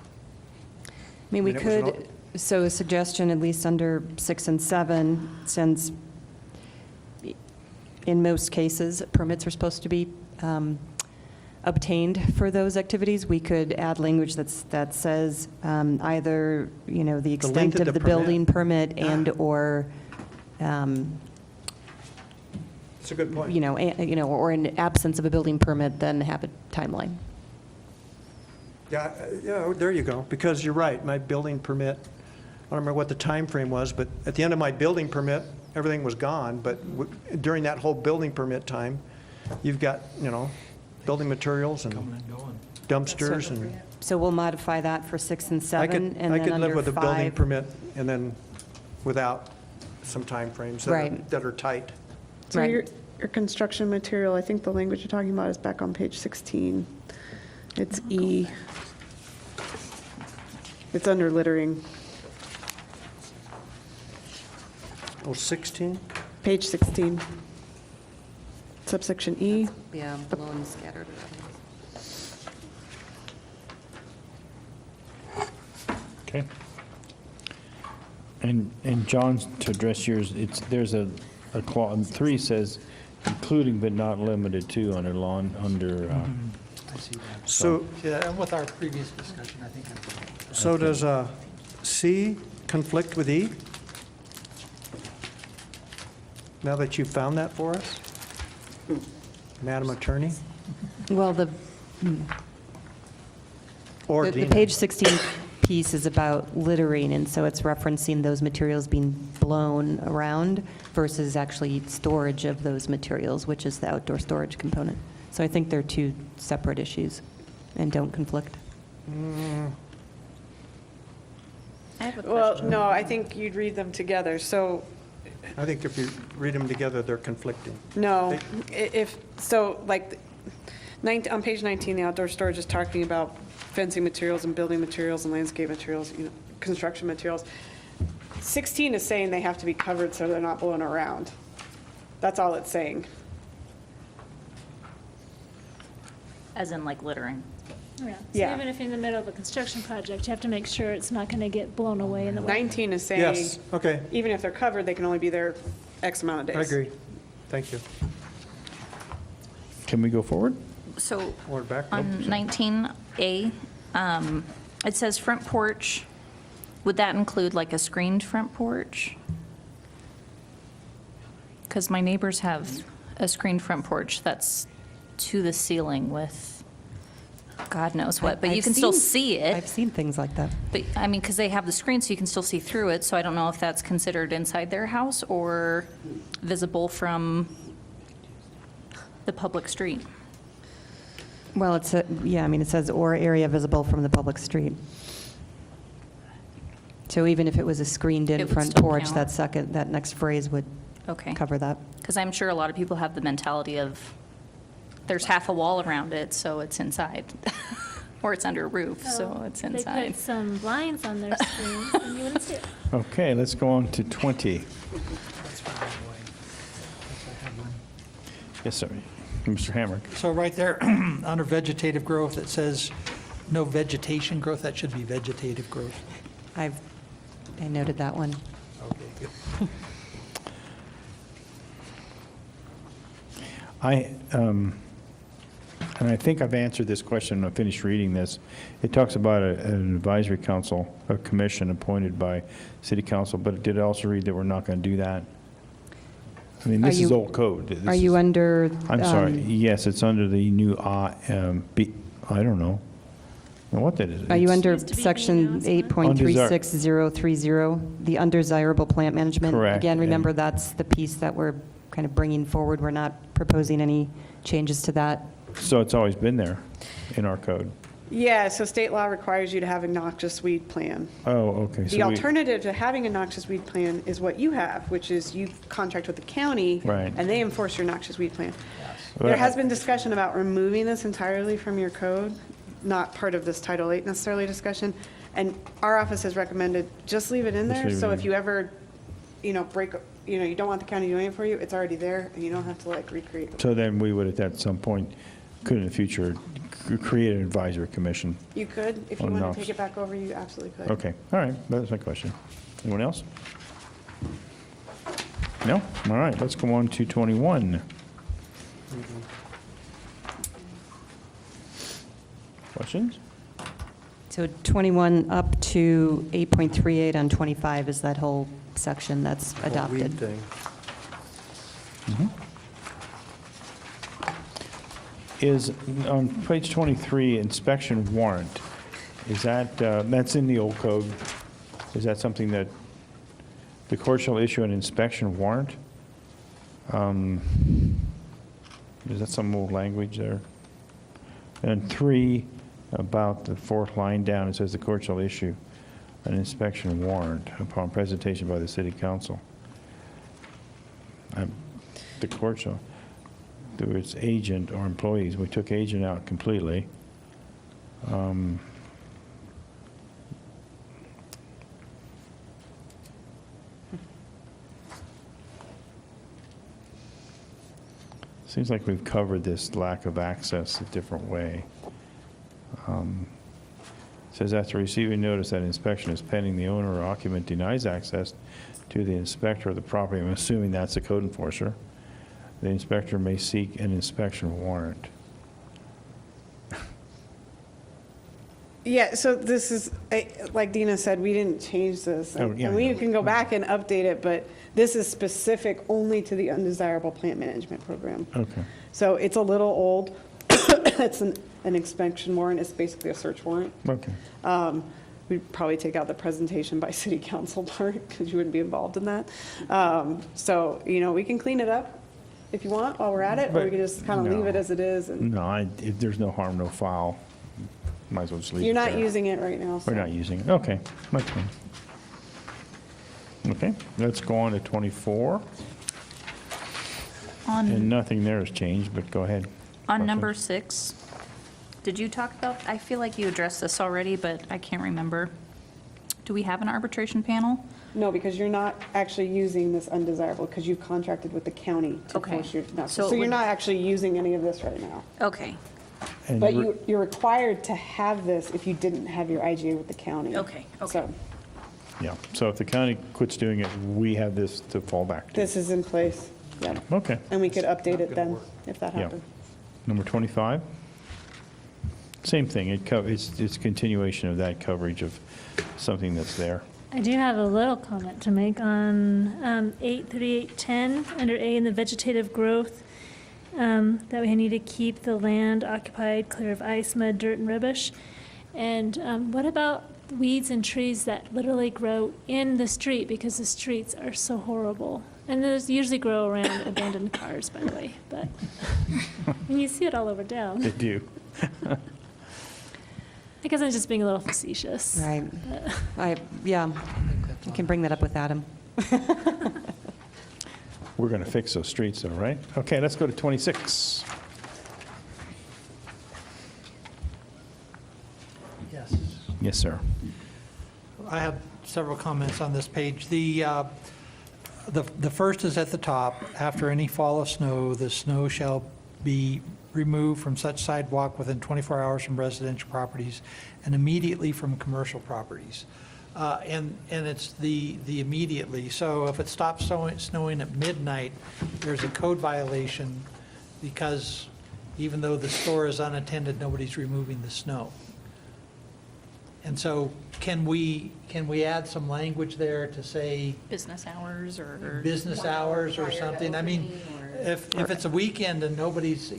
mean, we it was an could, so a suggestion, at least under 6 and 7, since in most cases, permits are supposed to be obtained for those activities, we could add language that says either, the extent of of the the building permit and/or, It's a good point. or in absence of a building permit, then have a timeline. Yeah, there you go, because you're right, my building permit don't remember what the time frame was, but at the end of my building permit, everything was gone, but during that whole building permit time, you've got, building materials and Coming and going. dumpsters and. So we'll modify that for 6 and 7, and I then could live under with a building 5. permit and then without some timeframes that are- Right. that are tight. So Right. your construction material, I think the language you're talking about is back on page 16. It's E. It's under littering, Oh, 16? page 16. Subsection E. Yeah, blown scattered. Okay. And John, to address yours, there's a clause, 3 says including but not limited to under lawn, under, I see that. So, Yeah, and with our previous discussion, I think I'm. so does C conflict with E? Now that you've found that for us? Madam Attorney? Well, the Or The Dina? page 16 piece is about littering, and so it's referencing those materials being blown around versus actually storage of those materials, which is the outdoor storage component. So I think they're two separate issues and don't conflict. I have a Well, question. no, I think you'd read them together. So, I think if you read them together, they're conflicting. no, if, so like, on page 19, the outdoor storage is talking about fencing materials and building materials and landscape materials, construction materials. 16 is saying they have to be covered so they're not blown around. That's all it's saying. As in like littering. Yeah. So Yeah. even if you're in the middle of a construction project, you have to make sure it's not going to get blown away in the wind. 19 is saying. Yes, okay, Even if they're covered, they can only be there X amount of days. I agree. Thank you. can we go forward? So Or back? on Nope. 19A, it says front porch. Would that include like a screened front porch? Because my neighbors have a screened front porch that's to the ceiling with God knows what, but you I've can still seen- see it. I've seen things like that. But, I mean, because they have the screen, so you can still see through it, so I don't know if that's considered inside their house or visible from the public street. Well, it's, yeah, I mean, it says or area visible from the public street. So even if it was a It screened-in would front still porch, count. that next phrase would Okay. cover that. Because I'm sure a lot of people have the mentality of, there's half a wall around it, so it's inside. Or it's under a roof, so it's They inside. put some blinds on their screens, and you wouldn't see it. Okay, let's go on to 20. That's fine, anyway. I have one. Yes, sir. Mr. Hamrick. So right there, under vegetative growth, it says no vegetation growth. That should be vegetative growth. I noted that one. Okay, good. And I think I've answered this question when I finished reading this. It talks about an advisory council, a commission appointed by city council, but it did also read that we're not going to do that. I mean, Are this is you- old code. This Are you is- under? I'm sorry, yes, it's under the new, I don't know. Now, what that is. Are you It's- under Used to be section announcement. 8.36030, the undesirable plant management? Correct, Again, remember, and- that's the piece that we're kind of bringing forward. We're not proposing any changes to that. So it's always been there in our code. Yeah, so state law requires you to have a noxious weed plan. Oh, okay. The so we- alternative to having a noxious weed plan is what you have, which is you contract with the county. Right. And they enforce your noxious weed plan. Well, There has been discussion about removing this entirely from your code, not part of this Title VIII necessarily discussion. And our office has recommended, just leave it in Just there. leave it So in. if you ever, break, you don't want the county doing it for you, it's already there, and you don't have to recreate it. So then we would, at some point, could in the future, create an advisory commission. You could, if you On want Knox. to take it back over, you absolutely could. Okay, all right, that's my question. Anyone else? No? All right, let's go on to 21. Questions? So 21 up to 8.38 on 25 is that whole section that's Whole adopted. weed thing. Is, on page 23, inspection warrant, is that, that's in the old code? Is that something that, the court shall issue an inspection warrant? Is that some old language there? And 3, about the fourth line down, it says the court shall issue an inspection warrant upon presentation by the city council. The court shall, through its agent or employees, we took agent out completely. Seems like we've covered this lack of access a different way. Says after receiving notice that inspection is pending, the owner or occupant denies access to the inspector of the property. I'm assuming that's a code enforcer. The inspector may seek an inspection warrant. Yeah, so this is, like Dina said, we didn't change this. Oh, yeah, And we I know. can go back and update it, but this is specific only to the undesirable plant management program. Okay. So it's a little old. It's an inspection warrant. It's basically a search warrant. Okay. We'd probably take out the presentation by city council part because you wouldn't be involved in that. So, we can clean it up if you want while we're at it, or we But can just kind of leave it no. as it is. And No, if there's no harm, no foul. Might as well just leave it you're not there. using it right now. so- We're not using it. Okay, that's fine. Okay, let's go on to 24. And On, nothing there has changed, but go ahead. on number Questions? 6, did you talk about, I feel like you addressed this already, but I can't remember. Do we have an arbitration panel? No, because you're not actually using this undesirable, because you've contracted with the county to Okay. force your, no, So it so you're would- not actually using any of this right now. Okay, And But we're- you're required to have this if you didn't have your IGA with the county. Okay, okay. So Yeah, so if the county quits doing it, we have this to fall back to. this is in place, yeah. Okay. And we could update it then, if that Yeah. happened. Number 25? Same thing, it's continuation of that coverage of something that's there. I do have a little comment to make on 83810, under A in the vegetative growth, that we need to keep the land occupied, clear of ice, mud, dirt, and rubbish. And what about weeds and trees that literally grow in the street, because the streets are so horrible? And those usually grow around abandoned cars, by the way, but and you see it all over town. They do. I guess I'm just being a little facetious. Right. but- Yeah, you can bring that up with Adam. We're going to fix those streets though, right? Okay, let's go to 26. Yes. Yes, sir. I have several comments on this page. The first is at the top. After any fall of snow, the snow shall be removed from such sidewalk within 24 hours from residential properties and immediately from commercial properties. And it's the immediately. So if it stops snowing at midnight, there's a code violation because even though the store is unattended, nobody's removing the snow. And so can we add some language there to say business hours or? business hours or something? I mean, if it's a weekend and nobody's,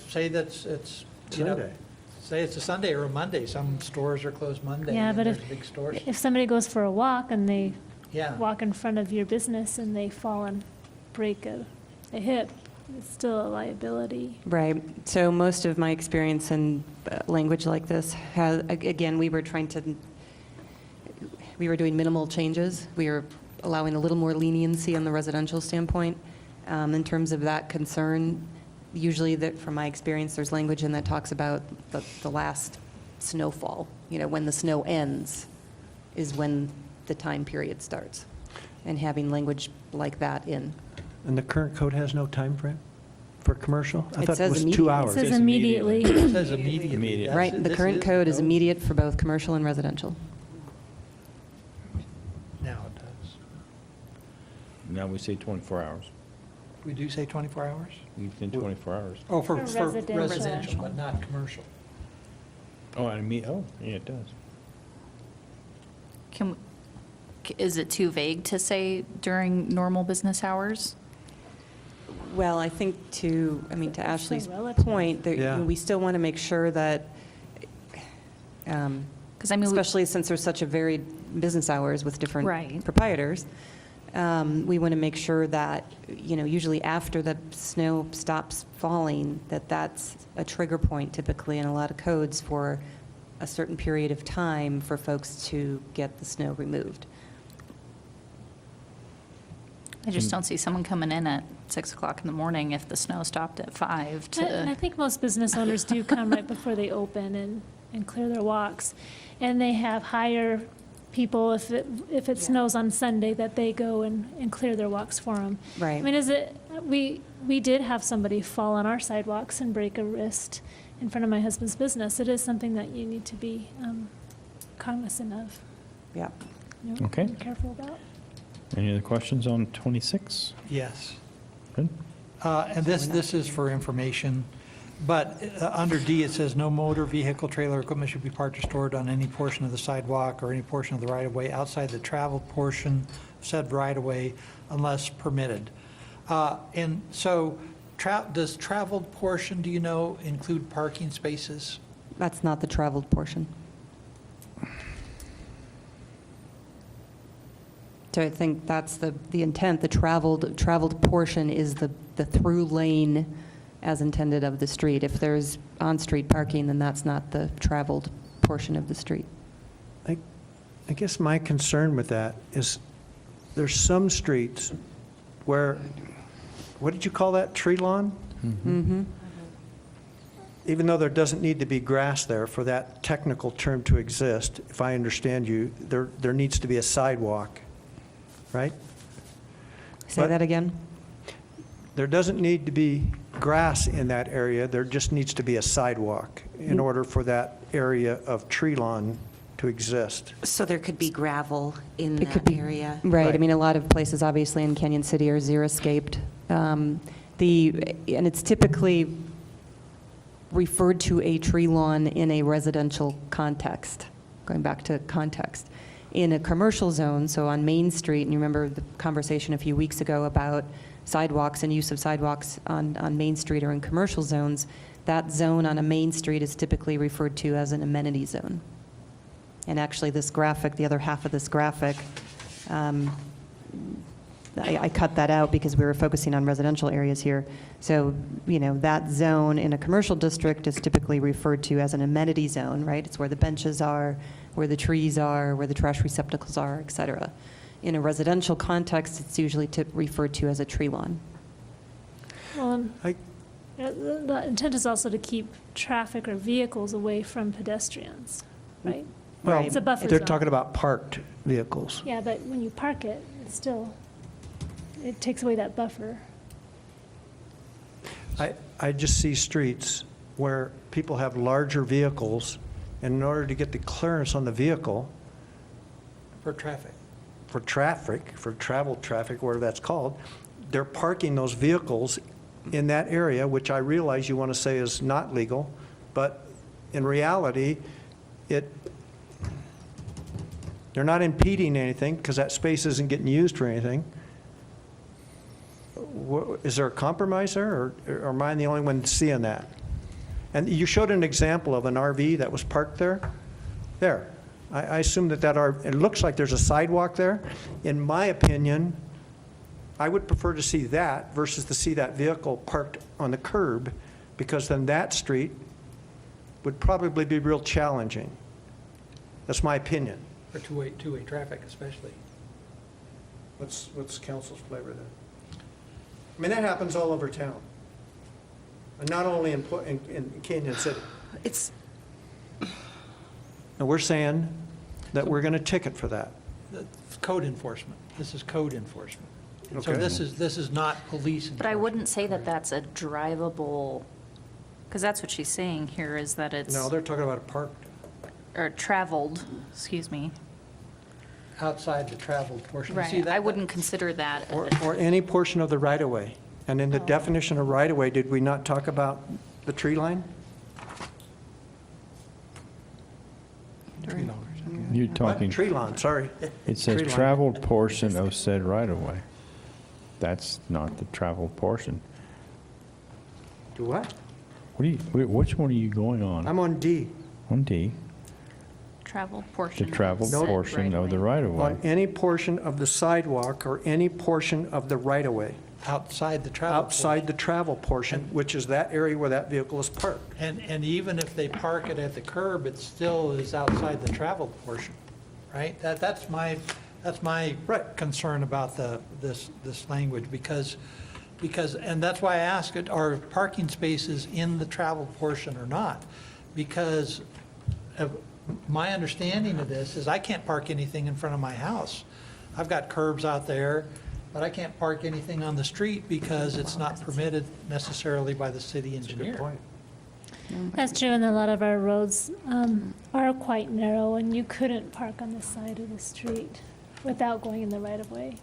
say that's, it's, Sunday. say it's a Sunday or a Monday, some stores are closed Monday. Yeah, and but there's big stores. if somebody goes for a walk and they Yeah, walk in front of your business and they fall and break a hip, it's still a liability. Right. So most of my experience in language like this has, again, we were doing minimal changes. We were allowing a little more leniency on the residential standpoint. In terms of that concern, usually from my experience, there's language in that talks about the last snowfall. When the snow ends is when the time period starts. And having language like that in. And the current code has no time frame for commercial? I It thought says it was immediate. 2 It hours. says immediately. it says immediately. Immediate. That's- Right, the this current code is code. immediate for both commercial and residential. Now it does. Now we say 24 hours. We do say 24 hours? Within 24 hours. Oh, for For residential. residential, but not commercial. Oh, yeah, it does. Is it too vague to say during normal business hours? Well, I think to Ashley's relative. point, that Yeah. we still want to make sure that, Because I mean, especially since there's such a varied business hours with different Right. proprietors. We want to make sure that, usually after the snow stops falling, that's a trigger point typically in a lot of codes for a certain period of time for folks to get the snow removed. I just don't see someone coming in at 6 o'clock in the morning if the snow stopped at 5 And I to, think most business owners do come right before they open and clear their walks. And they have hire people, if it snows on Sunday, that they go and clear their walks for them. Right. I mean, we did have somebody fall on our sidewalks and break a wrist in front of my husband's business. It is something that you need to be cognizant of. Yeah. Okay. Be careful about. Any other questions on 26? Yes. Good. And this is for information, but under D, it says, "No motor vehicle, trailer, equipment should be parked or stored on any portion of the sidewalk or any portion of the right-of-way outside the traveled portion of said right-of-way unless permitted." And so, does traveled portion, do you know, include parking spaces? That's not the traveled portion. So I think that's the intent. The traveled portion is the through lane as intended of the street. If there's on-street parking, then that's not the traveled portion of the street. I guess my concern with that is there's some streets where, what did you call that, tree lawn? Mm-hmm. Even though there doesn't need to be grass there for that technical term to exist, if I understand you, there needs to be a sidewalk, right? Say But- that again? There doesn't need to be grass in that area, there just needs to be a sidewalk in order for that area of tree lawn to exist. So there could be gravel in It could that be- area? Right, I Right. mean, a lot of places, obviously, in Canyon City are xeriscaped. And it's typically referred to a tree lawn in a residential context, going back to context. In a commercial zone, so on Main Street, and you remember the conversation a few weeks ago about sidewalks and use of sidewalks on Main Street or in commercial zones, that zone on a Main Street is typically referred to as an amenity zone. And actually, this graphic, the other half of this graphic, I cut that out because we were focusing on residential areas here. So, that zone in a commercial district is typically referred to as an amenity zone, right? It's where the benches are, where the trees are, where the trash receptacles are, et cetera. In a residential context, it's usually referred to as a tree lawn. Well, I- the intent is also to keep traffic or vehicles away from pedestrians, right? Well, It's a buffer they're zone. talking about parked vehicles. Yeah, but when you park it, it takes away that buffer. I just see streets where people have larger vehicles, and in order to get the clearance on the vehicle, For traffic. for travel traffic, whatever that's called, they're parking those vehicles in that area, which I realize you want to say is not legal, but in reality, they're not impeding anything because that space isn't getting used for anything. Is there a compromise there, or am I the only one seeing that? And you showed an example of an RV that was parked there. There. I assume that it looks like there's a sidewalk there. In my opinion, I would prefer to see that versus to see that vehicle parked on the curb, because then that street would probably be real challenging. That's my opinion. For two-way traffic especially. What's council's flavor then? I mean, that happens all over town, and not only in Canyon City. It's, And we're saying that we're going to ticket for that. It's code enforcement. This is code enforcement. And so Okay. this is not police but I enforcement. wouldn't say that that's a drivable, because that's what she's saying here, is that it's, No, they're talking about a parked. or traveled, excuse me. Outside the traveled portion. You see Right, that- I wouldn't consider that. Or any portion of the right-of-way. And in the definition of right-of-way, did we not talk about the tree line? You're What? talking, Tree lawn, sorry. it says tree line. traveled portion of said right-of-way. That's not the traveled portion. Do what? Which one are you going on? I'm on D. On D. travel The portion. travel No. portion of the right-of-way. On any portion of the sidewalk or any portion of the right-of-way, Outside the travel. outside the travel portion, which is that area where that vehicle is parked. And even if they park it at the curb, it still is outside the travel portion, right? That's my Right. concern about this language, because, and that's why I ask it, are parking spaces in the travel portion or not? Because of my understanding of this is I can't park anything in front of my house. I've got curbs out there, but I can't park anything on the street because it's not permitted necessarily by the city engineer. Good point. That's true, and a lot of our roads are quite narrow, and you couldn't park on the side of the street without going in the right-of-way.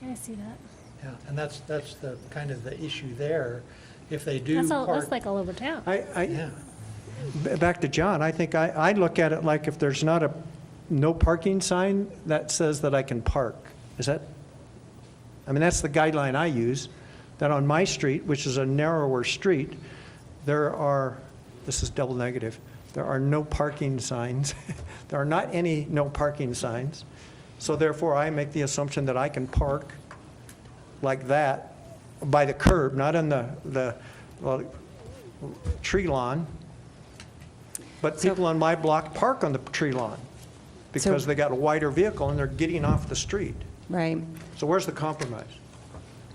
Yeah, I see that. Yeah, and that's the kind of the issue there. If they do That's park. like all over town. Yeah, Back to John, I think I look at it like if there's not a no parking sign that says that I can park. Is that, I mean, that's the guideline I use, that on my street, which is a narrower street, there are, this is double negative, there are no parking signs. There are not any no parking signs. So therefore, I make the assumption that I can park like that by the curb, not on the tree lawn. But people on my block park on the tree lawn because they got a wider vehicle and they're getting off the street. Right. So where's the compromise?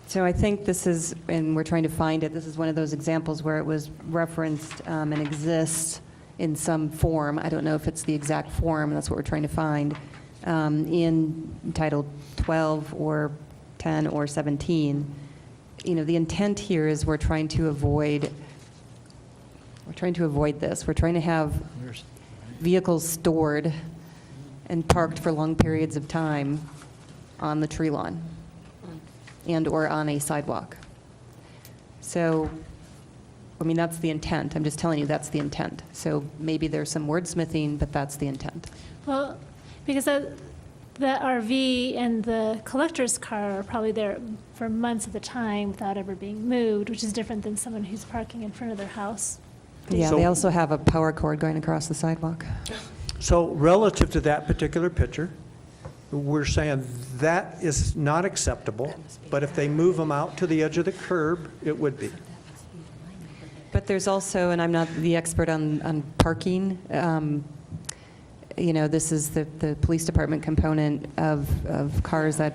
So I think this is, and we're trying to find it, this is one of those examples where it was referenced and exists in some form. I don't know if it's the exact form, that's what we're trying to find, in Title 12 or 10 or 17. You know, the intent here is we're trying to avoid this. We're trying to have vehicles stored and parked for long periods of time on the tree lawn and/or on a sidewalk. So, I mean, that's the intent. I'm just telling you that's the intent. So maybe there's some wordsmithing, but that's the intent. Well, because the RV and the collector's car are probably there for months at a time without ever being moved, which is different than someone who's parking in front of their house. Yeah, So- they also have a power cord going across the sidewalk. So relative to that particular picture, we're saying that is not acceptable, but if they move them out to the edge of the curb, it would be. But there's also, and I'm not the expert on parking, you know, this is the police department component of cars that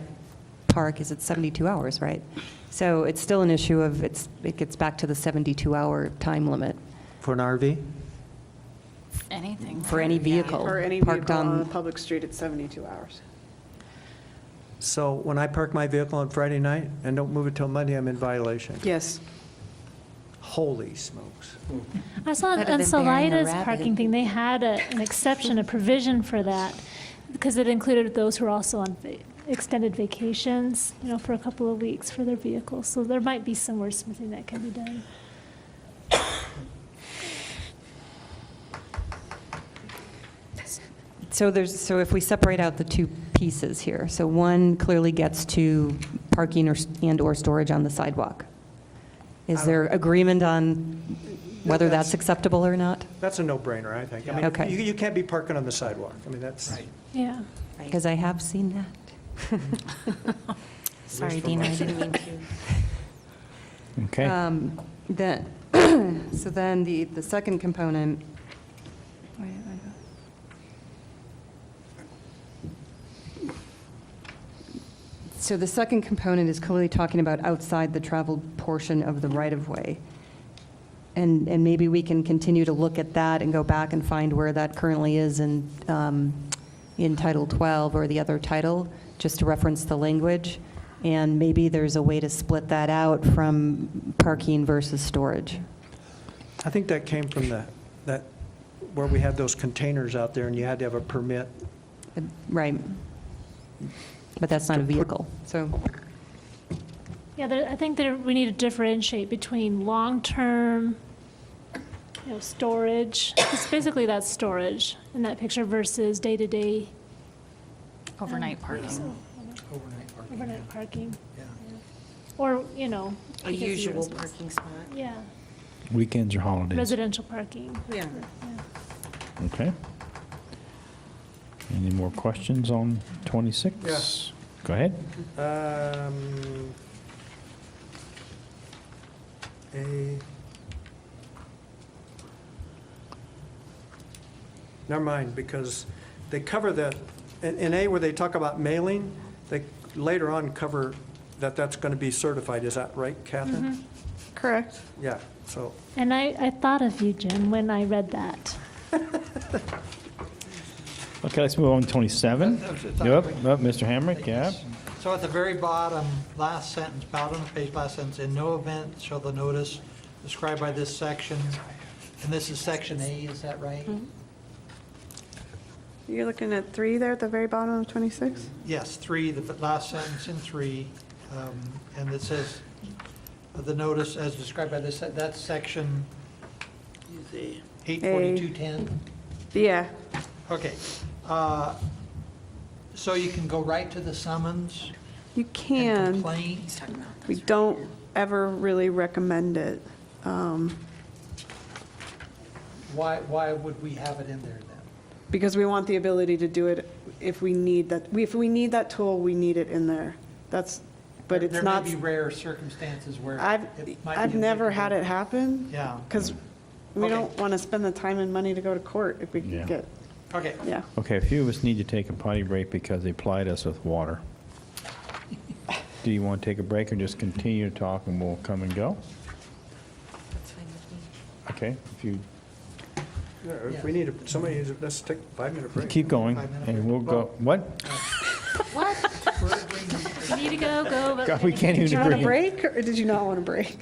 park, is it 72 hours, right? So it's still an issue of, it gets back to the 72-hour time limit For an RV? Anything. for any vehicle Or any parked vehicle on a on. public street, it's 72 hours. So when I park my vehicle on Friday night and don't move it till Monday, I'm in violation. Yes. Holy smokes. I saw Better on than burying a Salida's rabbit. parking thing, they had an exception, a provision for that, because it included those who are also on extended vacations, you know, for a couple of weeks for their vehicles. So there might be some wordsmithing that can be done. So if we separate out the two pieces here, so one clearly gets to parking and/or storage on the sidewalk. Is there agreement on whether that's acceptable or not? That's a no-brainer, I think. I Okay. mean, you can't be parking on the sidewalk. I mean, that's, Yeah. Because I have seen that. Sorry, Dina, I didn't mean to. Okay. Then, so then the second component. So the second component is clearly talking about outside the traveled portion of the right-of-way. And maybe we can continue to look at that and go back and find where that currently is in Title 12 or the other title, just to reference the language. And maybe there's a way to split that out from parking versus storage. I think that came from that, where we had those containers out there and you had to have a permit. Right. But that's not a vehicle, so. Yeah, I think we need to differentiate between long-term, you know, storage, because basically that's storage in that picture versus day-to-day Overnight parking. overnight parking. Yeah. Or, you know. A because of your usual residence. parking spot. Yeah, Weekends or holidays. residential parking. Yeah. Okay. Any more questions on 26? Yeah. Go ahead. Never mind, because they cover the, in A where they talk about mailing, they later on cover that that's going to be certified. Is that right, Catherine? Correct. Yeah, so, And I thought of you, Jim, when I read that. Okay, let's move on to 27. Yep, Mr. Hamrick, yeah. So at the very bottom, last sentence, bottom of the page, last sentence, in no event shall the notice described by this section, and this is section A, is that right? You're looking at 3 there at the very bottom of 26? Yes, 3, the last sentence in 3, and it says, the notice as described by this, that's section Is a 84210. Yeah. Okay. So you can go right to the summons You and can. complaint? We don't ever really recommend it. Why would we have it in there then? Because we want the ability to do it if we need that. If we need that tool, we need it in there. That's, but it's not. There may be rare circumstances where I've it might be I've never had applicable. it happen. Yeah. Because we Okay. don't want to spend the time and money to go to court if we Yeah. can get, Okay. yeah. Okay, a few of us need to take a potty break because they plied us with water. Do you want to take a break or just continue to talk and we'll come and go? Okay, if you yeah, if we need, somebody, let's take a 5-minute break. keep going and we'll go, what? You need to go, but. God, we can't even Did you want a agree. break or did you not want a break?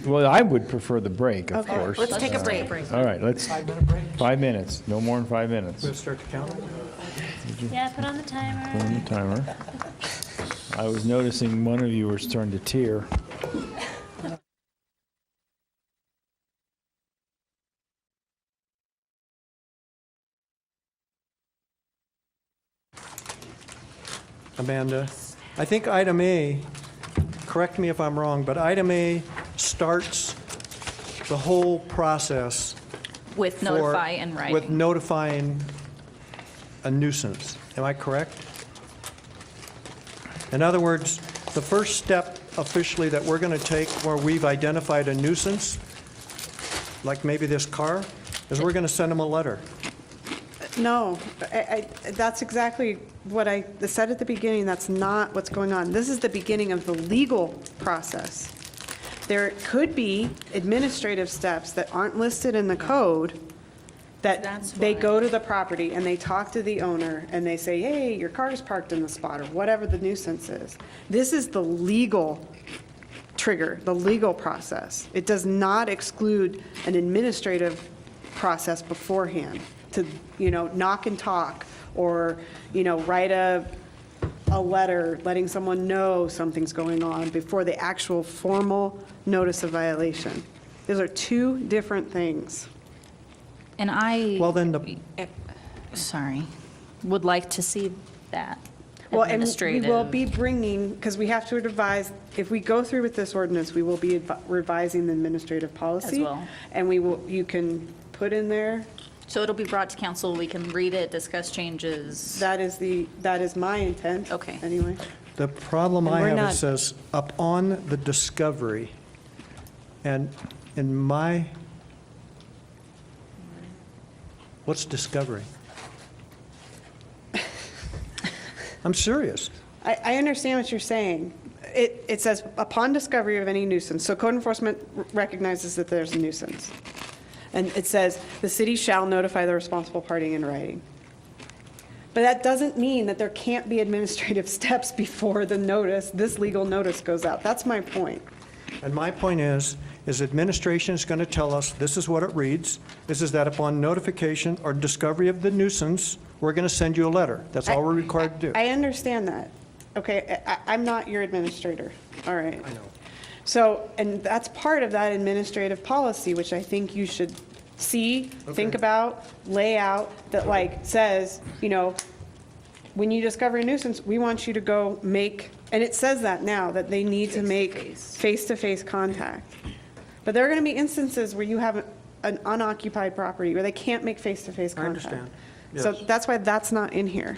Well, I would prefer the break, of Okay. course. Let's take a break. All right, let's, 5-minute break? 5 minutes, no more than 5 minutes. We'll start the count. Yeah, put on the timer. Put on the timer. I was noticing one of you was starting to tear. Amanda, I think item A, correct me if I'm wrong, but item A starts the whole process With for- notify and with writing. notifying a nuisance. Am I correct? In other words, the first step officially that we're going to take where we've identified a nuisance, like maybe this car, is we're going to send them a letter. No, that's exactly what I said at the beginning. That's not what's going on. This is the beginning of the legal process. There could be administrative steps that aren't listed in the code that That's they why. go to the property and they talk to the owner and they say, hey, your car's parked in the spot, or whatever the nuisance is. This is the legal trigger, the legal process. It does not exclude an administrative process beforehand to, knock and talk, or, write a letter letting someone know something's going on before the actual formal notice of violation. Those are two different things. And I, Well, then the, sorry, would like to see that Well, and we administrative. will be bringing, because we have to revise, if we go through with this ordinance, we will be revising the administrative policy. well. And you can put in there, So it'll be brought to council, we can read it, discuss changes. that is my intent. Okay. Anyway. the problem And I we're have, not- it says, upon the discovery, and in my, what's discovery? I'm serious. I understand what you're saying. It says, upon discovery of any nuisance, so code enforcement recognizes that there's a nuisance. And it says, the city shall notify the responsible party in writing. But that doesn't mean that there can't be administrative steps before the notice, this legal notice goes out. That's my point. And my point is administration is going to tell us, this is what it reads. This is that upon notification or discovery of the nuisance, we're going to send you a letter. That's all we're required to do. I understand that. Okay, I'm not your administrator, all right? I know. So, and that's part of that administrative policy, which I think you should see, think about, lay out, that says, when you discover a nuisance, we want you to go make, and it says that now, that they need to make face-to-face contact. But there are going to be instances where you have an unoccupied property where they can't make face-to-face I contact. understand. So Yes. that's why that's not in here.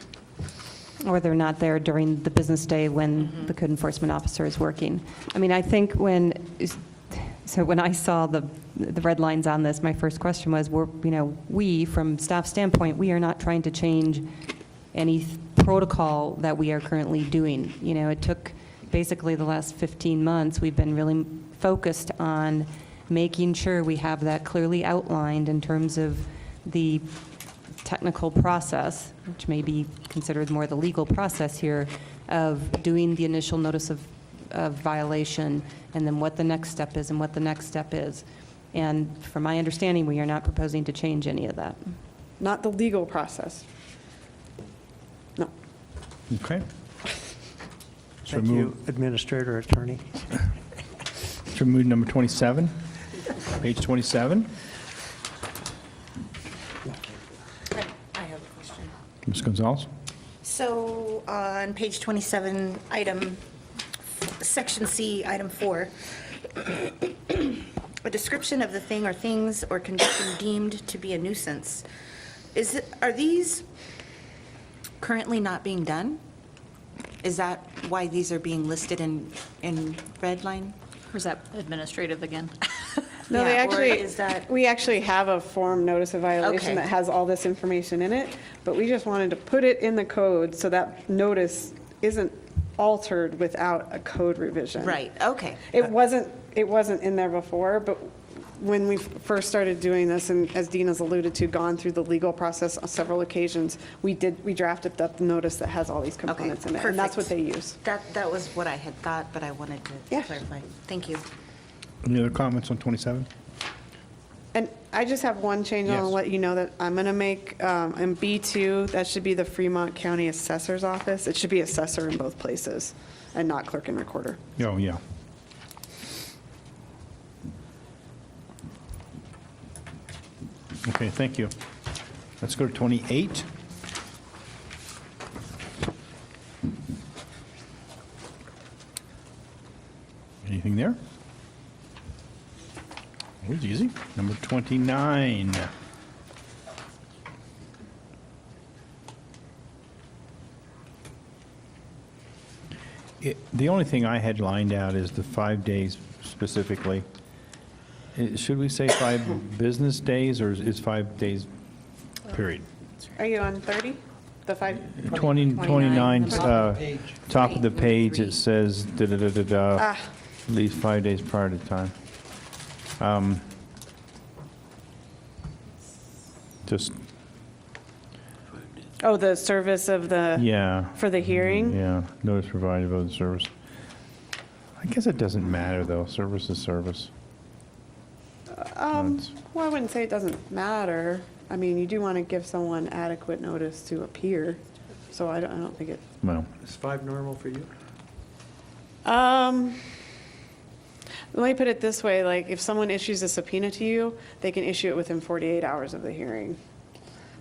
Or they're not there during the business day when the code enforcement officer is working. I mean, I think when I saw the red lines on this, my first question was, we, from staff standpoint, we are not trying to change any protocol that we are currently doing. It took basically the last 15 months, we've been really focused on making sure we have that clearly outlined in terms of the technical process, which may be considered more the legal process here, of doing the initial notice of violation, and then what the next step is and what the next step is. And from my understanding, we are not proposing to change any of that. Not the legal process. No. Okay. So Thank you, Administrator Attorney. So move number 27, page 27. I have a question. Ms. Gonzalez? So on page 27, section C, item 4, a description of the thing or things or condition deemed to be a nuisance. Are these currently not being done? Is that why these are being listed in red line? Or is that administrative again? No, they Yeah, or actually, is that- we actually have a form notice of violation Okay. that has all this information in it, but we just wanted to put it in the code so that notice isn't altered without a code revision. Right, okay. It wasn't in there before, but when we first started doing this, and as Dina's alluded to, gone through the legal process on several occasions, we drafted up the notice that has all these components in it, and that's what they perfect. use. That was what I had thought, but I wanted to Yeah. clarify. Thank you. Any other comments on 27? And I just have one change I want Yes. to let you know that I'm going to make, in B2, that should be the Fremont County Assessor's Office. It should be assessor in both places, and not clerk and recorder. Oh, yeah. Okay, thank you. Let's go to 28. Anything there? It was easy. Number 29. The only thing I had lined out is the 5 days specifically. Should we say 5 business days, or is 5 days, period? Are you on 30? The 5? 29, Top of the page. top of the page, it says, da-da-da-da-da, Ah. at least 5 days prior to time. Just, Oh, the service of the, yeah. for the hearing? Yeah, notice provided by the service. I guess it doesn't matter, though. Service is service. It's- Well, I wouldn't say it doesn't matter. I mean, you do want to give someone adequate notice to appear, so I don't think it, Well, Is 5 normal for you? let me put it this way, like, if someone issues a subpoena to you, they can issue it within 48 hours of the hearing.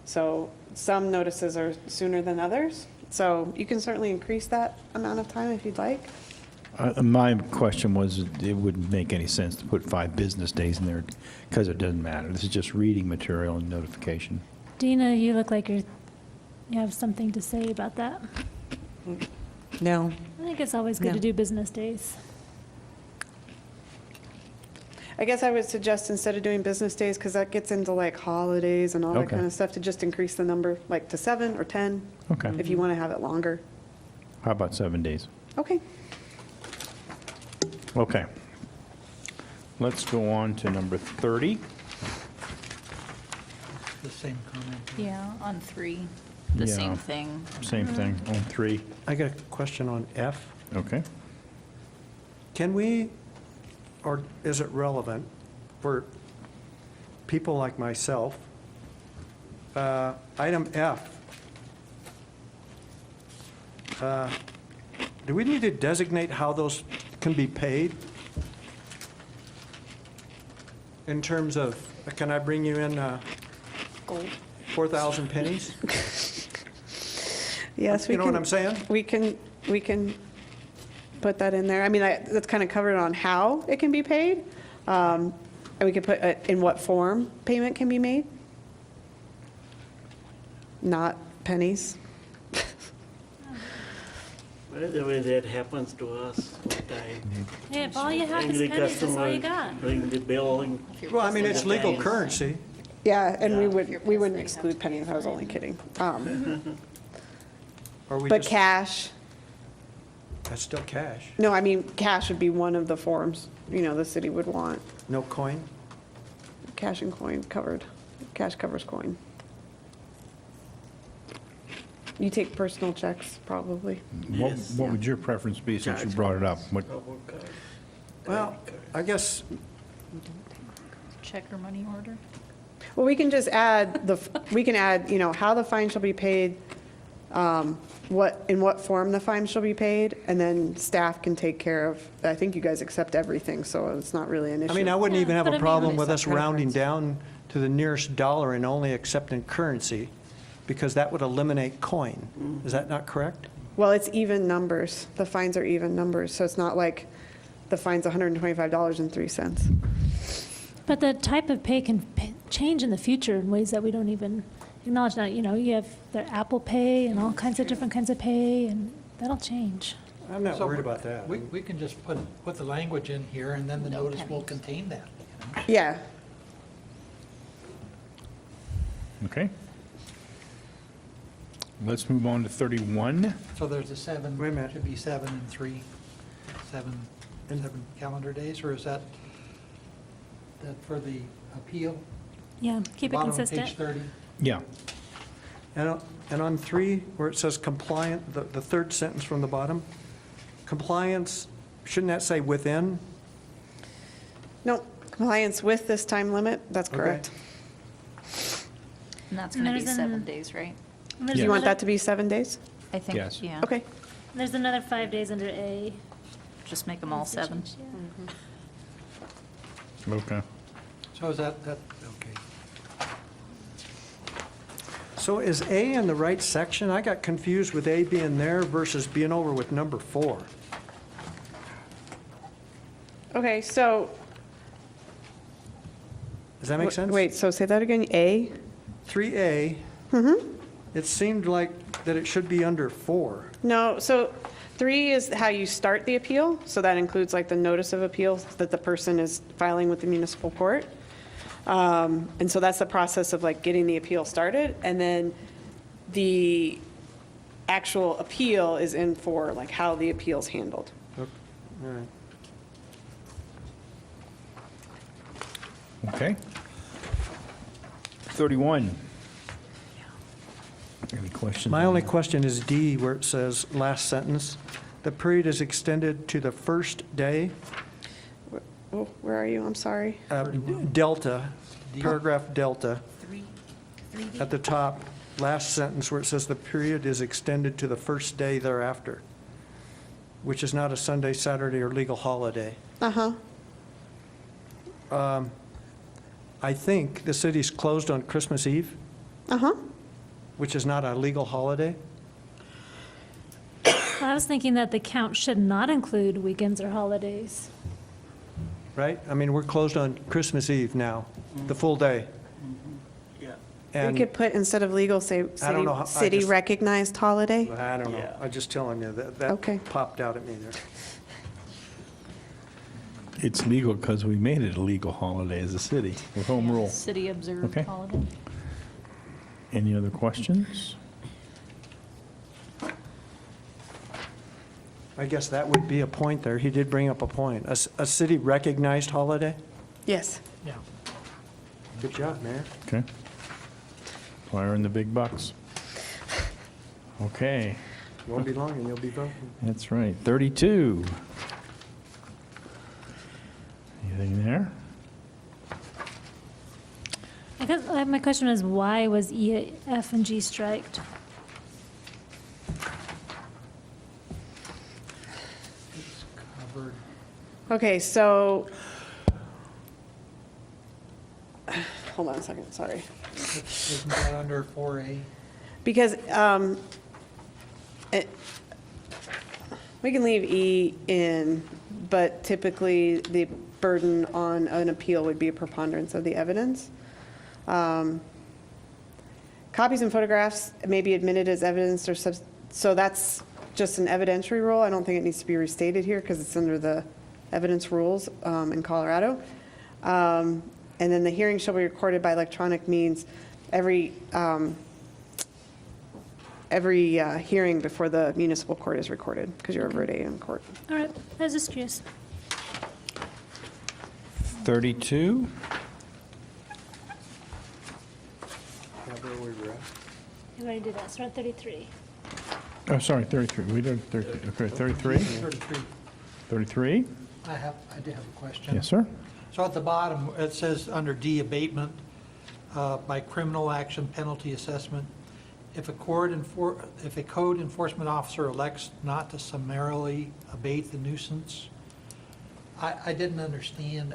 So some notices are sooner than others, so you can certainly increase that amount of time if you'd like. my question was, it wouldn't make any sense to put 5 business days in there, because it doesn't matter. This is just reading material and notification. Dina, you look like you have something to say about that. No. I think it's always good to No. do business days. I guess I would suggest instead of doing business days, because that gets into like holidays and all that Okay. kind of stuff, to just increase the number, like to 7 or 10, Okay. if you want to have it longer. How about 7 days? Okay. Okay. Let's go on to number 30. The same comment. Yeah, on 3, the Yeah. same thing. Same thing on 3. I got a question on F. Okay. Can we, or is it relevant for people like myself? Item F. Do we need to designate how those can be paid? In terms of, can I bring you in 4,000 pennies? Yes, we You know what can- I'm saying? We can put that in there. I mean, that's kind of covered on how it can be paid. And we could put in what form payment can be made. not pennies. By the way, that happens to us all the time. Hey, if all you have is Angry pennies, that's all you customer got. bring the bill and Well, I mean, it's legal currency. Yeah, and we wouldn't exclude pennies, I was only kidding. Or we But just, cash, that's still cash. no, I mean, cash would be one of the forms, the city would want. No coin? Cash and coin covered. Cash covers coin. You take personal checks, probably. What would your preference be since you brought it up? What, Well, I guess, Check or money order? Well, we can just add how the fine shall be paid, in what form the fine shall be paid, and then staff can take care of, I think you guys accept everything, so it's not really an issue. I mean, I wouldn't even have but I a mean- problem with us Credit rounding cards. down to the nearest dollar and only accepting currency, because that would eliminate coin. Is that not correct? Well, it's even numbers. The fines are even numbers, so it's not like the fine's $125.03. But the type of pay can change in the future in ways that we don't even acknowledge now. You have the Apple Pay and all kinds of different kinds of pay, and that'll change. I'm not So worried about that. We can just put the language in here, and then the notice will contain that. Yeah. okay. Let's move on to 31. So there's a 7, Wait a minute. should be 7 and 3, 7 calendar days, or is that for the appeal? Yeah, keep it Bottom of consistent. page 30. Yeah. And on 3, where it says compliant, the third sentence from the bottom, compliance, shouldn't that say within? No, compliance with this time limit, that's Okay. correct. And that's And going to be there's 7 an- days, right? And there's Do you want another- that to be 7 days? I think, Yes. yeah. Okay. There's another 5 days under A. Just make them all 7. Yeah. Okay. So is that, okay. So is A in the right section? I got confused with A being there versus being over with number 4. Okay, so, Does that make sense? wait, so say that again, A? 3A, it seemed like that it should be under 4. No, so 3 is how you start the appeal, so that includes like the notice of appeal that the person is filing with the municipal court. And so that's the process of like getting the appeal started, and then the actual appeal is in for like how the appeal's handled. All right. Okay. 31. Any questions? My on only that? question is D, where it says, last sentence, the period is extended to the first day. Oh, where are you? I'm sorry. Delta, paragraph delta, 3D. at the top, last sentence where it says the period is extended to the first day thereafter, which is not a Sunday, Saturday, or legal holiday. Uh-huh. I think the city's closed on Christmas Eve, Uh-huh. which is not a legal holiday. I was thinking that the count should not include weekends or holidays. Right? I mean, we're closed on Christmas Eve now, the full day. Yeah. We And could put, instead of legal, say, don't know how- I city just- recognized holiday. I don't know, Yeah. I'm just telling you, that Okay. popped out at me there. It's legal because we made it a legal holiday as a city with home rule. City observed Okay. holiday. Any other questions? I guess that would be a point there. He did bring up a point. A city recognized holiday? Yes. Yeah. Good job, Mayor. Okay. Fire in the big bucks. Okay, Won't be long and you'll be voting. that's right. 32. Anything there? I guess my question is, why was E, F, and G striked? It's covered. Okay, so, hold on a second, sorry. Isn't that under 4A? Because we can leave E in, but typically the burden on an appeal would be a preponderance of the evidence. Copies and photographs may be admitted as evidence or so that's just an evidentiary rule. I don't think it needs to be restated here because it's under the evidence rules in Colorado. And then the hearing shall be recorded by electronic means. Every hearing before the municipal court is recorded because you're over at in court. All right, I was just curious. 32? You already did that, so we're at 33. Oh, sorry, 33. We did 33. Okay, 33? 33. 33? I did have a question. Yes, sir. So at the bottom, it says under D, abatement by criminal action penalty assessment. If a code enforcement officer elects not to summarily abate the nuisance, I didn't understand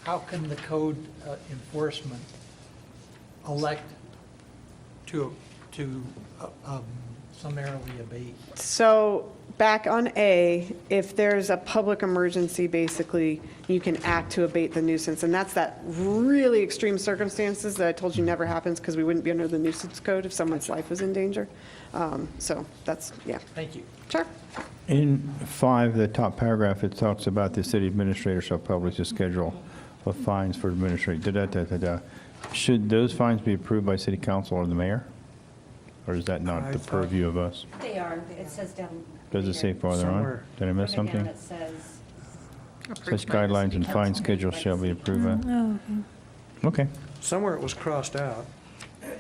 how can the code enforcement elect to summarily abate? So back on A, if there's a public emergency, basically, you can act to abate the nuisance. And that's that really extreme circumstances that I told you never happens because we wouldn't be under the nuisance code if someone's life was in danger. So that's, yeah. Thank you. Sure. In 5, the top paragraph, it talks about the city administrator shall publish a schedule of fines for administrative, Should those fines be approved by city council or the mayor? Or is that not the purview of us? They are, it says down. Does it say farther on? Somewhere. Did I miss Further down something? it says, Such guidelines and fine schedules shall be approved by. Oh, okay. Okay. Somewhere it was crossed out.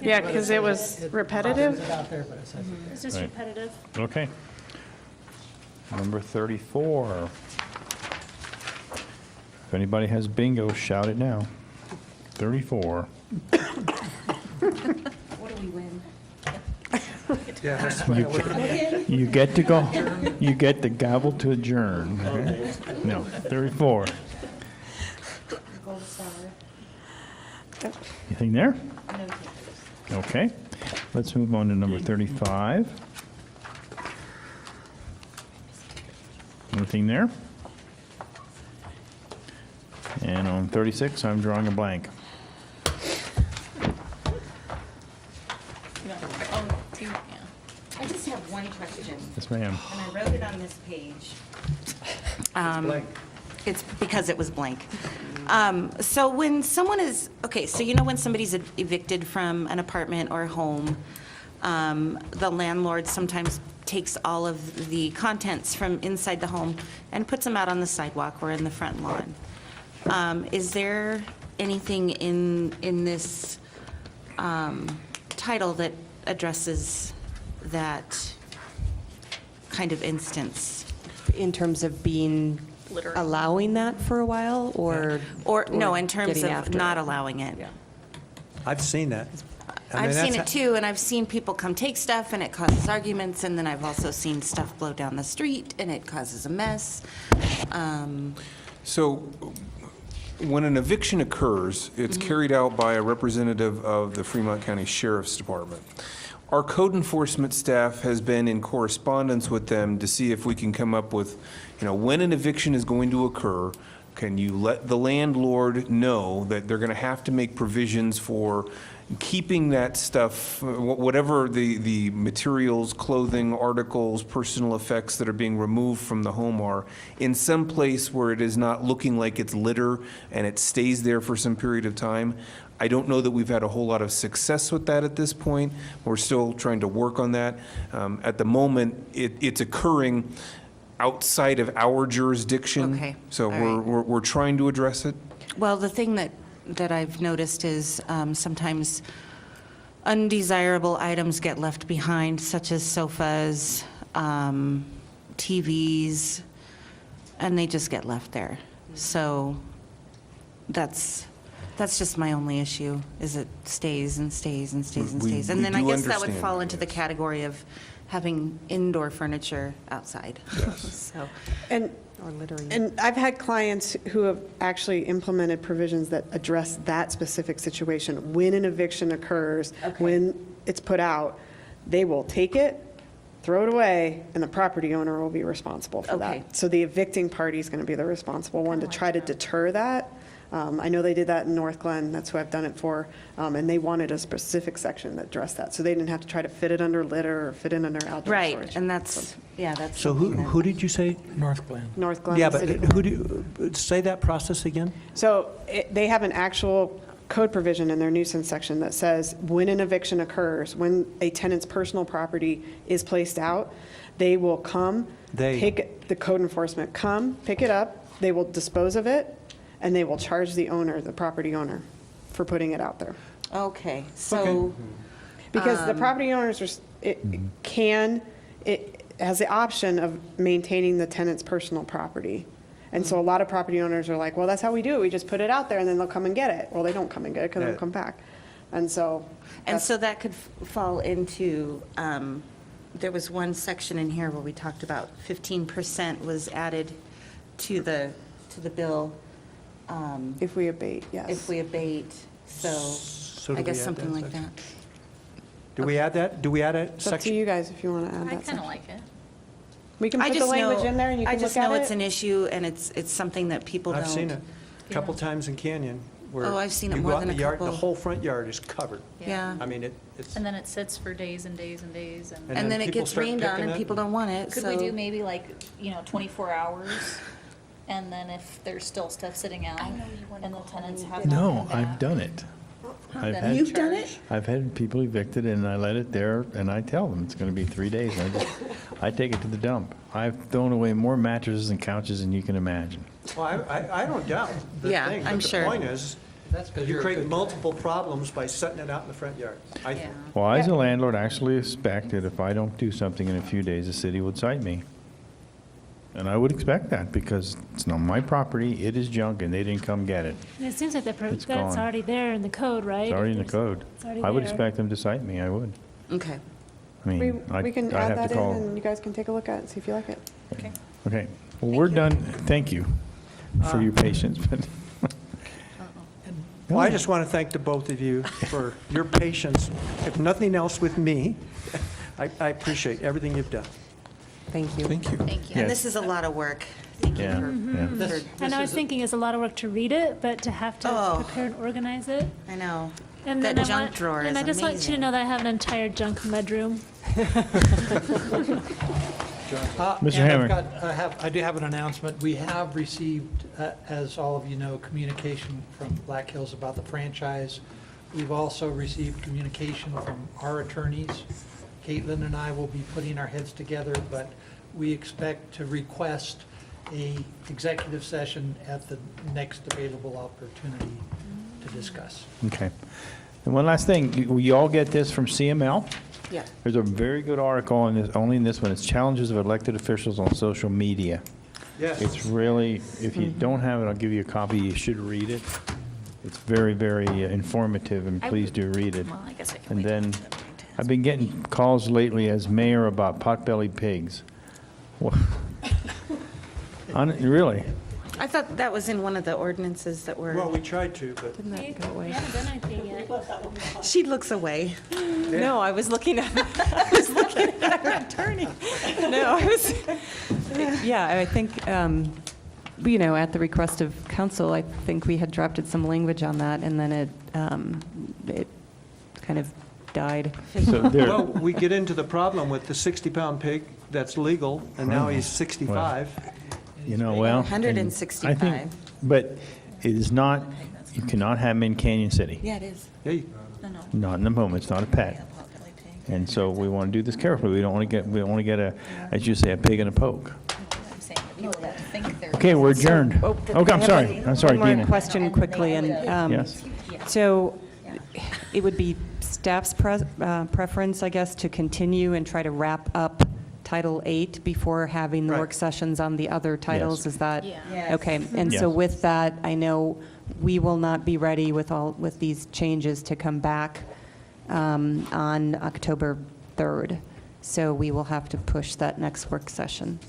Yeah, because it was repetitive. It's out there, but it says It's just Right. repetitive. Okay. Number 34. If anybody has bingo, shout it now. 34. what do we win? Yeah, that's why I looked. You get to go, you get the gavel to adjourn. Okay? No, 34. Gold star. Anything there? No takers. Okay. Let's move on to number 35. Anything there? And on 36, I'm drawing a blank. I just have one question. Yes, ma'am. And I wrote it on this page. Blank. It's because it was blank. So when someone is, okay, so you know when somebody's evicted from an apartment or a home, the landlord sometimes takes all of the contents from inside the home and puts them out on the sidewalk or in the front lawn. Is there anything in this title that addresses that kind of instance? In terms of being, allowing that for a while, or? Or, no, in terms getting of after not it? allowing it? I've seen that. I mean, I've seen that's- it too, and I've seen people come take stuff and it causes arguments, and then I've also seen stuff blow down the street and it causes a mess. So when an eviction occurs, it's carried out by a representative of the Fremont County Sheriff's Department. Our code enforcement staff has been in correspondence with them to see if we can come up with, when an eviction is going to occur, can you let the landlord know that they're going to have to make provisions for keeping that stuff, whatever the materials, clothing, articles, personal effects that are being removed from the home are, in some place where it is not looking like it's litter and it stays there for some period of time. I don't know that we've had a whole lot of success with that at this point. We're still trying to work on that. At the moment, it's occurring outside of our jurisdiction. Okay, So all right. we're trying to address it. Well, the thing that I've noticed is sometimes undesirable items get left behind, such as sofas, TVs, and they just get left there. So that's just my only issue, is it stays and stays and stays and We- stays. And we then I do guess that would understand, fall into the yes. category of having indoor furniture outside. So, And Or littering. And I've had clients who have actually implemented provisions that address that specific situation. When an eviction occurs, when it's put out, they will take it, throw it away, and the property owner will be responsible for Okay. that. So the evicting party is going to be the responsible one to try to deter that. I know they did that in North Glen, that's who I've done it for, and they wanted a specific section that addressed that, so they didn't have to try to fit it under litter or fit it under outdoor storage. Right, and that's, yeah, that's. So who did you say? North Glen. North Glen. Yeah, but City. who do, say that process again? So they have an actual code provision in their nuisance section that says when an eviction occurs, when a tenant's personal property is placed out, they will come, the code enforcement come, pick it up, they will dispose of it, and they will charge the owner, the property owner, for putting it out there. Okay, so, Because the property owners, it has the option of maintaining the tenant's personal property. And so a lot of property owners are like, well, that's how we do it. We just put it out there and then they'll come and get it. Well, they don't come and get it because they don't come back. And so. and so that could fall into, there was one section in here where we talked about 15% was added to the bill. If we abate, yes. If we abate, so So do I we guess add something that like section? that. Do we add that? Do we add a It's up to section? you guys if you want to add I that kind section. of like it. We can I put the just language know- in there and you I can just look at know it. it's an issue, and it's something that people don't. I've seen it a couple times in Canyon where. Oh, I've seen it you more go out in than the a yard, couple. The whole front yard is covered. Yeah. I mean, it's. And then it sits for days and days and days, and And then it people gets start rained on picking and it. people don't want it, could so. we do maybe like, 24 hours? And then if there's still stuff sitting out, and the tenants have not No, come back, I've done it. I've then had- You've done charge. it? I've had people evicted and I let it there and I tell them it's going to be 3 days. I take it to the dump. I've thrown away more mattresses and couches than you can imagine. Well, I don't doubt the Yeah, thing. I'm But sure. the point is, That's 'cause you you're a create good multiple problems by setting it out in the front yard. I think. Well, I, as a landlord, actually expect that if I don't do something in a few days, the city would cite me. And I would expect that because it's not my property, it is junk, and they didn't come get it. And it seems like It's that's gone. already there in the code, right? It's already in the There's- code. It's already I would there. expect them to cite me, I would. Okay. I mean, We can I'd add have that to in call. and you guys can take a look at it, see if you like it. Okay, well, we're done. Thank you for your patience, but. Well, I just want to thank the both of you for your patience, if nothing else with me. I appreciate everything you've done. Thank you. Thank you. Thank you. Yes. And this is a lot of work. Thank you Yeah, for, yeah. This- And I this was is a- thinking it's a lot of work to read it, but to have to Oh. prepare and organize it. I know. And That then junk drawer And is I just want you to amazing. know that I have an entire junk mudroom. Mr. And Hammer. I do have an announcement. We have received, as all of you know, communication from Black Hills about the franchise. We've also received communication from our attorneys. Caitlin and I will be putting our heads together, but we expect to request a executive session at the next available opportunity to discuss. Okay. And one last thing, you all get this from CML? Yeah. There's a very good article on this, only in this one. It's Challenges of Elected Officials on Social Media. Yes. It's really, if you don't have it, I'll give you a copy. You should read it. It's very, very informative, and please do read it. Well, I guess I can And wait then, until everybody has I've been getting calls lately as mayor about pot-bellied pigs. Wha- Really? I thought that was in one of the ordinances that Well, were, we tried to, but Didn't that go We away? haven't done anything yet. she looks away. No, I was looking at, I was looking at our attorney. No, I was, yeah, I think, you know, at the request of council, I think we had drafted some language on that, and then it kind of died. So there, well, we get into the problem with the 60-pound pig that's legal, and now he's 65. you know, well. and 165. I think, but it is not, you cannot have them in Canyon City. Yeah, it is. Hey, Not in the home, it's not a pet. And so we want to do this carefully. We don't want to get a, as you say, a pig in a poke. I'm saying the people that think they're. Okay, we're adjourned. Oh, Okay, I'm I have sorry. I'm sorry, One more Dina. question quickly, and, Yes. so it would be staff's preference, I guess, to continue and try to wrap up Title VIII before having the Right. work sessions on the other titles? Yes. Is that? Yeah. Yes. Okay, and so Yes. with that, I know we will not be ready with these changes to come back on October 3rd. So we will have to push that next work session.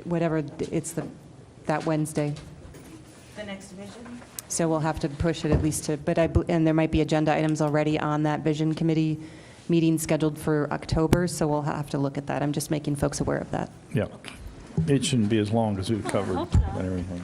Whatever, it's that Wednesday. The next vision? So we'll have to push it at least to, and there might be agenda items already on that vision committee meeting scheduled for October, so we'll have to look at that. I'm just making folks aware of that. Yeah. It shouldn't be as long as we've covered and everything.